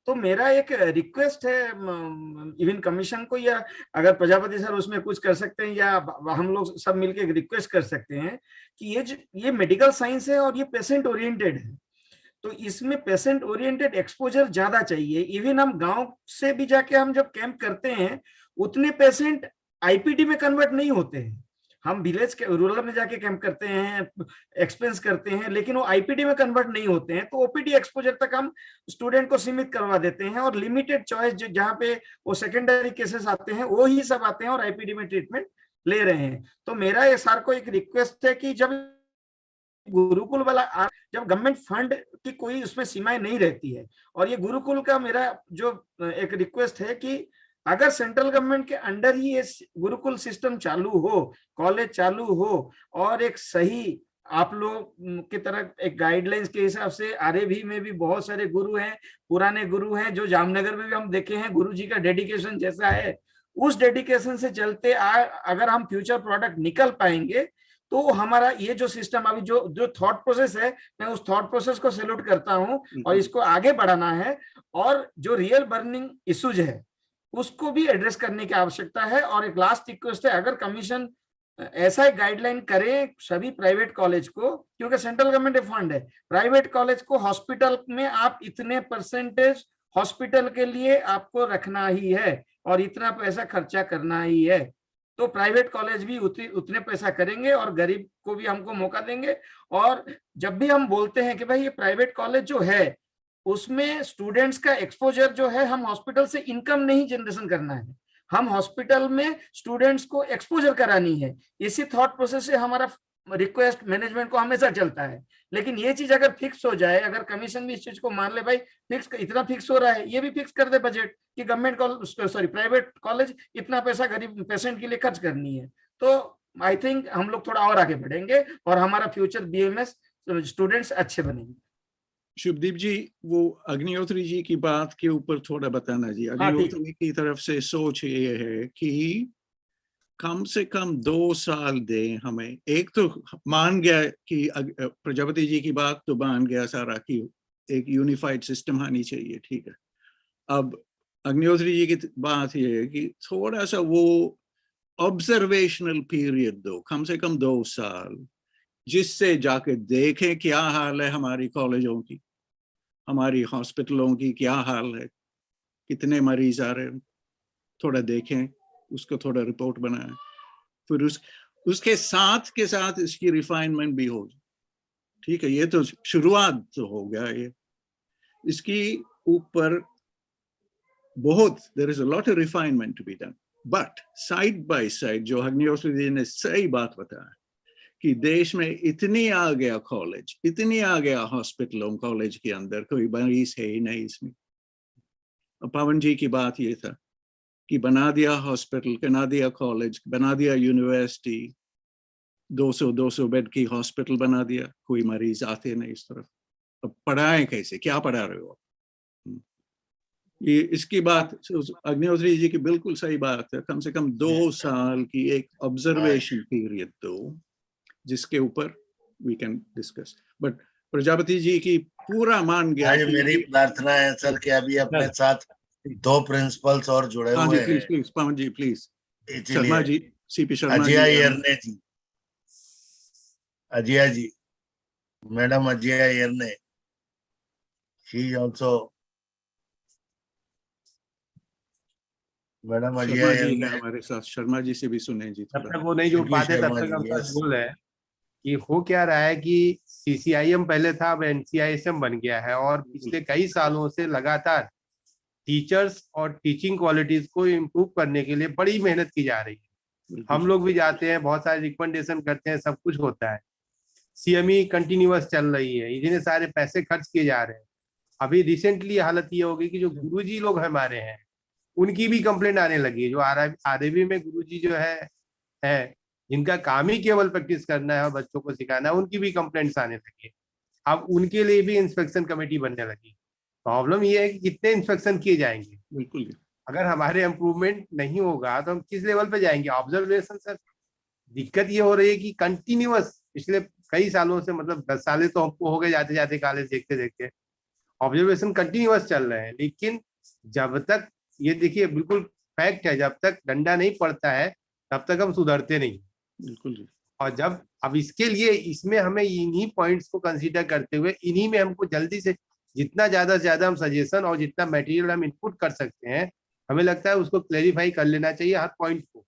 तो मेरा एक रिक्वेस्ट है इवन कमीशन को, या अगर प्रजापति सर उसमें कुछ कर सकते हैं या हम लोग सब मिलकर एक रिक्वेस्ट कर सकते हैं कि ये मेडिकल साइंस है और ये पेशेंट ओरिएंटेड है, तो इसमें पेशेंट ओरिएंटेड एक्सपोजर ज्यादा चाहिए. इवन हम गांव से भी जाके हम जब कैंप करते हैं उतने पेशेंट आईपीडी में कन्वर्ट नहीं होते हैं. हम विलेज के रूरल में जाके कैंप करते हैं, एक्सपेंस करते हैं, लेकिन वो आईपीडी में कन्वर्ट नहीं होते हैं. तो ओपीडी एक्सपोजर तक हम स्टूडेंट को सीमित करवा देते हैं, और लिमिटेड चॉइस जहाँ पे वो सेकेंडरी केसेस आते हैं वो ही सब आते हैं और आईपीडी में ट्रीटमेंट ले रहे हैं. तो मेरा ये सर को एक रिक्वेस्ट है कि जब गुरुकुल वाला जब गवर्नमेंट फंड की कोई उसमें सीमाएं नहीं रहती है, और ये गुरुकुल का मेरा जो एक रिक्वेस्ट है कि अगर सेंट्रल गवर्नमेंट के अंडर ही ये गुरुकुल सिस्टम चालू हो, कॉलेज चालू हो, और एक सही आप लोग की तरह एक गाइडलाइंस के हिसाब से आरएवी में भी बहुत सारे गुरु हैं, पुराने गुरु हैं, जो जामनगर में भी हम देखे हैं, गुरु जी का डेडिकेशन जैसा है, उस डेडिकेशन से चलते अगर हम फ्यूचर प्रोडक्ट निकल पाएंगे तो हमारा ये जो सिस्टम अभी जो थॉट प्रोसेस है, मैं उस थॉट प्रोसेस को सैल्यूट करता हूं और इसको आगे बढ़ाना है. और जो रियल बर्निंग इश्यूज है उसको भी एड्रेस करने की आवश्यकता है. और एक लास्ट रिक्वेस्ट है, अगर कमीशन ऐसा एक गाइडलाइन करे सभी प्राइवेट कॉलेज को, क्योंकि सेंट्रल गवर्नमेंट फंड है, प्राइवेट कॉलेज को हॉस्पिटल में आप इतने परसेंटेज हॉस्पिटल के लिए आपको रखना ही है और इतना पैसा खर्चा करना ही है, तो प्राइवेट कॉलेज भी उतने पैसा करेंगे और गरीब को भी हमको मौका देंगे. और जब भी हम बोलते हैं कि भाई ये प्राइवेट कॉलेज जो है उसमें स्टूडेंट्स का एक्सपोजर जो है, हम हॉस्पिटल से इनकम नहीं जनरेशन करना है, हम हॉस्पिटल में स्टूडेंट्स को एक्सपोजर करानी है. इसी थॉट प्रोसेस से हमारा रिक्वेस्ट मैनेजमेंट को हमेशा चलता है. लेकिन ये चीज अगर फिक्स हो जाए, अगर कमीशन भी इस चीज को मान ले, भाई फिक्स इतना फिक्स हो रहा है, ये भी फिक्स कर दे बजट कि गवर्नमेंट प्राइवेट कॉलेज इतना पैसा गरीब पेशेंट के लिए खर्च करनी है, तो आई थिंक हम लोग थोड़ा और आगे बढ़ेंगे और हमारा फ्यूचर बीएमएस स्टूडेंट्स अच्छे बनेंगे. शुभदीप जी, वो अग्निहोत्री जी की बात के ऊपर थोड़ा बताना जी. अग्निहोत्री की तरफ से सोच ये है कि कम से कम 2 साल दें हमें. एक तो मान गया कि प्रजापति जी की बात तो मान गया सारा कि एक यूनिफाइड सिस्टम आनी चाहिए, ठीक है. अब अग्निहोत्री जी की बात ये है कि थोड़ा सा वो ऑब्जर्वेशनल पीरियड दो, कम से कम 2 साल, जिससे जाके देखें क्या हाल है हमारी कॉलेजों की, हमारी हॉस्पिटलों की क्या हाल है, कितने मरीज आ रहे हैं, थोड़ा देखें, उसको थोड़ा रिपोर्ट बनाएं. फिर उसके साथ के साथ इसकी रिफाइनमेंट भी हो। ठीक है, ये तो शुरुआत तो हो गया। ये इसकी ऊपर बहुत there is a lot of refinement to be done, but side by side जो अग्निहोत्री जी ने सही बात बताया कि देश में इतनी आ गया कॉलेज, इतनी आ गया हॉस्पिटल कॉलेज के अंदर, कोई मरीज है ही नहीं इसमें। पवन जी की बात ये था कि बना दिया हॉस्पिटल, बना दिया कॉलेज, बना दिया यूनिवर्सिटी, 200 बेड की हॉस्पिटल बना दिया, कोई मरीज आते नहीं इस तरफ। अब पढ़ाएं कैसे, क्या पढ़ा रहे हो? ये इसकी बात अग्निहोत्री जी की बिल्कुल सही बात है। कम से कम 2 साल की एक ऑब्जर्वेशन पीरियड दो, जिसके ऊपर we can discuss. But Prajapati ji की पूरा मान गया। आज मेरी प्रार्थना है सर कि अभी अपने साथ 2 प्रिंसिपल्स और जुड़े हुए हैं। Please Pawan ji, please. इसीलिए शर्मा जी, सीपी शर्मा जी, अजिया यरने जी, अजिया जी, मैडम अजिया यरने, शी ऑल्सो, मैडम अजिया शर्मा जी यरने, हमारे साथ। शर्मा जी से भी सुने जी जब थोड़ा। तक वो नहीं जुड़ पाते तब तक हम सच बोल रहे हैं कि हो क्या रहा है कि CCIM पहले था, अब NCISM बन गया है, और पिछले कई सालों से लगातार टीचर्स और टीचिंग क्वालिटीज को इम्प्रूव करने के लिए बड़ी मेहनत की जा रही है। हम लोग भी जाते हैं, बहुत सारे रिकमेंडेशन करते हैं, सब कुछ होता है। CME कंटिन्यूअस चल रही है, इतने सारे पैसे खर्च किए जा रहे हैं। अभी रिसेंटली हालत ये हो गई कि जो गुरुजी लोग हमारे हैं उनकी भी कंप्लेंट आने लगी है। जो RAV में गुरुजी जो है जिनका काम ही केवल प्रैक्टिस करना है और बच्चों को सिखाना है, उनकी भी कंप्लेंट्स आने लगी है। अब उनके लिए भी इंस्पेक्शन कमेटी बनने लगी। प्रॉब्लम ये है कि कितने इंस्पेक्शन किए जाएंगे। बिल्कुल, अगर हमारे इम्प्रूवमेंट नहीं होगा तो हम किस लेवल पे जाएंगे? ऑब्जर्वेशन सर, दिक्कत ये हो रही है कि कंटिन्यूअस पिछले कई सालों से, मतलब 10 साल तो हमको हो गए जाते जाते कॉलेज देखते देखते, ऑब्जर्वेशन कंटिन्यूअस चल रहे हैं। लेकिन जब तक, ये देखिए बिल्कुल फैक्ट है, जब तक डंडा नहीं पड़ता है तब तक हम सुधरते नहीं। बिल्कुल। और जब अब इसके लिए, इसमें हमें इन्हीं पॉइंट्स को कंसीडर करते हुए, इन्हीं में हमको जल्दी से जितना ज्यादा से ज्यादा हम सजेशन और जितना मटेरियल हम इनपुट कर सकते हैं, हमें लगता है उसको क्लेरिफाई कर लेना चाहिए हर पॉइंट को।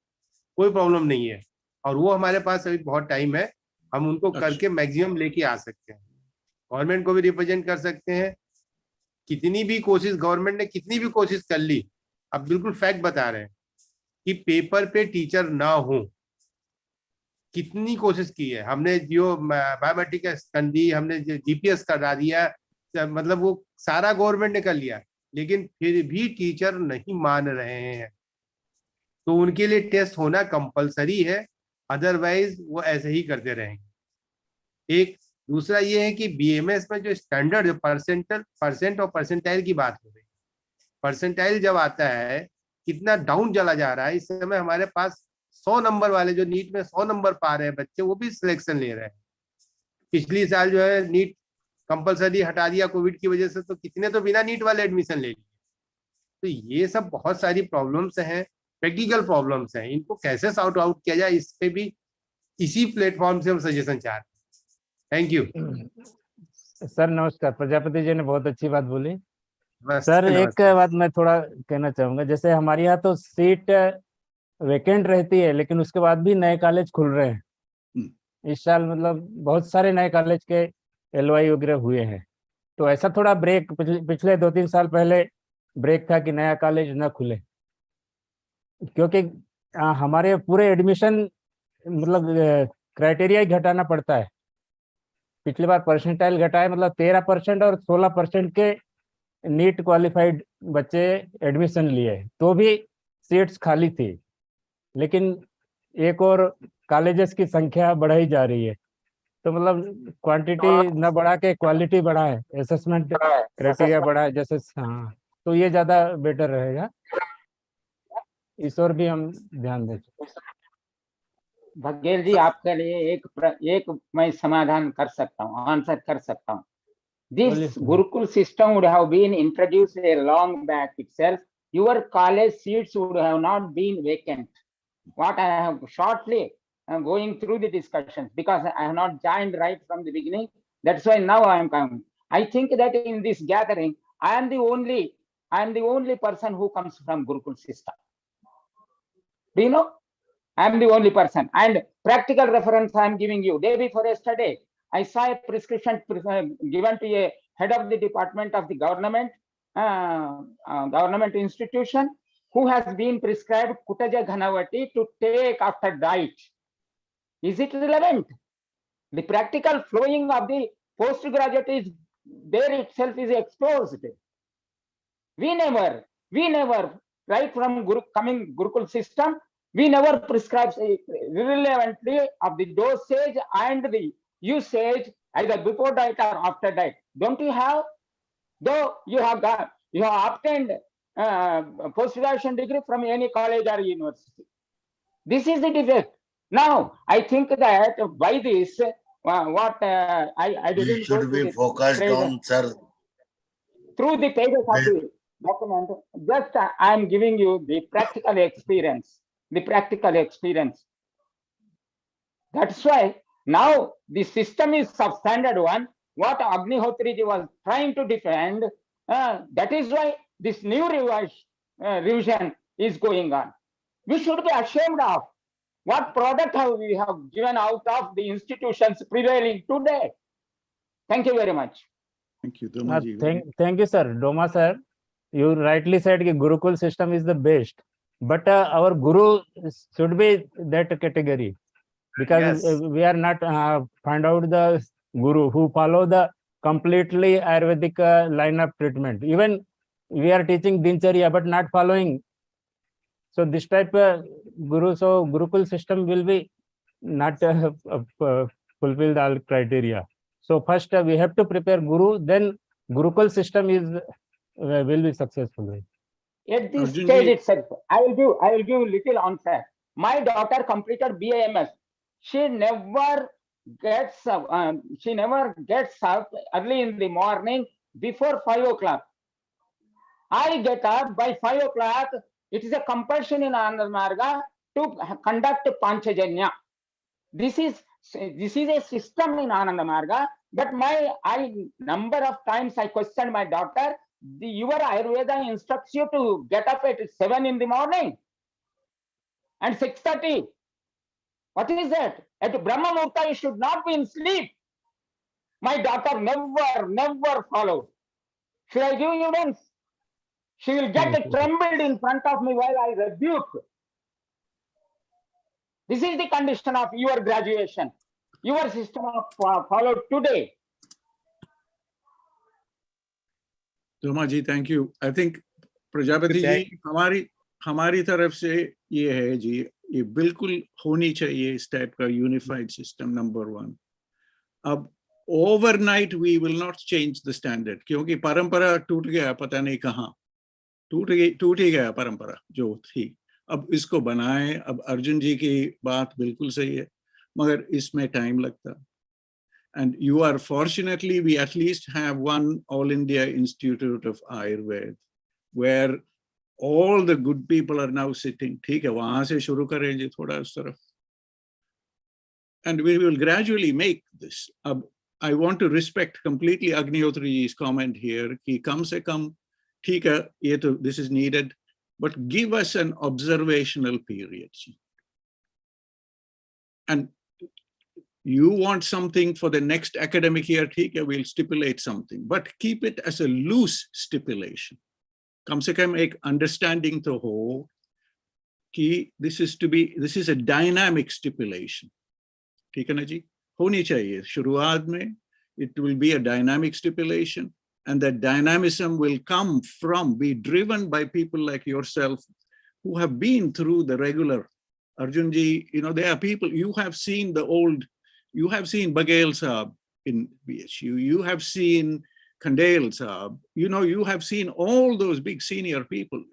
कोई प्रॉब्लम नहीं है, और वो हमारे पास अभी बहुत टाइम है, हम उनको करके मैक्सिमम लेके आ सकते हैं। गवर्नमेंट को भी रिप्रेजेंट कर सकते हैं। कितनी भी कोशिश, गवर्नमेंट ने कितनी भी कोशिश कर ली, अब बिल्कुल फैक्ट बता रहे हैं कि पेपर पे टीचर ना हो। कितनी कोशिश की है हमने, जो बायोमेट्रिक कर दी, हमने GPS करा दिया, मतलब वो सारा गवर्नमेंट ने कर लिया, लेकिन फिर भी टीचर नहीं मान रहे हैं। तो उनके लिए टेस्ट होना कंपलसरी है, अदरवाइज वो ऐसे ही करते रहेंगे। एक दूसरा ये है कि BMS में जो स्टैंडर्ड परसेंट और परसेंटाइल की बात हो रही है, परसेंटाइल जब आता है कितना डाउन चला जा रहा है। इस समय हमारे पास 100 नंबर वाले, जो नीट में 100 नंबर पा रहे हैं बच्चे, वो भी सिलेक्शन ले रहे हैं। पिछली साल जो है नीट कंपलसरी हटा दिया कोविड की वजह से, तो कितने तो बिना नीट वाले एडमिशन ले लिए। तो ये सब बहुत सारी प्रॉब्लम्स हैं, प्रैक्टिकल प्रॉब्लम्स हैं, इनको कैसे सॉर्ट आउट किया जाए, इस पे भी इसी प्लेटफॉर्म से हम सजेशन चाहते हैं। Thank you sir. नमस्कार, प्रजापति जी ने बहुत अच्छी बात बोली। नमस्ते, सर एक नमस्ते। बात मैं थोड़ा कहना चाहूंगा, जैसे हमारे यहाँ तो सीट वेकेंट रहती है, लेकिन उसके बाद भी नए कॉलेज खुल रहे हैं। इस साल मतलब बहुत सारे नए कॉलेज के LOI वगैरह हुए हैं। तो ऐसा थोड़ा ब्रेक, पिछले 2-3 साल पहले ब्रेक था कि नया कॉलेज ना खुले, क्योंकि हमारे पूरे एडमिशन मतलब क्राइटेरिया ही घटाना पड़ता है। पिछली बार परसेंटाइल घटाए, मतलब 13% और 16% के नीट क्वालिफाइड बच्चे एडमिशन लिए, तो भी सीट्स खाली थी। लेकिन एक और कॉलेजेस की संख्या बढ़ाई जा रही है, तो मतलब क्वांटिटी न बढ़ा के क्वालिटी बढ़ाए, असेसमेंट क्राइटेरिया बढ़ाए जैसे। हाँ, तो ये ज़्यादा बेटर रहेगा, इस और भी हम ध्यान दें। बघेल जी, आपके लिए एक मैं समाधान कर सकता हूँ, आंसर कर सकता हूँ। This Gurukul system would have been introduced a long back itself. Your college seats would have not been vacant. What I have shortly going through the discussions, because I have not joined right from the beginning. That's why now I am coming. I think that in this gathering, I am the only person who comes from Gurukul system. Do you know? I am the only person. And practical reference I am giving you. Day before yesterday, I saw a prescription given to a head of the department of the government institution who has been prescribed Kutaja Ghanavati to take after diet. Is it relevant? The practical flowing of the postgraduate is there itself is exposed. We never, right from coming Gurukul system, we never prescribe relevantly of the dosage and the usage either before diet or after diet. Don't you have? Though you have obtained post-graduation degree from any college or university. This is the defect. Now, I think that by this, I didn't should be focused on, sir. Through the pages of the document, just I am giving you the practical experience. That's why now the system is substandard one. What Agnihotriji was trying to defend, that is why this new revision is going on. We should be ashamed of what product we have given out of the institutions prevailing today. Thank you very much. Thank you, thank you, sir. Doma sir, you rightly said that Gurukul system is the best, but our Guru should be that category, because we are not find out the Guru who follow the completely Ayurvedic line of treatment. Even we are teaching Dincharya, but not following. So this type of Guru, so Gurukul system will be not fulfill all criteria. So first we have to prepare Guru, then Gurukul system is will be successful. At this stage itself, I will give little answer. My daughter completed BAMS. She never gets up early in the morning before 5 o'clock. I get up by 5 o'clock. It is a compulsion in Anand Marga to conduct Panchajanya. This is a system in Anand Marga. But number of times I questioned my daughter. Your Ayurveda instructs you to get up at 7 in the morning and 6:30. What is that? At Brahma Murta, you should not be in sleep. My daughter never followed. Should I give evidence? She will get trembled in front of me while I rebuke. This is the condition of your graduation. Your system of followed today. Doma ji, thank you. I think Prajapati ji हमारी तरफ से ये है जी, ये बिल्कुल होनी चाहिए इस टाइप का यूनिफाइड सिस्टम, नंबर 1. अब overnight we will not change the standard, क्योंकि परंपरा टूट गया, पता नहीं कहाँ टूट ही गया परंपरा जो थी. अब इसको बनाए. अब अर्जुन जी की बात बिल्कुल सही है, मगर इसमें टाइम लगता. And you are fortunately, we at least have one All India Institute of Ayurved, where all the good people are now sitting. ठीक है, वहाँ से शुरू करें जी थोड़ा इस तरफ. And we will gradually make this. I want to respect completely Agnihotri ji's comment here कि कम से कम ठीक है, ये तो this is needed, but give us an observational period. And you want something for the next academic year, ठीक है, we'll stipulate something, but keep it as a loose stipulation. कम से कम एक understanding तो हो कि this is a dynamic stipulation. ठीक है ना जी? होनी चाहिए शुरुआत में. It will be a dynamic stipulation, and that dynamism will be driven by people like yourself who have been through the regular. Arjun ji, there are people, you have seen you have seen Baghel Saab in BHU, you have seen Kandel Saab, you have seen all those big senior people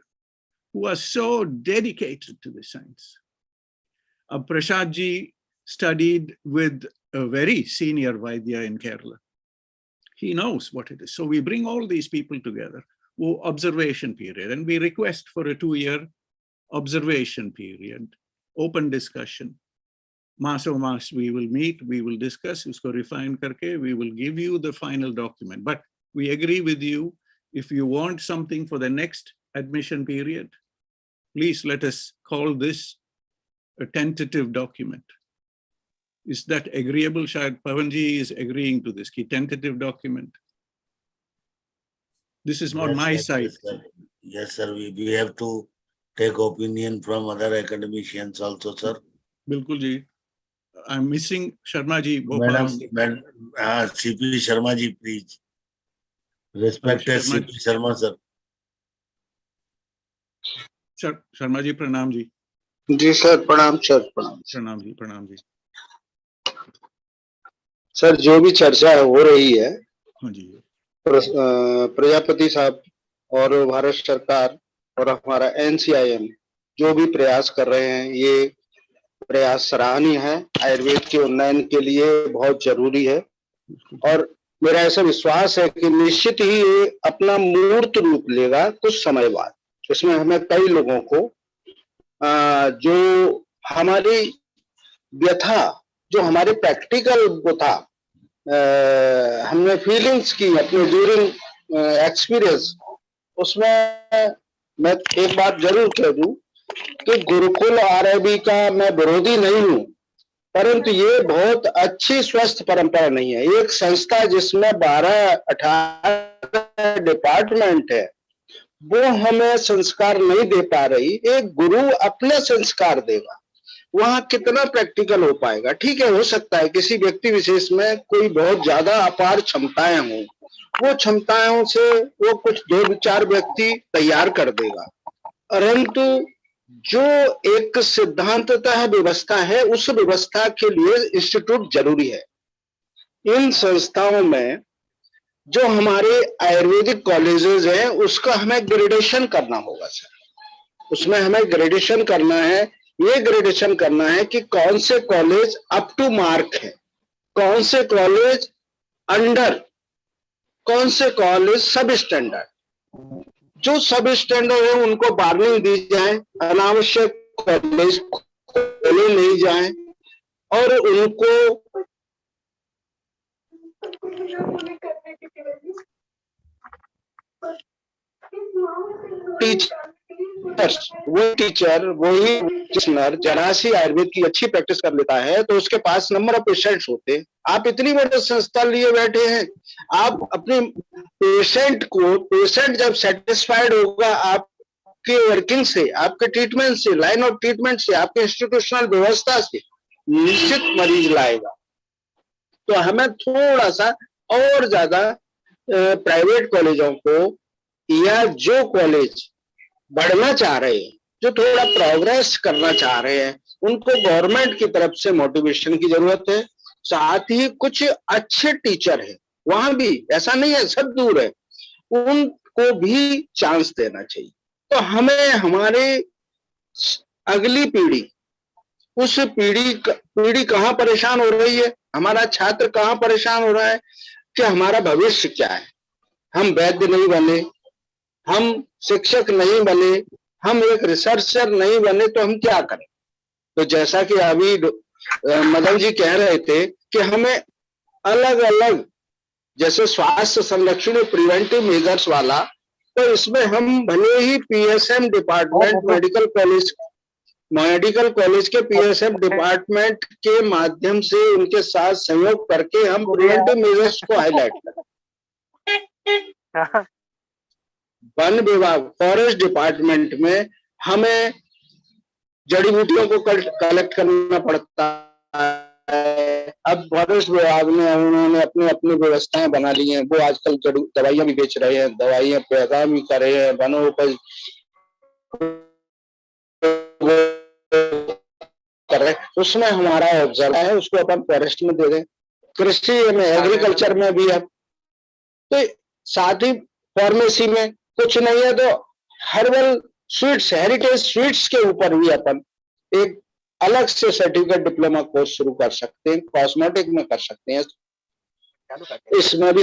who are so dedicated to the science. Prasad ji studied with a very senior Vaidya in Kerala. He knows what it is. So we bring all these people together, observation period, and we request for a 2-year observation period, open discussion. Mas we will meet, we will discuss, usko refine karke, we will give you the final document. But we agree with you, if you want something for the next admission period, please let us call this a tentative document. Is that agreeable? Shayad Pavanji is agreeing to this. Ki tentative document. This is on my side. Yes, sir. We have to take opinion from other academicians also, sir. Bilkul ji. I'm missing Sharma ji. Madam, CP Sharma ji, please. Respected CP Sharma, sir. Sharma ji, pranam ji. Ji sir, प्रणाम sir, प्रणाम। प्रणाम जी, प्रणाम जी। Sir, जो भी चर्चा हो रही है, हाँ जी, प्रजापति साहब और भारत सरकार और हमारा NCIM जो भी प्रयास कर रहे हैं, ये प्रयास सराहनीय है। आयुर्वेद के उन्नयन के लिए बहुत जरूरी है और मेरा ऐसा विश्वास है कि निश्चित ही ये अपना मूर्त रूप लेगा कुछ समय बाद। इसमें हमें कई लोगों को जो हमारी व्यथा, जो हमारे प्रैक्टिकल वो था, हमने फीलिंग्स की अपने ड्यूरिंग एक्सपीरियंस, उसमें मैं एक बात जरूर कह दूं कि गुरुकुल RIB का मैं विरोधी नहीं हूं, परंतु ये बहुत अच्छी स्वस्थ परंपरा नहीं है। एक संस्था जिसमें 12-18 डिपार्टमेंट है, वो हमें संस्कार नहीं दे पा रही। एक गुरु अपने संस्कार देगा, वहां कितना प्रैक्टिकल हो पाएगा? ठीक है, हो सकता है किसी व्यक्ति विशेष में कोई बहुत ज्यादा अपार क्षमताएं हों, वो क्षमताओं से वो कुछ 2-4 व्यक्ति तैयार कर देगा, परंतु जो एक सिद्धांततः व्यवस्था है, उस व्यवस्था के लिए इंस्टीट्यूट जरूरी है। इन संस्थाओं में जो हमारे आयुर्वेदिक कॉलेजेस हैं, उसका हमें ग्रेडेशन करना होगा सर। उसमें हमें ग्रेडेशन करना है। ये ग्रेडेशन करना है कि कौन से कॉलेज अप टू मार्क है, कौन से कॉलेज अंडर, कौन से कॉलेज सब स्टैंडर्ड। जो सब स्टैंडर्ड है उनको वार्निंग दी जाए, अनावश्यक कॉलेज खोले नहीं जाए और उनको टीचर वही टीचर जरासी आयुर्वेद की अच्छी प्रैक्टिस कर लेता है तो उसके पास नंबर ऑफ पेशेंट्स होते हैं। आप इतनी बड़ी संस्था लिए बैठे हैं, आप अपने पेशेंट जब सेटिस्फाइड होगा आपके वर्किंग से, आपके ट्रीटमेंट से, लाइन ऑफ ट्रीटमेंट से, आपके इंस्टीट्यूशनल व्यवस्था से, निश्चित मरीज लाएगा। तो हमें थोड़ा सा और ज्यादा प्राइवेट कॉलेजों को या जो कॉलेज बढ़ना चाह रहे हैं, जो थोड़ा प्रोग्रेस करना चाह रहे हैं, उनको गवर्नमेंट की तरफ से मोटिवेशन की जरूरत है। साथ ही कुछ अच्छे टीचर हैं, वहां भी ऐसा नहीं है सब दूर है, उनको भी चांस देना चाहिए। तो हमें हमारे अगली पीढ़ी, उस पीढ़ी कहाँ परेशान हो रही है, हमारा छात्र कहाँ परेशान हो रहा है कि हमारा भविष्य क्या है। हम वैद्य नहीं बने, हम शिक्षक नहीं बने, हम एक रिसर्चर नहीं बने, तो हम क्या करें? तो जैसा कि अभी मदन जी कह रहे थे कि हमें अलग अलग, जैसे स्वास्थ्य संरक्षण प्रिवेंटिव मेजर्स वाला, तो इसमें हम भले ही PSM डिपार्टमेंट, मेडिकल कॉलेज के PSM डिपार्टमेंट के माध्यम से उनके साथ सहयोग करके हम प्रिवेंटिव मेजर्स को हाईलाइट करें। वन विभाग, फॉरेस्ट डिपार्टमेंट में हमें जड़ी बूटियों को कलेक्ट करना पड़ता है। अब फॉरेस्ट विभाग में उन्होंने अपनी अपनी व्यवस्थाएं बना ली हैं, वो आजकल दवाइयां भी बेच रहे हैं, दवाइयां पैदा भी कर रहे हैं, वनोपज कर रहे हैं। उसमें हमारा ऑब्जर्व है, उसको अपन फॉरेस्ट में दे दें। कृषि में, एग्रीकल्चर में भी है, तो साथ ही फार्मेसी में कुछ नहीं है तो हर्बल स्वीट्स, हेरिटेज स्वीट्स के ऊपर भी अपन एक अलग से सर्टिफिकेट डिप्लोमा कोर्स शुरू कर सकते हैं, कॉस्मेटिक में कर सकते हैं। इसमें भी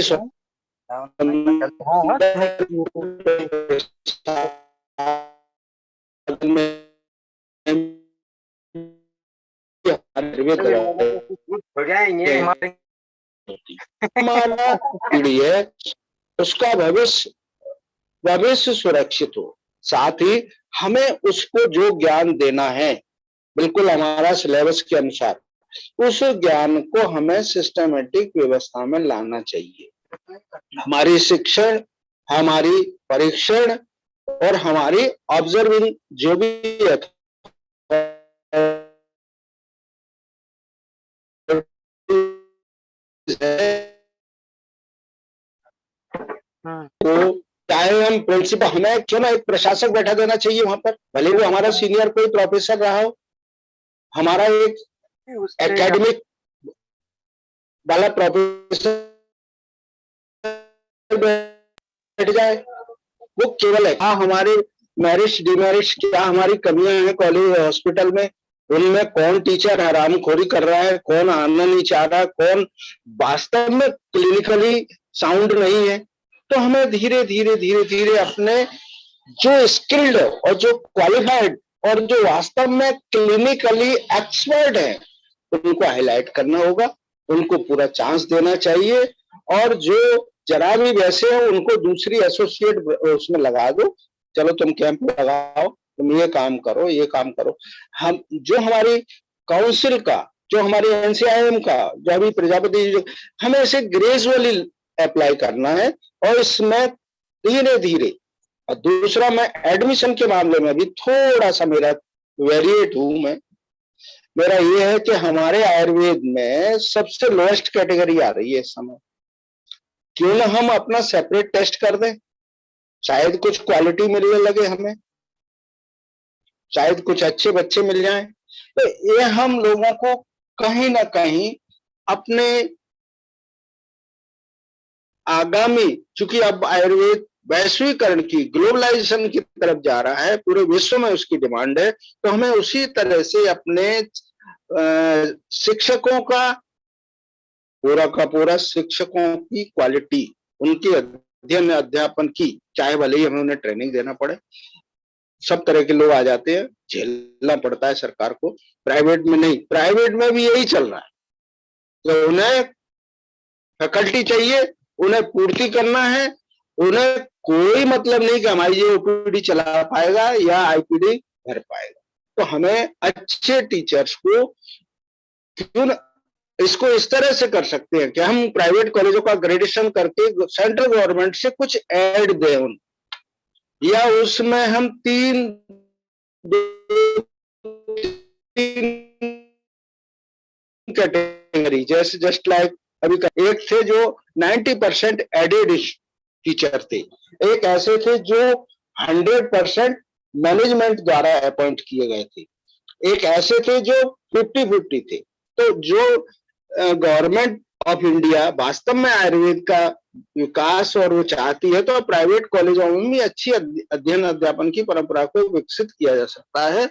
हमारा पीढ़ी है, उसका भविष्य सुरक्षित हो। साथ ही हमें उसको जो ज्ञान देना है बिल्कुल हमारा सिलेबस के अनुसार, उस ज्ञान को हमें सिस्टमेटिक व्यवस्था में लाना चाहिए। हमारी शिक्षण, हमारी परीक्षण और हमारी ऑब्जर्विंग जो भी तो चाहे हम प्रिंसिपल, हमें क्यों ना एक प्रशासक बैठा देना चाहिए वहां पर, भले वो हमारा सीनियर कोई प्रोफेसर रहा हो, हमारा एक एकेडमिक वाला प्रोफेसर बैठ जाए, वो केवल है हाँ हमारे मेरिट्स डिमेरिट्स क्या हमारी कमियां हैं कॉलेज हॉस्पिटल में, उनमें कौन टीचर हरामखोरी कर रहा है, कौन आना नहीं चाह रहा, कौन वास्तव में क्लिनिकली साउंड नहीं है। तो हमें धीरे धीरे धीरे धीरे अपने जो स्किल्ड और जो क्वालिफाइड और जो वास्तव में क्लिनिकली एक्सपर्ट है उनको हाईलाइट करना होगा, उनको पूरा चांस देना चाहिए, और जो जरा भी वैसे हो उनको दूसरी एसोसिएट उसमें लगा दो, चलो तुम कैंप लगाओ, तुम ये काम करो ये काम करो। हम जो हमारी काउंसिल का, जो हमारी एनसीआईएम का, जो अभी प्रजापति, हमें इसे ग्रेजुअली अप्लाई करना है और इसमें धीरे धीरे। और दूसरा, मैं एडमिशन के मामले में भी थोड़ा सा मेरा वेरिएट हूं मैं, मेरा ये है कि हमारे आयुर्वेद में सबसे लोएस्ट कैटेगरी आ रही है इस समय। क्यों ना हम अपना सेपरेट टेस्ट कर दें, शायद कुछ क्वालिटी मिलने लगे हमें, शायद कुछ अच्छे बच्चे मिल जाएं। तो ये हम लोगों को कहीं ना कहीं अपने आगामी, चूंकि अब आयुर्वेद वैश्वीकरण की, ग्लोबलाइजेशन की तरफ जा रहा है, पूरे विश्व में उसकी डिमांड है, तो हमें उसी तरह से अपने शिक्षकों का पूरा शिक्षकों की क्वालिटी, उनके अध्ययन अध्यापन की, चाहे भले ही हमें उन्हें ट्रेनिंग देना पड़े। सब तरह के लोग आ जाते हैं, झेलना पड़ता है सरकार को। प्राइवेट में नहीं, प्राइवेट में भी यही चल रहा है, तो उन्हें फैकल्टी चाहिए, उन्हें पूर्ति करना है, उन्हें कोई मतलब नहीं कि हमारी ये ओपीडी चला पाएगा या आईपीडी भर पाएगा। तो हमें अच्छे टीचर्स को क्यों न इसको इस तरह से कर सकते हैं कि हम प्राइवेट कॉलेजों का ग्रेडेशन करके सेंट्रल गवर्नमेंट से कुछ ऐड दें उन, या उसमें हम तीन कैटेगरी, जैसे जस्ट लाइक अभी एक थे जो 90% एडेड टीचर थे, एक ऐसे थे जो 100% मैनेजमेंट द्वारा अपॉइंट किए गए थे, एक ऐसे थे जो 50-50 थे। तो जो गवर्नमेंट ऑफ इंडिया वास्तव में आयुर्वेद का विकास और वो चाहती है, तो प्राइवेट कॉलेजों में भी अच्छी अध्ययन अध्यापन की परंपरा को विकसित किया जा सकता है,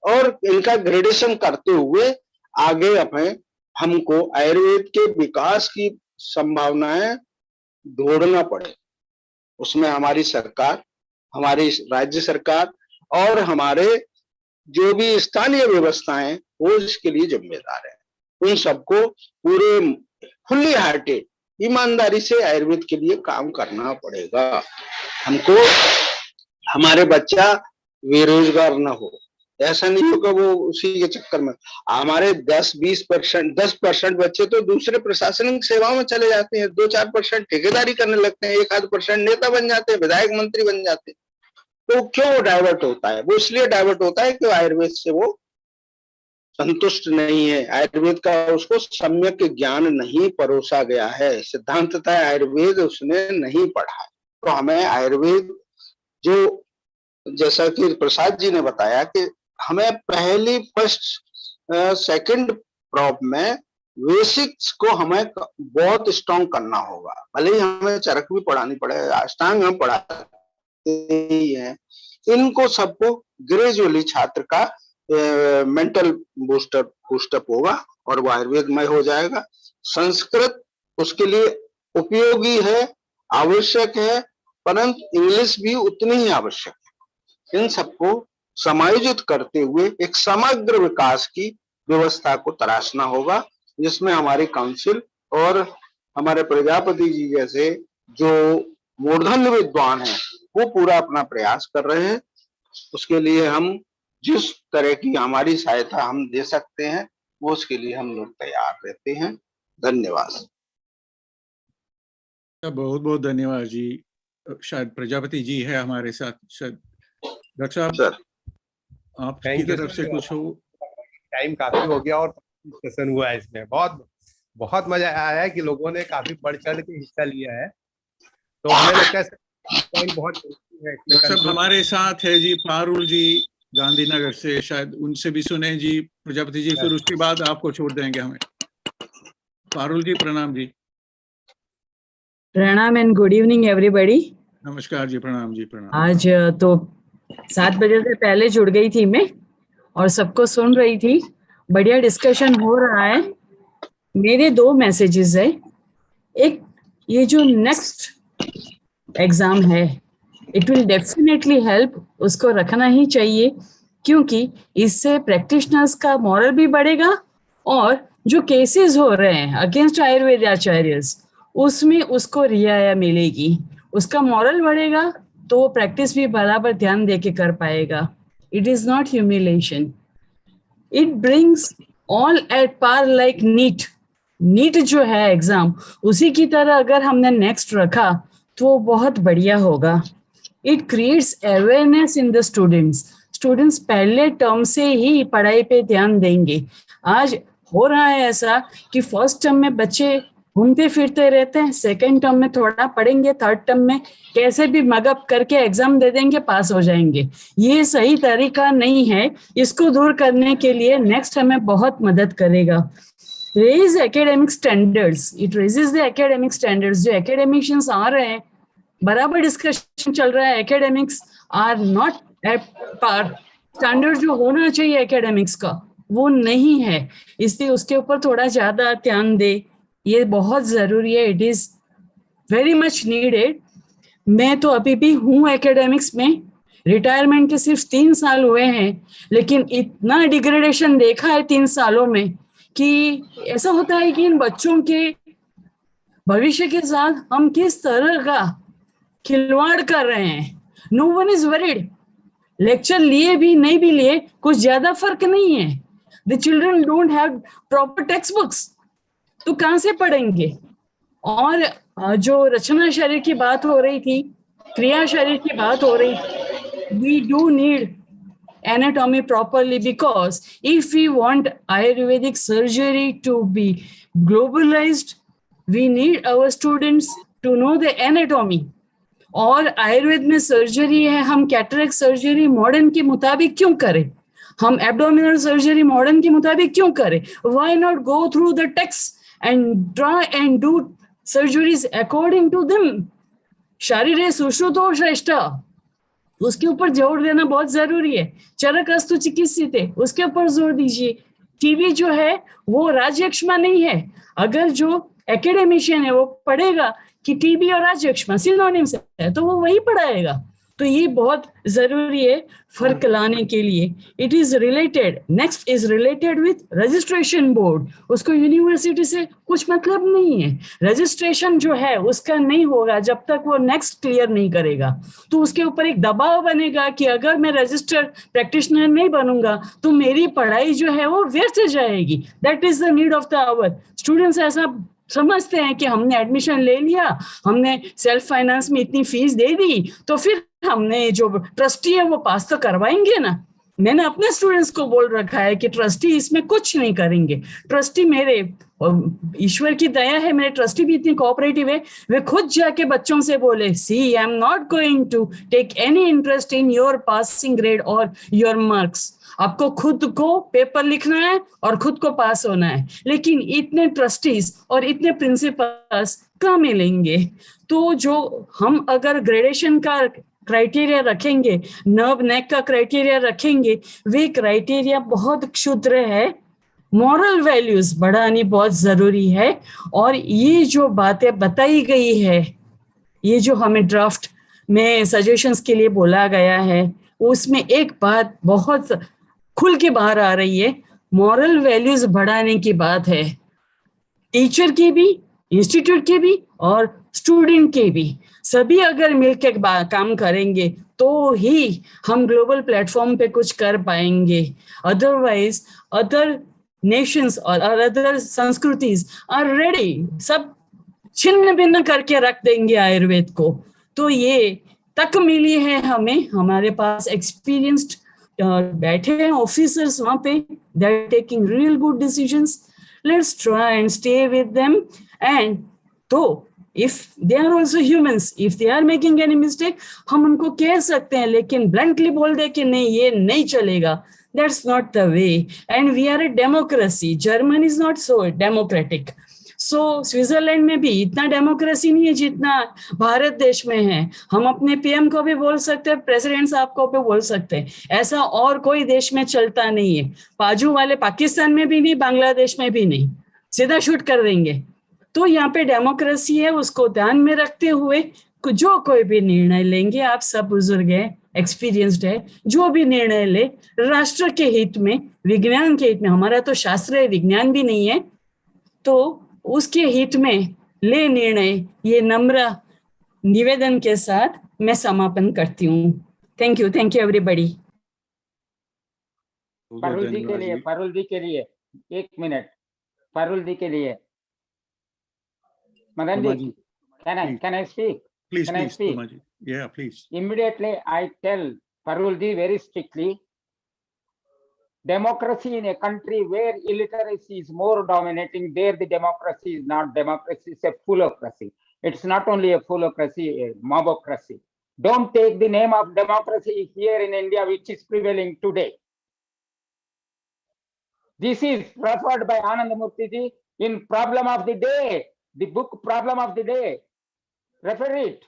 और इनका ग्रेडेशन करते हुए आगे हमको आयुर्वेद के विकास की संभावनाएं ढूंढना पड़े। उसमें हमारी सरकार, हमारी राज्य सरकार और हमारे जो भी स्थानीय व्यवस्थाएं वो इसके लिए जिम्मेदार है। उन सबको पूरे फुल्ली हार्टेड ईमानदारी से आयुर्वेद के लिए काम करना पड़ेगा। हमको हमारे बच्चा बेरोजगार ना हो, ऐसा नहीं होगा वो उसी के चक्कर में हमारे 10% बच्चे तो दूसरे प्रशासनिक सेवाओं में चले जाते हैं, 2-4% ठेकेदारी करने लगते हैं, 1-8% नेता बन जाते हैं, विधायक मंत्री बन जाते हैं। तो क्यों वो डाइवर्ट होता है? वो इसलिए डाइवर्ट होता है कि आयुर्वेद से वो संतुष्ट नहीं है, आयुर्वेद का उसको सम्यक ज्ञान नहीं परोसा गया है, सिद्धांततः आयुर्वेद उसने नहीं पढ़ा। तो हमें आयुर्वेद, जो जैसा कि प्रसाद जी ने बताया कि हमें पहली फर्स्ट सेकंड प्रॉप में बेसिक्स को हमें बहुत स्ट्रॉन्ग करना होगा, भले ही हमें चरक भी पढ़ानी पड़े, अष्टांग हम पढ़ाते ही हैं, इनको सबको ग्रेजुअली छात्र का मेंटल बूस्टअप होगा और वो आयुर्वेदमय हो जाएगा। संस्कृत उसके लिए उपयोगी है, आवश्यक है, परंतु इंग्लिश भी उतनी ही आवश्यक है। इन सबको समायोजित करते हुए एक समग्र विकास की व्यवस्था को तराशना होगा, जिसमें हमारी काउंसिल और हमारे प्रजापति जी जैसे जो मूर्धन्य विद्वान हैं वो पूरा अपना प्रयास कर रहे हैं। उसके लिए हम जिस तरह की हमारी सहायता हम दे सकते हैं वो उसके लिए हम लोग तैयार रहते हैं। धन्यवाद। बहुत बहुत धन्यवाद जी। शायद प्रजापति जी है हमारे साथ। शायद डॉक्टर साहब सर आपकी तरफ से कुछ हो? टाइम काफी हो गया और डिस्कशन हुआ है इसमें, बहुत बहुत मजा आया है कि लोगों ने काफी बढ़ चढ़ के हिस्सा लिया है। तो हमें लगता है पॉइंट बहुत है। डॉक्टर साहब हमारे साथ है जी पारुल जी गांधीनगर से, शायद उनसे भी सुने जी प्रजापति जी, फिर उसके बाद आपको छोड़ देंगे हमें। पारुल जी प्रणाम जी। प्रणाम एंड गुड इवनिंग एवरीबॉडी। नमस्कार जी, प्रणाम जी, प्रणाम। आज तो 7 बजे से पहले जुड़ गई थी मैं और सबको सुन रही थी। बढ़िया डिस्कशन हो रहा है। मेरे 2 मैसेजेस है। एक, ये जो नेक्स्ट एग्जाम है इट विल डेफिनेटली हेल्प, उसको रखना ही चाहिए क्योंकि इससे प्रैक्टिशनर्स का मॉरल भी बढ़ेगा और जो केसेस हो रहे हैं अगेंस्ट आयुर्वेद आचार्यस उसमें उसको रियाया मिलेगी, उसका मॉरल बढ़ेगा तो वो प्रैक्टिस भी बराबर ध्यान देके कर पाएगा। It is not humiliation, it brings all at par like NEET. NEET जो है एग्जाम उसी की तरह अगर हमने नेक्स्ट रखा तो वो बहुत बढ़िया होगा। It creates awareness in the students. Students पहले टर्म से ही पढ़ाई पे ध्यान देंगे। आज हो रहा है ऐसा कि फर्स्ट टर्म में बच्चे घूमते फिरते रहते हैं, सेकेंड टर्म में थोड़ा पढ़ेंगे, थर्ड टर्म में कैसे भी मगअप करके एग्जाम दे देंगे, पास हो जाएंगे। ये सही तरीका नहीं है। इसको दूर करने के लिए नेक्स्ट हमें बहुत मदद करेगा। Raise academic standards, it raises the academic standards. जो एकेडमिशियंस आ रहे हैं, बराबर डिस्कशन चल रहा है, academics are not at par. Standard जो होना चाहिए एकेडमिक्स का वो नहीं है, इसलिए उसके ऊपर थोड़ा ज्यादा ध्यान दे, ये बहुत जरूरी है। It is very much needed. मैं तो अभी भी हूँ एकेडमिक्स में, रिटायरमेंट के सिर्फ 3 साल हुए हैं, लेकिन इतना डिग्रेडेशन देखा है 3 सालों में कि ऐसा होता है कि इन बच्चों के भविष्य के साथ हम किस तरह का खिलवाड़ कर रहे हैं। No one is worried. Lecture लिए भी नहीं भी लिए कुछ ज्यादा फर्क नहीं है। The children don't have proper text books, तो कहाँ से पढ़ेंगे। और जो रचना शरीर की बात हो रही थी, क्रिया शरीर की बात हो रही थी, we do need anatomy properly because if we want Ayurvedic surgery to be globalized, we need our students to know the anatomy. और आयुर्वेद में सर्जरी है, हम कैटरेक्ट सर्जरी मॉडर्न के मुताबिक क्यों करें, हम एब्डोमिनल सर्जरी मॉडर्न के मुताबिक क्यों करें। Why not go through the text and try and do surgeries according to them. शारीरे सुश्रुतो श्रेष्ठा, उसके ऊपर जोर देना बहुत जरूरी है। चरक अस्तु चिकित्सिते, उसके ऊपर जोर दीजिए। टीबी जो है वो राजयक्ष्मा नहीं है। अगर जो एकेडमिशियन है वो पढ़ेगा कि टीबी और राजयक्ष्मा सिनोनिम्स है तो वो वही पढ़ाएगा। तो ये बहुत जरूरी है फर्क लाने के लिए। It is related, next is related with registration board. उसको यूनिवर्सिटी से कुछ मतलब नहीं है। रजिस्ट्रेशन जो है उसका नहीं होगा जब तक वो नेक्स्ट क्लियर नहीं करेगा। तो उसके ऊपर एक दबाव बनेगा कि अगर मैं रजिस्टर्ड प्रैक्टिशनर नहीं बनूंगा तो मेरी पढ़ाई जो है वो व्यर्थ जाएगी। That is the need of the hour. Students ऐसा समझते हैं कि हमने एडमिशन ले लिया, हमने सेल्फ फाइनेंस में इतनी फीस दे दी तो फिर हमने जो ट्रस्टी है वो पास तो करवाएंगे ना। मैंने अपने स्टूडेंट्स को बोल रखा है कि ट्रस्टी इसमें कुछ नहीं करेंगे। ट्रस्टी मेरे, ईश्वर की दया है, मेरे ट्रस्टी भी इतनी कोऑपरेटिव है, वे खुद जाके बच्चों से बोले, see I am not going to take any interest in your passing grade और योर मार्क्स। आपको खुद को पेपर लिखना है और खुद को पास होना है। लेकिन इतने ट्रस्टीज और इतने प्रिंसिपल्स कहाँ मिलेंगे। तो जो हम अगर ग्रेडेशन का क्राइटेरिया रखेंगे, नर्व नेक का क्राइटेरिया रखेंगे, वे क्राइटेरिया बहुत क्षुद्र है। मॉरल वैल्यूज बढ़ानी बहुत जरूरी है। और ये जो बातें बताई गई है, ये जो हमें ड्राफ्ट में सजेशंस के लिए बोला गया है, उसमें एक बात बहुत खुल के बाहर आ रही है, मॉरल वैल्यूज बढ़ाने की बात है। टीचर की भी इंस्टीट्यूट के भी और स्टूडेंट के भी, सभी अगर मिलकर काम करेंगे तो ही हम ग्लोबल प्लेटफॉर्म पे कुछ कर पाएंगे. अदरवाइज अदर नेशंस और अदर संस्कृतिज आर रेडी, सब छिन्न भिन्न करके रख देंगे आयुर्वेद को. तो ये तक मिली है हमें, हमारे पास एक्सपीरियंस्ड बैठे हैं ऑफिसर्स वहां पे, they are taking real good decisions. Let's try and stay with them. And तो if they are also humans, if they are making any mistake, हम उनको कह सकते हैं, लेकिन bluntly बोल दे कि नहीं ये नहीं चलेगा, that's not the way. And we are a democracy. Germany is not so democratic. So Switzerland में भी इतना डेमोक्रेसी नहीं है जितना भारत देश में है. हम अपने पीएम को भी बोल सकते हैं, प्रेसिडेंट साहब को भी बोल सकते हैं, ऐसा और कोई देश में चलता नहीं है. बाजू वाले पाकिस्तान में भी नहीं, बांग्लादेश में भी नहीं, सीधा शूट कर देंगे. तो यहाँ पे डेमोक्रेसी है, उसको ध्यान में रखते हुए जो कोई भी निर्णय लेंगे, आप सब बुजुर्ग है, एक्सपीरियंस्ड है, जो भी निर्णय ले राष्ट्र के हित में, विज्ञान के हित में, हमारा तो शास्त्रीय विज्ञान भी नहीं है, तो उसके हित में ले निर्णय. ये नम्र निवेदन के साथ मैं समापन करती हूँ. Thank you everybody. Parul ji के लिए 1 मिनट. पारुल जी के लिए Madan ji, can I speak? Please, can I speak? Yeah, please. Immediately, I tell Parul ji very strictly, democracy in a country where illiteracy is more dominating, there the democracy is not democracy, it's a phulocracy. It's not only a phulocracy, a mobocracy. Don't take the name of democracy here in India, which is prevailing today. This is referred by Anandamurti ji in Problem of the Day. The book Problem of the Day. Refer it.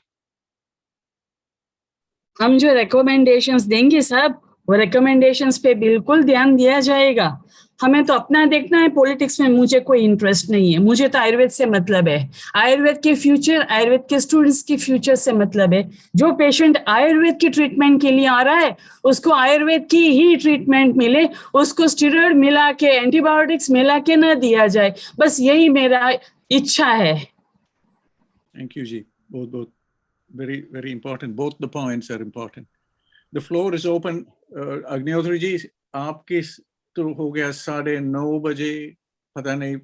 हम जो recommendations देंगे साहब, वो recommendations पे बिल्कुल ध्यान दिया जाएगा. हमें तो अपना देखना है, पॉलिटिक्स में मुझे कोई इंटरेस्ट नहीं है. मुझे तो आयुर्वेद से मतलब है, आयुर्वेद के फ्यूचर, आयुर्वेद के स्टूडेंट्स के फ्यूचर से मतलब है. जो पेशेंट आयुर्वेद की ट्रीटमेंट के लिए आ रहा है, उसको आयुर्वेद की ही ट्रीटमेंट मिले, उसको स्टेरॉइड मिला के, एंटीबायोटिक्स मिला के न दिया जाए. बस यही मेरा इच्छा है. Thank you, Ji. Both very, very important. Both the points are important. The floor is open. Agnihotri ji, आपके तो हो गया 9:30 बजे, पता नहीं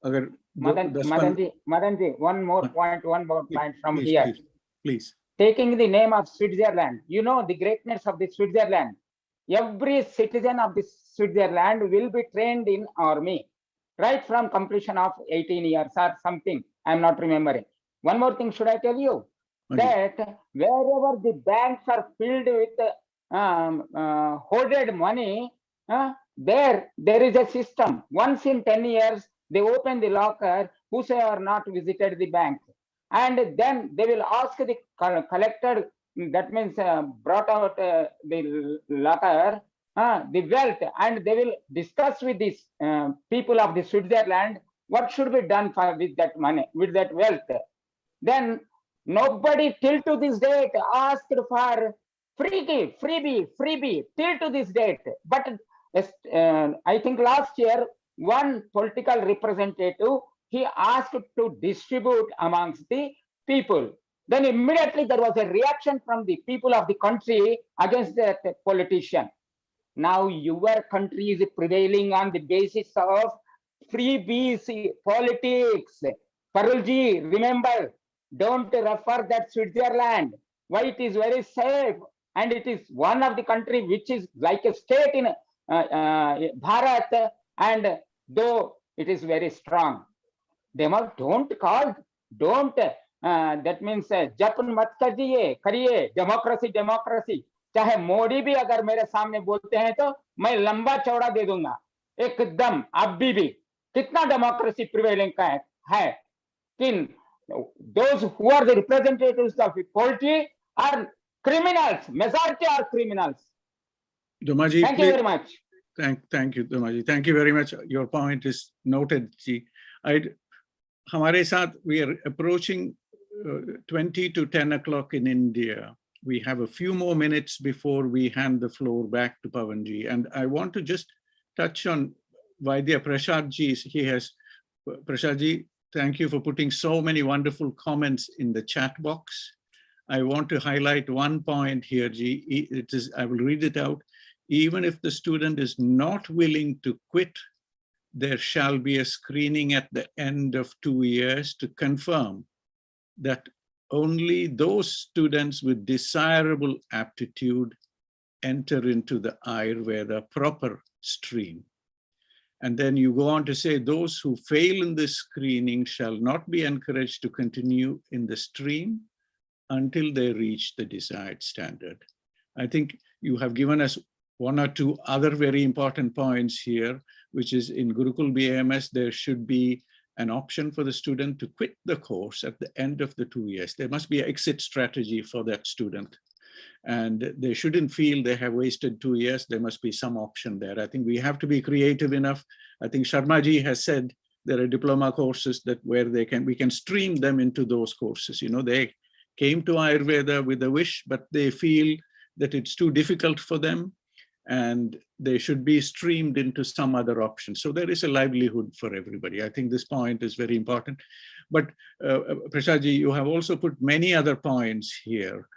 अगर Madan ji, one more point from please, here. Please. Taking the name of Switzerland, you know the greatness of the Switzerland. Every citizen of the Switzerland will be trained in army, right from completion of 18 years or something. I'm not remembering. One more thing, should I tell you? That wherever the banks are filled with hoarded money, there is a system. Once in 10 years, they open the locker, whosoever not visited the bank. And then they will ask the collector, that means brought out the locker, the wealth, and they will discuss with these people of the Switzerland what should be done with that money, with that wealth. Then nobody till to this date asked for freebie till to this date. But I think last year, one political representative, he asked to distribute amongst the people. Then immediately there was a reaction from the people of the country against that politician. Now your country is prevailing on the basis of freebies politics. Parulji, remember, don't refer that Switzerland. Why it is very safe, and it is one of the country which is like a state in Bharat, and though it is very strong. Don't call, don't, that means japan mat kariye, democracy. चाहे मोदी भी अगर मेरे सामने बोलते हैं तो मैं लंबा चौड़ा दे दूंगा एकदम. अभी भी कितना डेमोक्रेसी प्रिवेलिंग का है कि those who are the representatives of equality are criminals. Majority are criminals. Domaji, thank you very much. Thank you, Domaji. Thank you very much. Your point is noted, Ji. हमारे साथ we are approaching 20 to 10 o'clock in India. We have a few more minutes before we hand the floor back to Pavanji. And I want to just touch on Vaidya Prashad Ji. Prashad Ji, Thank you for putting so many wonderful comments in the chat box. I want to highlight one point here, G. It is, I will read it out. Even if the student is not willing to quit, there shall be a screening at the end of 2 years to confirm that only those students with desirable aptitude enter into the Ayurveda proper stream. And then you go on to say, those who fail in this screening shall not be encouraged to continue in the stream until they reach the desired standard. I think you have given us one or two other very important points here, which is in Gurukul BAMS, there should be an option for the student to quit the course at the end of the 2 years. There must be an exit strategy for that student. And they shouldn't feel they have wasted 2 years. There must be some option there. I think we have to be creative enough. I think Sharmaji has said there are diploma courses that where we can stream them into those courses. You know, they came to Ayurveda with a wish, but they feel that it's too difficult for them and they should be streamed into some other option. So there is a livelihood for everybody. I think this point is very important. But Prasadji, you have also put many other points here.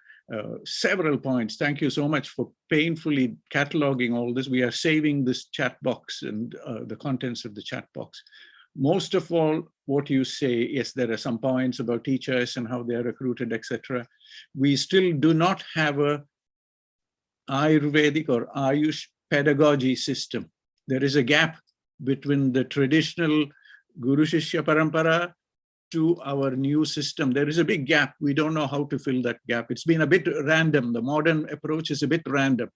Several points. Thank you so much for painfully cataloging all this. We are saving this chat box and the contents of the chat box. Most of all, what you say, yes, there are some points about teachers and how they are recruited, etc. We still do not have a Ayurvedic or AYUSH pedagogy system. There is a gap between the traditional Guru Shishya Parampara to our new system. There is a big gap. We don't know how to fill that gap. It's been a bit random. The modern approach is a bit random.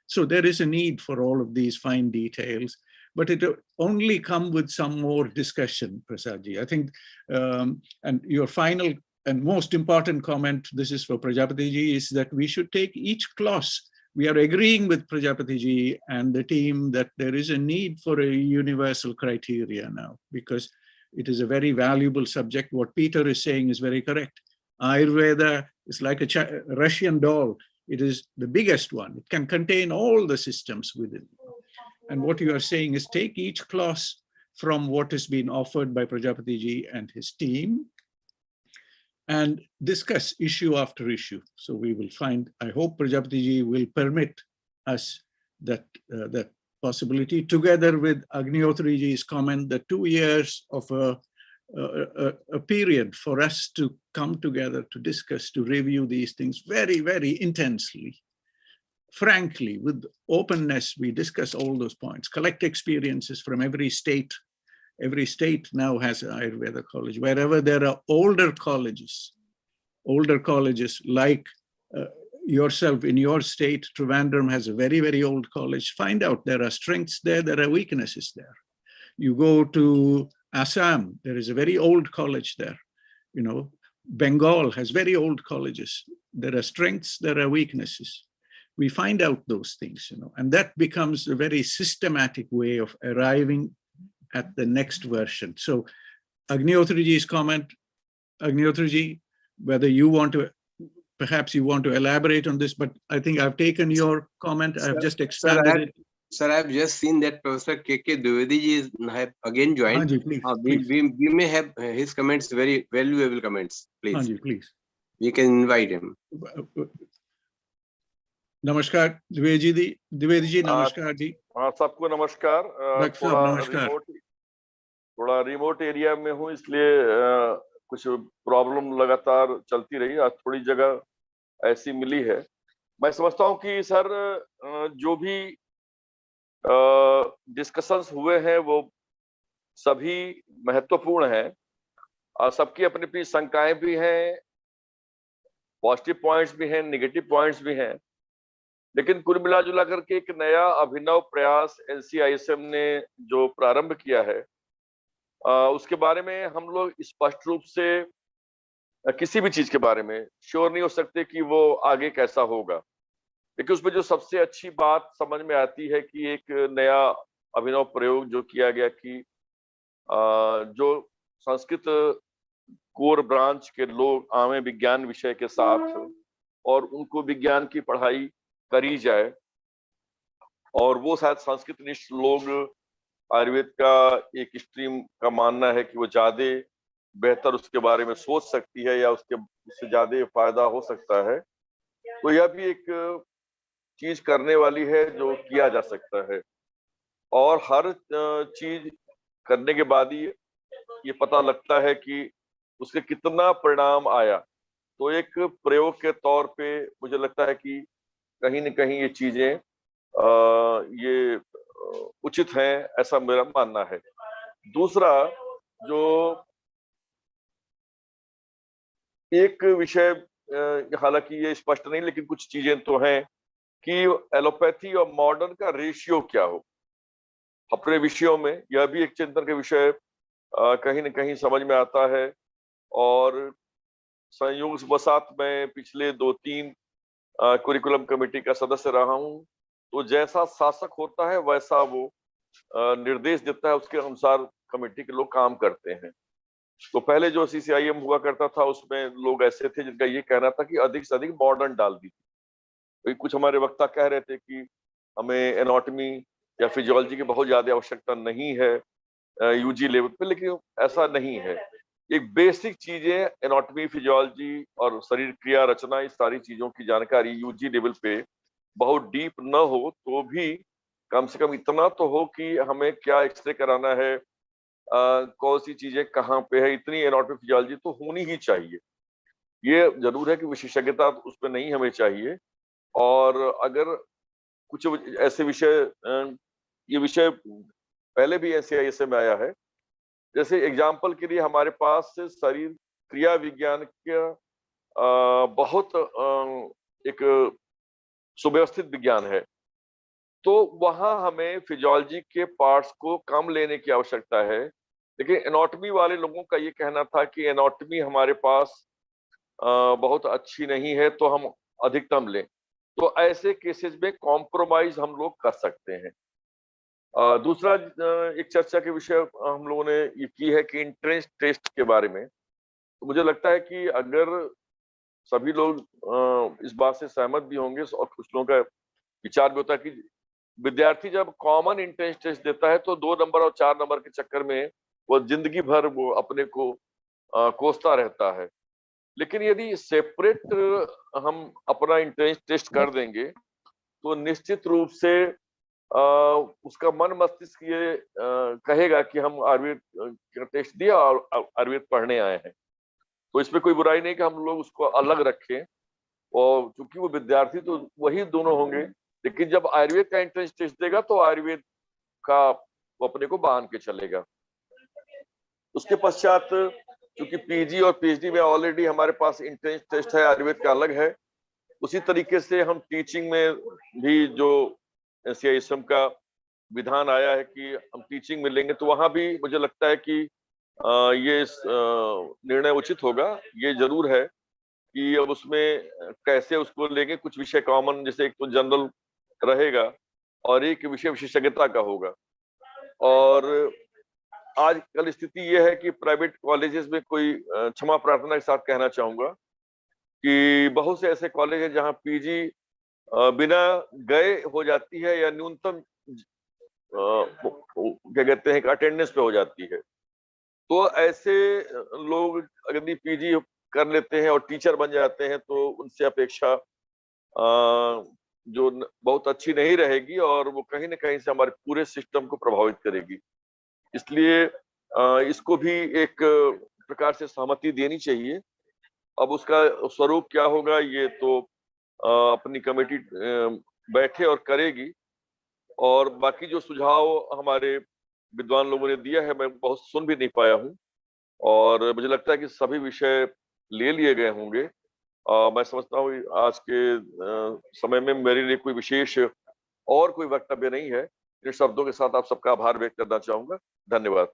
So there is a need for all of these fine details, but it only come with some more discussion, Prasadji. I think, and your final and most important comment, this is for Prajapati ji, is that we should take each clause. We are agreeing with Prajapati ji and the team that there is a need for a universal criteria now, because it is a very valuable subject. What Peter is saying is very correct. Ayurveda is like a Russian doll. It is the biggest one. It can contain all the systems within. And what you are saying is take each clause from what has been offered by Prajapati ji and his team and discuss issue after issue. So we will find, I hope Prajapati ji will permit us that, that possibility, together with Agnihotri ji's comment, the 2 years of a period for us to come together, to discuss, to review these things very, very intensely. Frankly, with openness, we discuss all those points, collect experiences from every state. Every state now has an Ayurveda college. Wherever there are older colleges like yourself in your state, Trivandrum has a very, very old college. Find out there are strengths there, there are weaknesses there. You go to Assam, there is a very old college there. You know, Bengal has very old colleges. There are strengths, there are weaknesses. We find out those things, you know, and that becomes a very systematic way of arriving at the next version. So Agnihotri ji's comment, Agnihotri ji, whether you want to, perhaps you want to elaborate on this, but I think I've taken your comment. I've just expanded it. Sir, I've just seen that Professor K.K. Dwivedi ji have again joined. Hanji, please, we may have his comments, very valuable comments, please. Hanji, please. We can invite him. नमस्कार द्विवेदी जी, नमस्कार जी। हाँ, सबको नमस्कार। थोड़ा remote area में हूँ, इसलिए कुछ प्रॉब्लम लगातार चलती रही। आज थोड़ी जगह ऐसी मिली है। मैं समझता हूँ कि सर जो भी डिस्कशंस हुए हैं वो सभी महत्वपूर्ण हैं। सबकी अपनी अपनी शंकाएं भी हैं, पॉजिटिव पॉइंट्स भी हैं, नेगेटिव पॉइंट्स भी हैं, लेकिन कुल मिला जुला करके एक नया अभिनव प्रयास NCISM ने जो प्रारंभ किया है, उसके बारे में हम लोग स्पष्ट रूप से किसी भी चीज के बारे में श्योर नहीं हो सकते कि वो आगे कैसा होगा। लेकिन उसमें जो सबसे अच्छी बात समझ में आती है कि एक नया अभिनव प्रयोग जो किया गया कि जो संस्कृत कोर ब्रांच के लोग आवे विज्ञान विषय के साथ और उनको विज्ञान की पढ़ाई करी जाए, और वो शायद संस्कृत निष्ठ लोग आयुर्वेद का एक स्ट्रीम का मानना है कि वो ज्यादा बेहतर उसके बारे में सोच सकती है या उससे ज्यादा फायदा हो सकता है, तो यह भी एक चीज करने वाली है जो किया जा सकता है। और हर चीज करने के बाद ही ये पता लगता है कि उसके कितना परिणाम आया। तो एक प्रयोग के तौर पे मुझे लगता है कि कहीं न कहीं ये चीजें ये उचित हैं, ऐसा मेरा मानना है। दूसरा, जो एक विषय हालांकि ये स्पष्ट नहीं, लेकिन कुछ चीजें तो हैं कि एलोपैथी और मॉडर्न का रेशियो क्या हो अपने विषयों में, यह भी एक चिंतन का विषय कहीं न कहीं समझ में आता है। और संयोगवशात मैं पिछले 2-3 करिकुलम कमेटी का सदस्य रहा हूं, तो जैसा शासक होता है वैसा वो निर्देश देता है, उसके अनुसार कमेटी के लोग काम करते हैं। तो पहले जो CCIM हुआ करता था उसमें लोग ऐसे थे जिनका ये कहना था कि अधिक से अधिक मॉडर्न डाल दीजिए। कुछ हमारे वक्ता कह रहे थे कि हमें एनाटॉमी या फिजियोलॉजी की बहुत ज्यादा आवश्यकता नहीं है यूजी लेवल पे, लेकिन ऐसा नहीं है। एक बेसिक चीजें एनाटॉमी, फिजियोलॉजी और शरीर क्रिया रचना, इस सारी चीजों की जानकारी यूजी लेवल पे बहुत डीप न हो तो भी कम से कम इतना तो हो कि हमें क्या एक्सरे कराना है, कौन सी चीजें कहाँ पे है, इतनी एनाटॉमी फिजियोलॉजी तो होनी ही चाहिए। ये जरूर है कि विशेषज्ञता उसमें नहीं हमें चाहिए। और अगर कुछ ऐसे विषय, ये विषय पहले भी NCIS में आया है, जैसे एग्जाम्पल के लिए हमारे पास शरीर क्रिया विज्ञान का बहुत एक सुव्यवस्थित विज्ञान है, तो वहां हमें फिजियोलॉजी के पार्ट्स को कम लेने की आवश्यकता है। लेकिन एनाटॉमी वाले लोगों का ये कहना था कि एनाटॉमी हमारे पास बहुत अच्छी नहीं है, तो हम अधिकतम लें। तो ऐसे केसेस में कॉम्प्रोमाइज हम लोग कर सकते हैं। दूसरा एक चर्चा के विषय हम लोगों ने ये की है कि एंट्रेंस टेस्ट के बारे में। तो मुझे लगता है कि अगर सभी लोग इस बात से सहमत भी होंगे और कुछ लोगों का विचार भी होता है कि विद्यार्थी जब कॉमन एंट्रेंस टेस्ट देता है तो 2 नंबर और 4 नंबर के चक्कर में वो जिंदगी भर वो अपने को कोसता रहता है। लेकिन यदि सेपरेट हम अपना एंट्रेंस टेस्ट कर देंगे तो निश्चित रूप से उसका मन मस्तिष्क ये कहेगा कि हम आयुर्वेद का टेस्ट दिया और आयुर्वेद पढ़ने आए हैं। तो इसमें कोई बुराई नहीं कि हम लोग उसको अलग रखें, और क्योंकि वो विद्यार्थी तो वही दोनों होंगे। लेकिन जब आयुर्वेद का एंट्रेंस टेस्ट देगा तो आयुर्वेद का वो अपने को बांध के चलेगा। उसके पश्चात क्योंकि PG और PhD में ऑलरेडी हमारे पास एंट्रेंस टेस्ट है, आयुर्वेद का अलग है, उसी तरीके से हम टीचिंग में भी जो NCISM का विधान आया है कि हम टीचिंग में लेंगे, तो वहां भी मुझे लगता है कि ये निर्णय उचित होगा। ये जरूर है कि अब उसमें कैसे उसको लेंगे, कुछ विषय कॉमन, जैसे एक तो जनरल रहेगा और एक विषय विशेषज्ञता का होगा। और आजकल स्थिति ये है कि प्राइवेट कॉलेजेस में कोई क्षमा प्रार्थना के साथ कहना चाहूंगा कि बहुत से ऐसे कॉलेज हैं जहां PG बिना गए हो जाती है या न्यूनतम क्या कहते हैं अटेंडेंस पे हो जाती है। तो ऐसे लोग यदि PG कर लेते हैं और टीचर बन जाते हैं तो उनसे अपेक्षा जो बहुत अच्छी नहीं रहेगी और वो कहीं ना कहीं से हमारे पूरे सिस्टम को प्रभावित करेगी। इसलिए इसको भी एक प्रकार से सहमति देनी चाहिए। अब उसका स्वरूप क्या होगा ये तो अपनी कमेटी बैठे और करेगी। और बाकी जो सुझाव हमारे विद्वान लोगों ने दिया है मैं बहुत सुन भी नहीं पाया हूँ, और मुझे लगता है कि सभी विषय ले लिए गए होंगे। मैं समझता हूँ आज के समय में मेरे लिए कोई विशेष और कोई वक्तव्य नहीं है। इन शब्दों के साथ आप सबका आभार व्यक्त करना चाहूंगा। धन्यवाद।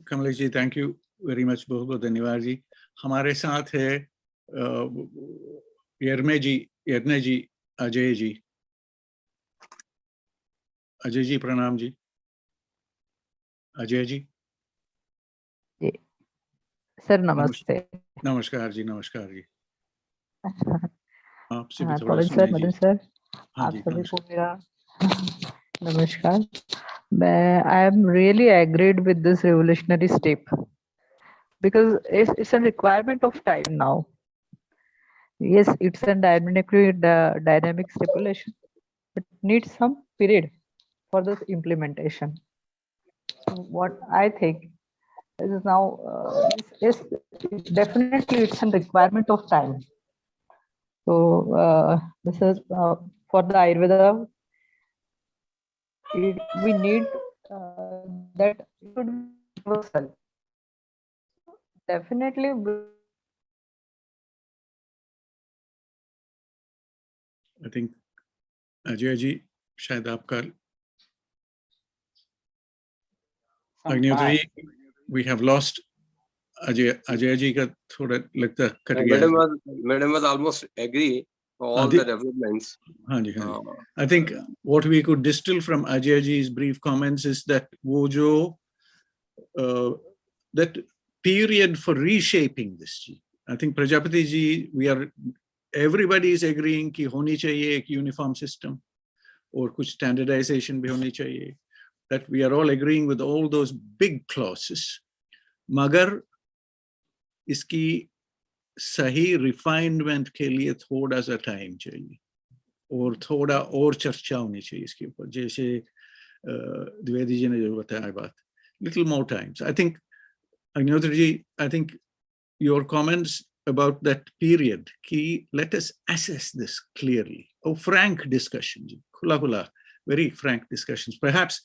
Kamlesh ji, thank you very much, बहुत बहुत धन्यवाद जी। हमारे साथ है यरने जी, अजय जी। अजय जी प्रणाम जी। अजय जी सर नमस्ते। नमस्कार जी, नमस्कार जी। आपसे भी थोड़ा पवन सुने सर, जी। मदन सर, हाँ आप जी, सभी को नमस्कार। मेरा नमस्कार। I am really agreed with this revolutionary step because it's a requirement of time now. Yes, it's a dynamic stipulation, but needs some period for this implementation. So what I think is now is definitely it's a requirement of time. So this is for the Ayurveda. We need that it should be universal. Definitely. I think Ajay ji शायद आपका Agnihotri ji, we have lost Ajay ji का थोड़ा लगता cut गया. Madam was almost agree for all the developments. हाँ जी, हाँ जी. I think what we could distill from Ajay ji's brief comments is that वो जो that period for reshaping this ji. I think Prajapati ji, everybody is agreeing कि होनी चाहिए एक uniform system और कुछ standardization भी होनी चाहिए. That we are all agreeing with all those big clauses. मगर इसकी सही refinement के लिए थोड़ा सा time चाहिए और थोड़ा और चर्चा होनी चाहिए इसके ऊपर. जैसे द्विवेदी जी ने जो बताया बात, little more times. I think Agnihotri ji, I think your comments about that period, ki let us assess this clearly. Oh, frank discussion, khula khula, very frank discussions. Perhaps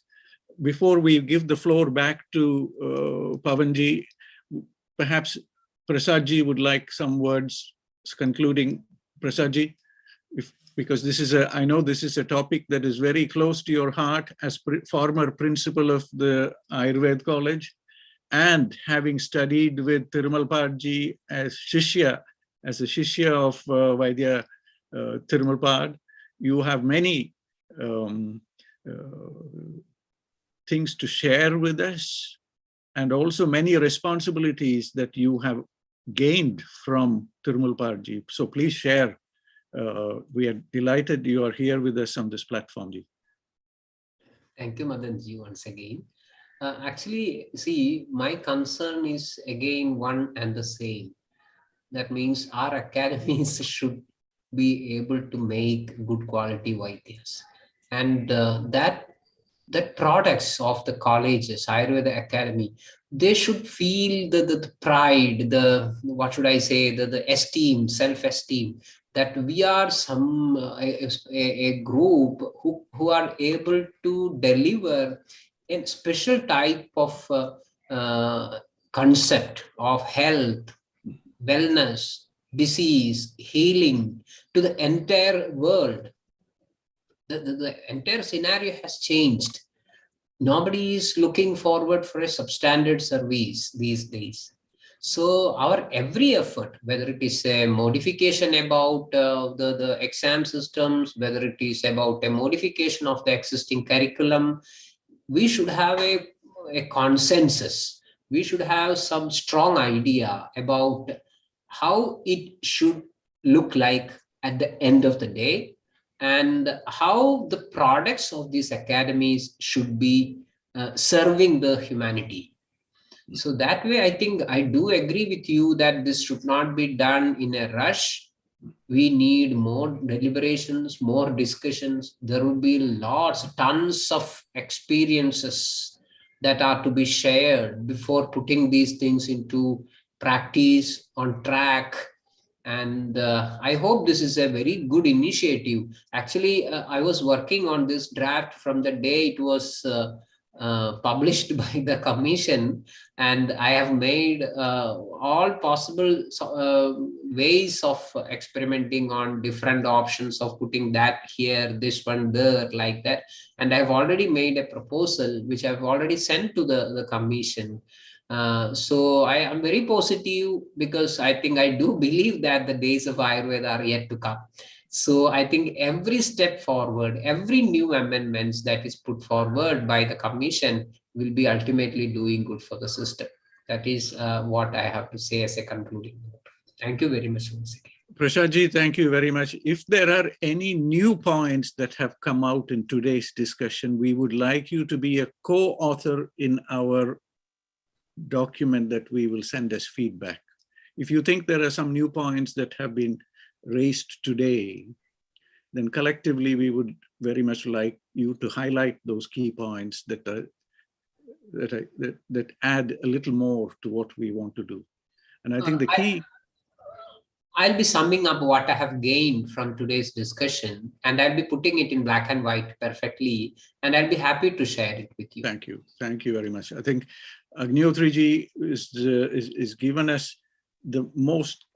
before we give the floor back to Pavanji, perhaps Prasadji would like some words concluding. Prasadji, because this is I know this is a topic that is very close to your heart as former principal of the Ayurved College. And having studied with Thirumalpad as a Shishya of Vaidya Thirumalpad, you have many things to share with us and also many responsibilities that you have gained from Thirumalpad. So please share. We are delighted you are here with us on this platform. Thank you, Madan ji, once again. Actually, see, my concern is again one and the same. That means our academies should be able to make good quality Vaidyas. And that products of the colleges, Ayurveda Academy, they should feel the pride, what should I say, the esteem, self-esteem, that we are a group who are able to deliver a special type of concept of health, wellness, disease, healing to the entire world. The entire scenario has changed. Nobody is looking forward for a substandard service these days. So our every effort, whether it is a modification about the exam systems, whether it is about a modification of the existing curriculum, we should have a consensus. We should have some strong idea about how it should look like at the end of the day and how the products of these academies should be serving the humanity. So that way, I think I do agree with you that this should not be done in a rush. We need more deliberations, more discussions. There will be tons of experiences that are to be shared before putting these things into practice on track. And I hope this is a very good initiative. Actually, I was working on this draft from the day it was published by the commission, and I have made all possible ways of experimenting on different options of putting that here, this one there, like that. And I've already made a proposal which I've already sent to the commission. So I am very positive because I think I do believe that the days of Ayurveda are yet to come. So I think every step forward, every new amendments that is put forward by the commission will be ultimately doing good for the system. That is what I have to say as a concluding note. Thank you very much once again. Prasad ji, thank you very much. If there are any new points that have come out in today's discussion, we would like you to be a co-author in our document that we will send as feedback. If you think there are some new points that have been raised today, then collectively we would very much like you to highlight those key points that add a little more to what we want to do. And I think the key... I'll be summing up what I have gained from today's discussion, and I'll be putting it in black and white perfectly, and I'll be happy to share it with you. Thank you. Thank you very much. I think Agnihotri is given us the most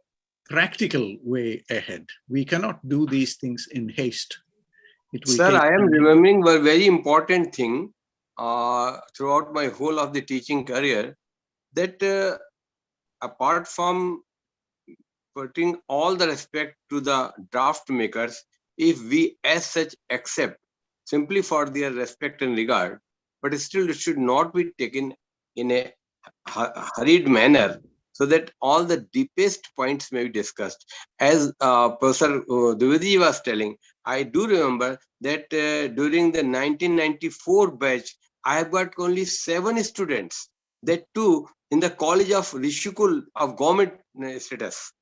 practical way ahead. We cannot do these things in haste. Sir, I am remembering one very important thing throughout my whole of the teaching career, that apart from putting all the respect to the draft makers, if we as such accept simply for their respect and regard, but still it should not be taken in a hurried manner, so that all the deepest points may be discussed. As Professor Dwivedi was telling, I do remember that during the 1994 batch, I have got only 7 students, that too in the College of Rishikul of government status.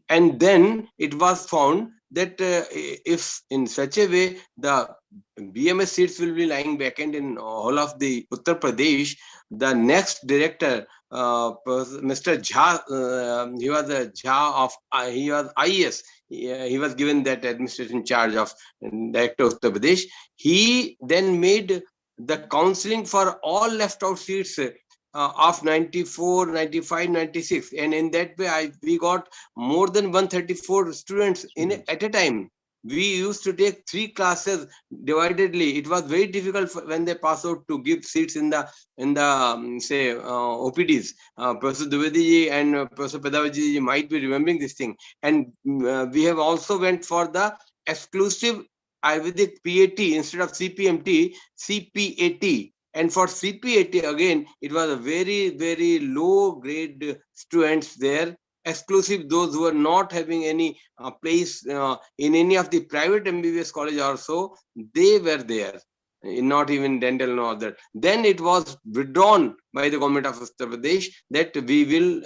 And then it was found that if in such a way the BMS seats will be lying vacant in all of the Uttar Pradesh, the next director, Mr. Jha, he was a Jha of, he was IRES, he was given that administration charge of Director of Uttar Pradesh. He then made the counseling for all left out seats of 94, 95, 96, and in that way we got more than 134 students at a time. We used to take 3 classes dividedly. It was very difficult when they pass out to give seats in the say OPDs. Professor Dwivedi and Professor Pedavaji might be remembering this thing. And we have also went for the exclusive Ayurvedic PAT instead of CPMT, CPAT. And for CPAT, again, it was a very, very low grade students there, exclusive those who were not having any place in any of the private MBBS college also, they were there, not even dental nor other. Then it was withdrawn by the government of Uttar Pradesh that we will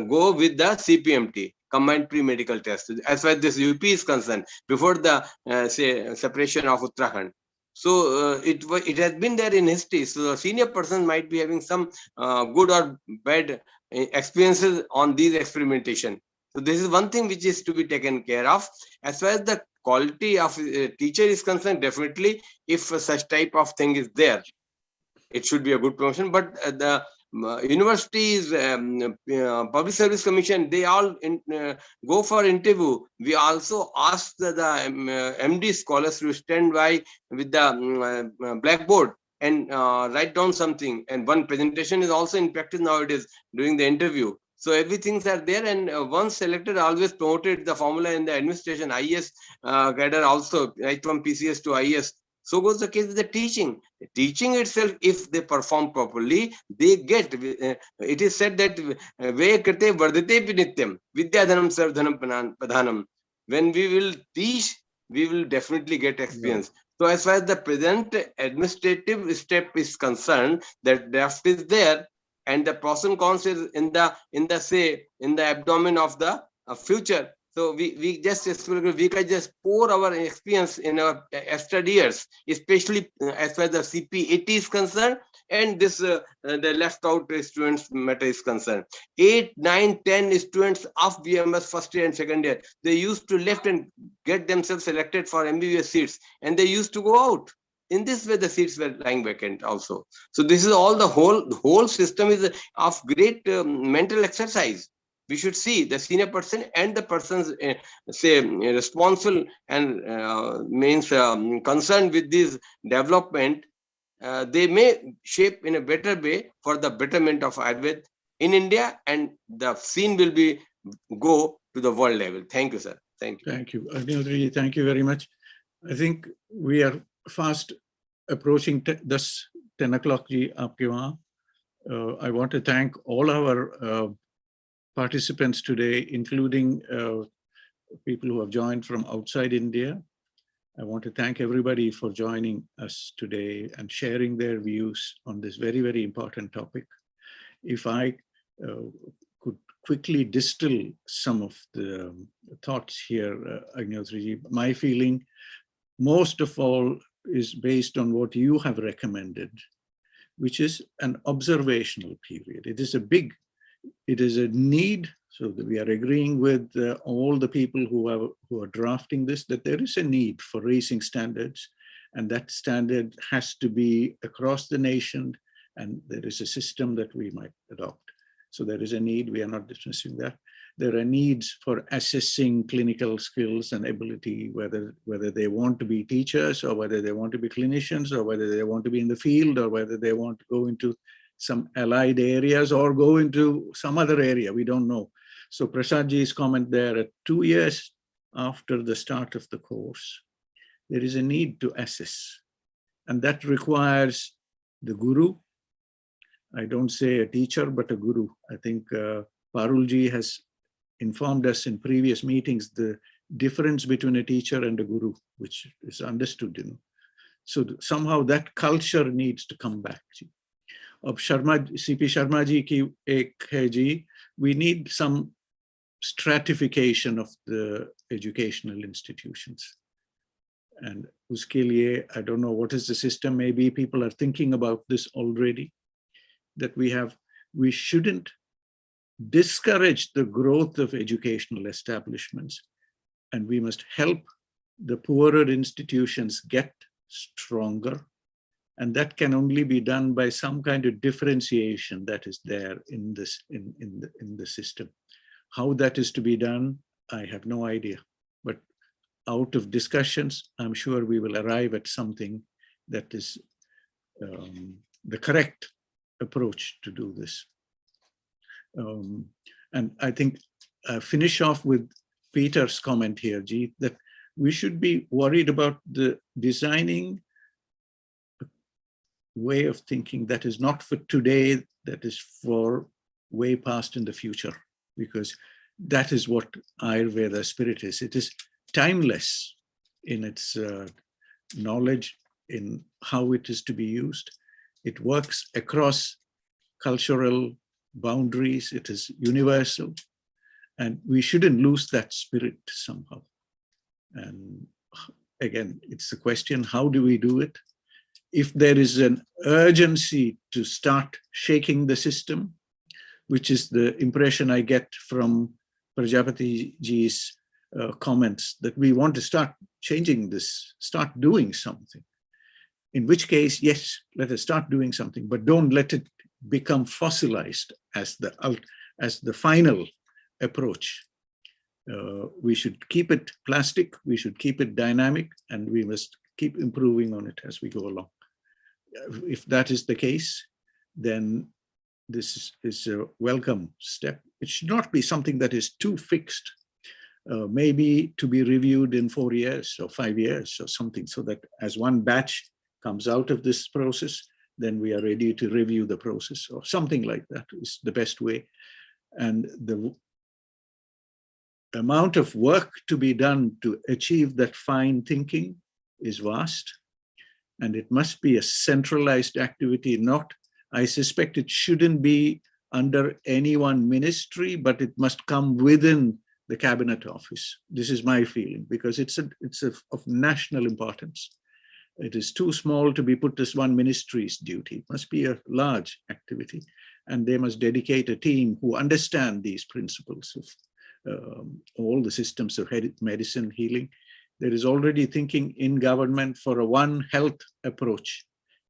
go with the CPMT, combined pre-medical test, as far as this UP is concerned, before the say separation of Uttarakhand. So it has been there in history. So the senior person might be having some good or bad experiences on these experimentation. So this is one thing which is to be taken care of. As far as the quality of teacher is concerned, definitely if such type of thing is there, it should be a good promotion. But the universities, Public Service Commission, they all go for interview. We also ask the MD scholars to stand by with the blackboard and write down something. And one presentation is also in practice nowadays during the interview. So everything's are there, and once selected, always promoted the formula in the administration, IES cadre also, right from PCS to IES. So goes the case with the teaching. The teaching itself, if they perform properly, they get, it is said that ve krite vardhate pi nityam, vidyadhanam sarvdhanam pradhanam. When we will teach, we will definitely get experience. So as far as the present administrative step is concerned, that draft is there, and the pros and cons is in the abdomen of the future. So we can just pour our experience in our extra years, especially as far as the CPAT is concerned, and this the left out students matter is concerned. 8, 9, 10 students of BMS first year and second year, they used to left and get themselves selected for MBBS seats, and they used to go out. In this way, the seats were lying vacant also. So this is all the whole system is of great mental exercise. We should see the senior person and the persons say responsible and means concerned with this development. They may shape in a better way for the betterment of Ayurveda in India, and the scene will be go to the world level. Thank you, sir. Thank you. Thank you. Agnihotri, thank you very much. I think we are fast approaching 10 o'clock. I want to thank all our participants today, including people who have joined from outside India. I want to thank everybody for joining us today and sharing their views on this very, very important topic. If I could quickly distill some of the thoughts here, Agnihotriji, my feeling most of all is based on what you have recommended, which is an observational period. It is a need, so that we are agreeing with all the people who are drafting this, that there is a need for raising standards, and that standard has to be across the nation, and there is a system that we might adopt. So there is a need, we are not dismissing that. There are needs for assessing clinical skills and ability, whether they want to be teachers or whether they want to be clinicians or whether they want to be in the field or whether they want to go into some allied areas or go into some other area, we don't know. So Prasadji's comment there, at 2 years after the start of the course, there is a need to assess. And that requires the guru. I don't say a teacher, but a guru. I think Parulji has informed us in previous meetings the difference between a teacher and a guru, which is understood. So somehow that culture needs to come back. Of CP Sharma ji ki ek hai ji, we need some stratification of the educational institutions. And uske liye, I don't know what is the system, maybe people are thinking about this already, that we shouldn't discourage the growth of educational establishments, and we must help the poorer institutions get stronger. And that can only be done by some kind of differentiation that is there in this in the system. How that is to be done, I have no idea. But out of discussions, I'm sure we will arrive at something that is the correct approach to do this. And I think finish off with Peter's comment here, G, that we should be worried about the designing way of thinking that is not for today, that is for way past in the future, because that is what Ayurveda spirit is. It is timeless in its knowledge, in how it is to be used. It works across cultural boundaries. It is universal, and we shouldn't lose that spirit somehow. And again, it's the question, how do we do it? If there is an urgency to start shaking the system, which is the impression I get from Prajapati ji's comments, that we want to start changing this, start doing something. In which case, yes, let us start doing something, but don't let it become fossilized as the final approach. We should keep it plastic, we should keep it dynamic, and we must keep improving on it as we go along. If that is the case, then this is a welcome step. It should not be something that is too fixed, maybe to be reviewed in 4 years or 5 years or something, so that as one batch comes out of this process, then we are ready to review the process, or something like that is the best way. And the amount of work to be done to achieve that fine thinking is vast, and it must be a centralized activity. Not, I suspect it shouldn't be under any one ministry, but it must come within the cabinet office. This is my feeling, because it's of national importance. It is too small to be put as one ministry's duty. It must be a large activity, and they must dedicate a team who understand these principles of all the systems of medicine, healing. There is already thinking in government for a one health approach,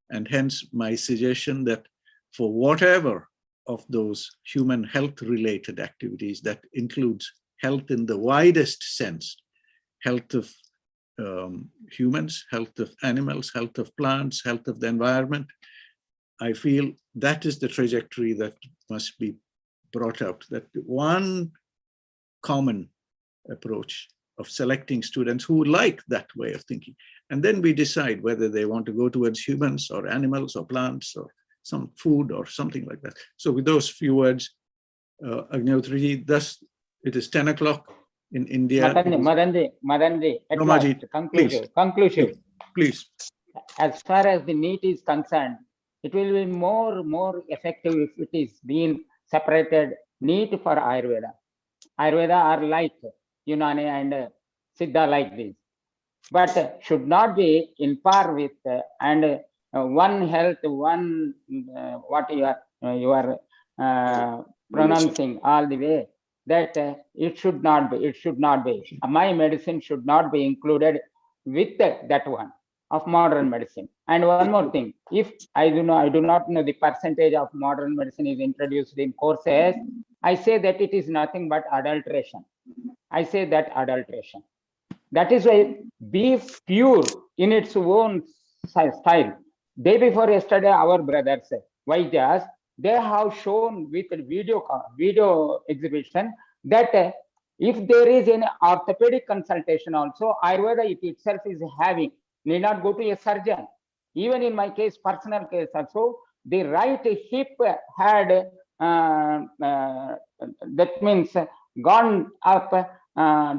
and hence my suggestion that for whatever of those human health related activities, that includes health in the widest sense, health of humans, health of animals, health of plants, health of the environment, I feel that is the trajectory that must be brought out, that one common approach of selecting students who like that way of thinking. And then we decide whether they want to go towards humans or animals or plants or some food or something like that. So with those few words, Agnihotriji, thus it is 10 o'clock in India. Madanji, at Romaji, last, conclusive. Please. As far as the NEET is concerned, it will be more effective if it is being separated NEET for Ayurveda. Ayurveda are like Unani and Siddha like this, but should not be in par with one health, one what you are pronouncing all the way. That it should not be. It should not be. My medicine should not be included with that one of modern medicine. And one more thing, if I do not know the percentage of modern medicine is introduced in courses, I say that it is nothing but adulteration. I say that adulteration. That is why be pure in its own style. Day before yesterday, our brothers, Vaidhyas, they have shown with video exhibition that if there is an orthopedic consultation also, Ayurveda it itself is having, need not go to a surgeon. Even in my case, personal case also, the right hip had, that means gone up,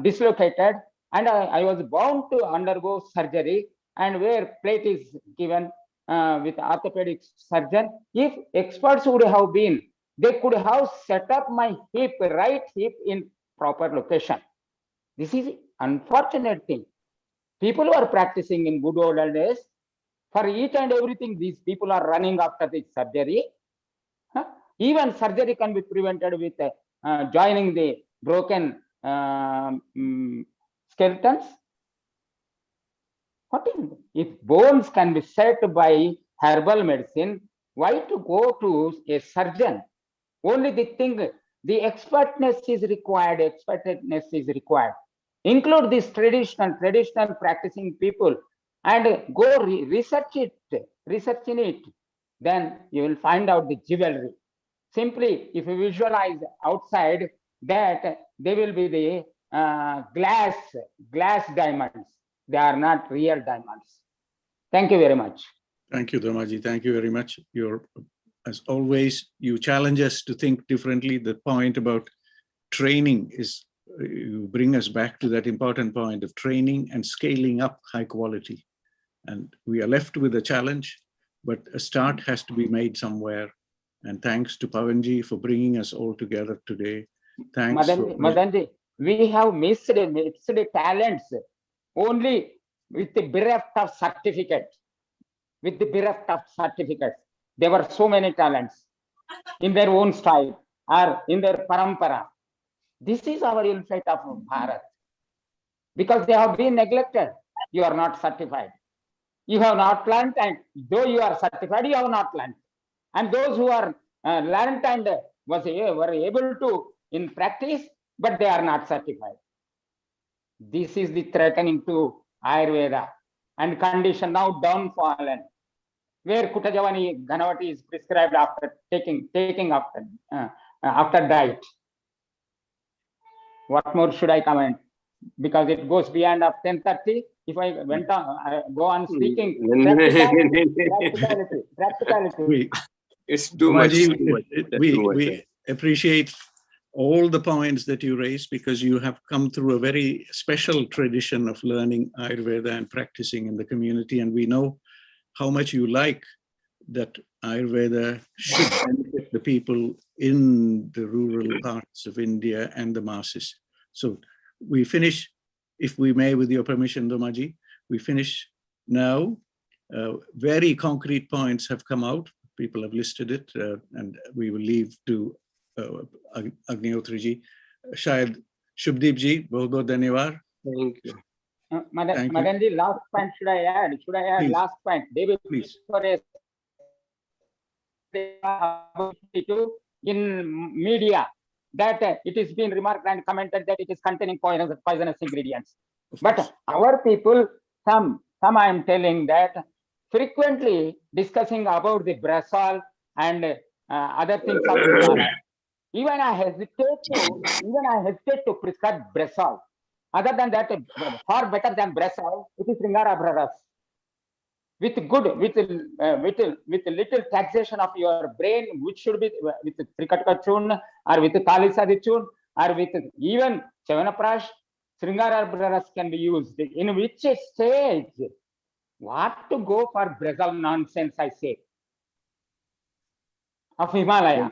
dislocated, and I was bound to undergo surgery, and where plate is given with orthopedic surgeon. If experts would have been, they could have set up my hip, right hip in proper location. This is unfortunate thing. People who are practicing in good old days, for each and everything, these people are running after the surgery. Even surgery can be prevented with joining the broken skeletons. What if bones can be set by herbal medicine? Why to go to a surgeon? Only the thing, the expertness is required. Expertness is required. Include this traditional practicing people and go research in it. Then you will find out the jewelry. Simply, if you visualize outside that they will be the glass diamonds. They are not real diamonds. Thank you very much. Thank you, Dharmaji. Thank you very much. As always, you challenge us to think differently. The point about training is, you bring us back to that important point of training and scaling up high quality. And we are left with a challenge, but a start has to be made somewhere. And thanks to Pavanji for bringing us all together today. Thanks. Madanji, we have missed the talents only with the bereft of certificate. With the bereft of certificates, there were so many talents in their own style or in their parampara. This is our insight of Bharat. Because they have been neglected, you are not certified. You have not learned, and though you are certified, you have not learned. And those who are learned and were able to in practice, but they are not certified. This is the threatening to Ayurveda and condition now downfallen, where Kutajavani Ghanavati is prescribed after taking after diet. What more should I comment? Because it goes beyond of 10:30. If I went on, I go on speaking. Practicality. It's too much. We appreciate all the points that you raised, because you have come through a very special tradition of learning Ayurveda and practicing in the community. And we know how much you like that Ayurveda should benefit the people in the rural parts of India and the masses. So we finish, if we may, with your permission, Dharmaji, we finish now. Very concrete points have come out. People have listed it, and we will leave to Agnihotriji. Shayad Shubdeep ji, bahut bahut dhanyawad. Thank you. Madan ji, last point should I add? Should I add Please. last point? David, Please. In media that it is being remarked and commented that it is containing poisonous ingredients. But our people, some I am telling that frequently discussing about the brasol and other things of Himalayan. Even I hesitate to prescribe brasol. Other than that, far better than brasol, it is Ringara Brothers. with good, with little taxation of your brain, which should be with Trikatka Chun or with Kalisadi Chun or with even Chavanaprash, Sringara Braras can be used. In which stage? What to go for Brazil nonsense, I say, of Himalaya.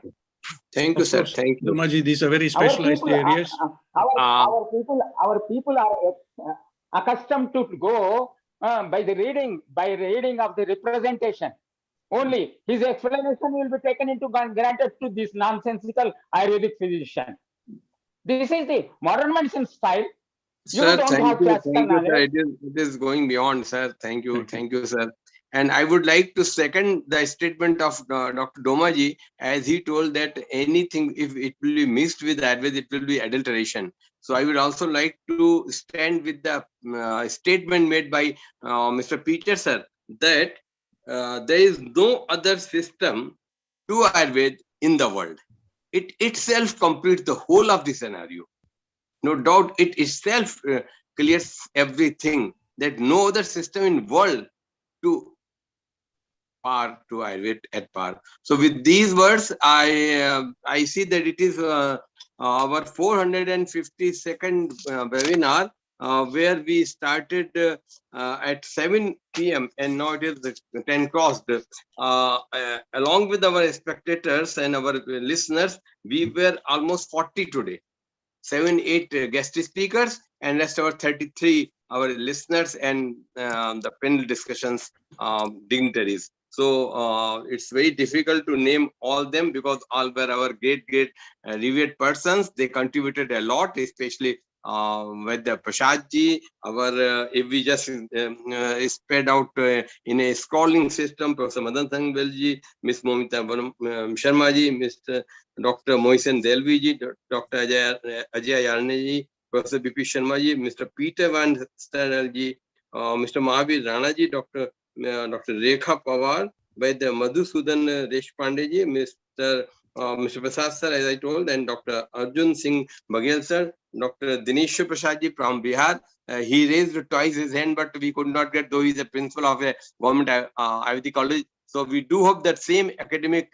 Thank you, sir. Thank you. Domaji, these are very specialized areas. Our people are accustomed to go by reading of the representation. Only his explanation will be taken into granted to this nonsensical Ayurvedic physician. This is the modern medicine style. Sir, don't thank have you, classical thank you, sir. knowledge. It is going beyond, sir. Thank you, sir. And I would like to second the statement of Dr. Domaji, as he told that anything, if it will be mixed with Ayurveda, it will be adulteration. So I would also like to stand with the statement made by Mr. Peter, sir, that there is no other system to Ayurveda in the world. It itself completes the whole of the scenario. No doubt it itself clears everything, that no other system in world to par to Ayurveda at par. So with these words, I see that it is our 452nd webinar, where we started at 7 p.m. and now it is 10 crossed. Along with our spectators and our listeners, we were almost 40 today. 7-8 guest speakers and rest our 33 our listeners and the panel discussions dignitaries. So it's very difficult to name all them because all were our great revered persons. They contributed a lot, especially with the Prasad ji, if we just spread out in a scrolling system, Professor Madan Sangwell ji, Miss Momita Sharma ji, Mr. Dr. Mohsen Delvi ji, Dr. Ajay Yarne ji, Professor BP Sharma ji, Mr. Peter Van Stanel ji, Mr. Mahavir Rana ji, Dr. Rekha Pawar, by the Madhusudan Deshpande ji, Mr. Prasad sir, as I told, and Dr. Arjun Singh Baghel sir, Dr. Dinesh Prasad ji from Bihar. He raised twice his hand, but we could not get, though he is a principal of a government Ayurvedic college. So we do hope that same academic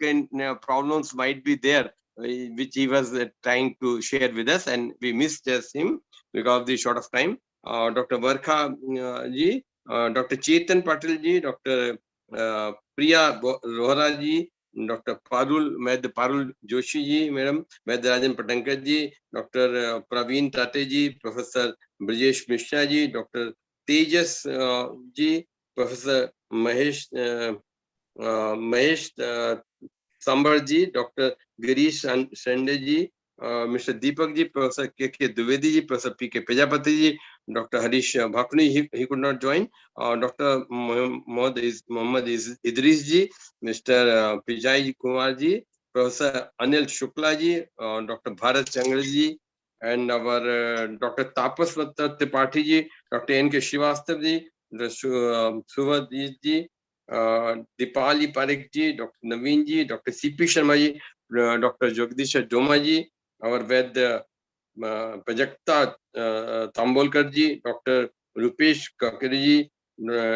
problems might be there, which he was trying to share with us, and we missed him because of the short of time. Dr. Varkha ji, Dr. Chetan Patel ji, Dr. Priya Rohra ji, Dr. Parul Joshi ji, Madam, Rajan Patankar ji, Dr. Praveen Tate ji, Professor Brijesh Mishra ji, Dr. Tejas ji, Professor Mahesh Sambar ji, Dr. Girish Sande ji, Mr. Deepak ji, Professor K.K. Dwivedi ji, Professor P.K. Prajapati ji, Dr. Harish Bhakuni, he could not join, Dr. Mohammad Idris ji, Mr. Pijay Kumar ji, Professor Anil Shukla ji, Dr. Bharat Changra ji, and our Dr. Tapas Tripathi ji, Dr. N.K. Srivastav ji, Dr. Suvadhi ji, Dipali Parekh ji, Dr. Naveen ji, Dr. C.P. Sharma ji, Dr. Jagdish Doma ji, our Ved Prajakta Tambolkar ji, Dr. Rupesh Kakari ji,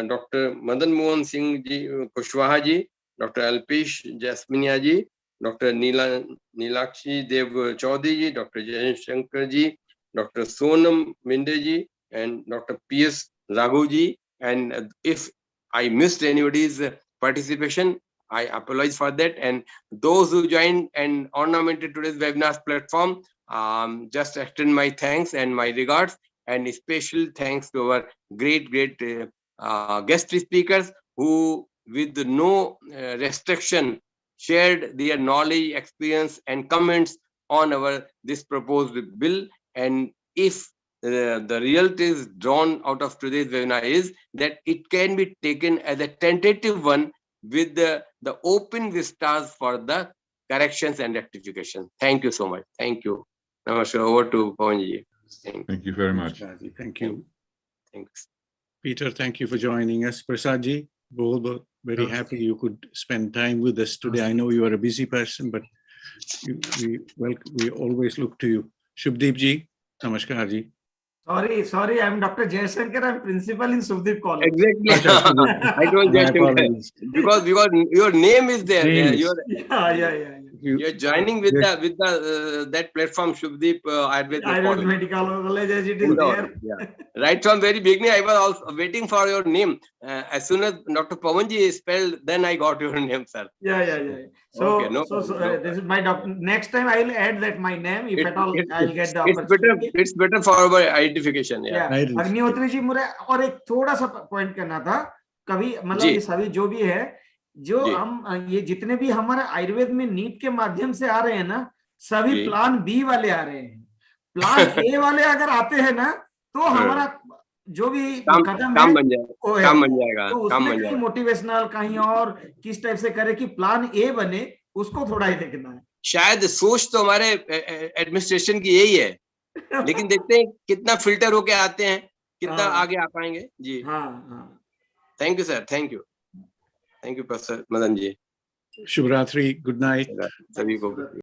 Dr. Madan Mohan Singh ji, Kushwaha ji, Dr. Alpesh Jasminia ji, Dr. Nilakshi Dev Chaudhary ji, Dr. Jayan Shankar ji, Dr. Sonam Minde ji, and Dr. P.S. Raghu ji. And if I missed anybody's participation, I apologize for that. And those who joined and ornamented today's webinar platform, just extend my thanks and my regards, and special thanks to our great guest speakers who, with no restriction, shared their knowledge, experience, and comments on this proposed bill. And if the realities drawn out of today's webinar is that it can be taken as a tentative one with the open vistas for the corrections and rectification. Thank you so much. Thank you. Namaskar. Over to Pawanji. Thank you very much. Thank you. Thanks. Peter, thank you for joining us. Prasad ji, very happy you could spend time with us today. I know you are a busy person, but we always look to you. Shubdeep ji, namaskar ji. Sorry, I'm Dr. Jaishankar. I'm principal in Subdeep College. Exactly. I told My Jaishankar apologies. because your name is there. James. Yeah. You're joining with the that platform Shubdeep Ayurved Ayurved College. Medical College as it is Indore, there. yeah. Right from very beginning, I was also waiting for your name. As soon as Dr. Pawanji is spelled, then I got your name, sir. Yeah. So, Okay, no problem. this is my doctor. Next time I will add that my name if at all I'll get the opportunity. It's better for our identification. Yeah. Agnihotri ji मुझे और एक थोड़ा सा point करना था कभी मतलब ये सभी जो भी है जो हम ये जितने भी हमारे आयुर्वेद में नीट के माध्यम से आ रहे हैं ना सभी प्लान बी वाले आ रहे हैं प्लान ए वाले अगर आते हैं ना तो हमारा जो भी कदम काम बन जाएगा तो उसमें कहीं मोटिवेशनल कहीं और किस टाइप से करे कि प्लान ए बने उसको थोड़ा ही देखना है शायद सोच तो हमारे एडमिनिस्ट्रेशन की यही है लेकिन देखते हैं कितना फिल्टर होके आते हैं कितना आगे आ पाएंगे जी thank you sir thank you professor Madan ji Shubhratri, good night. सभी को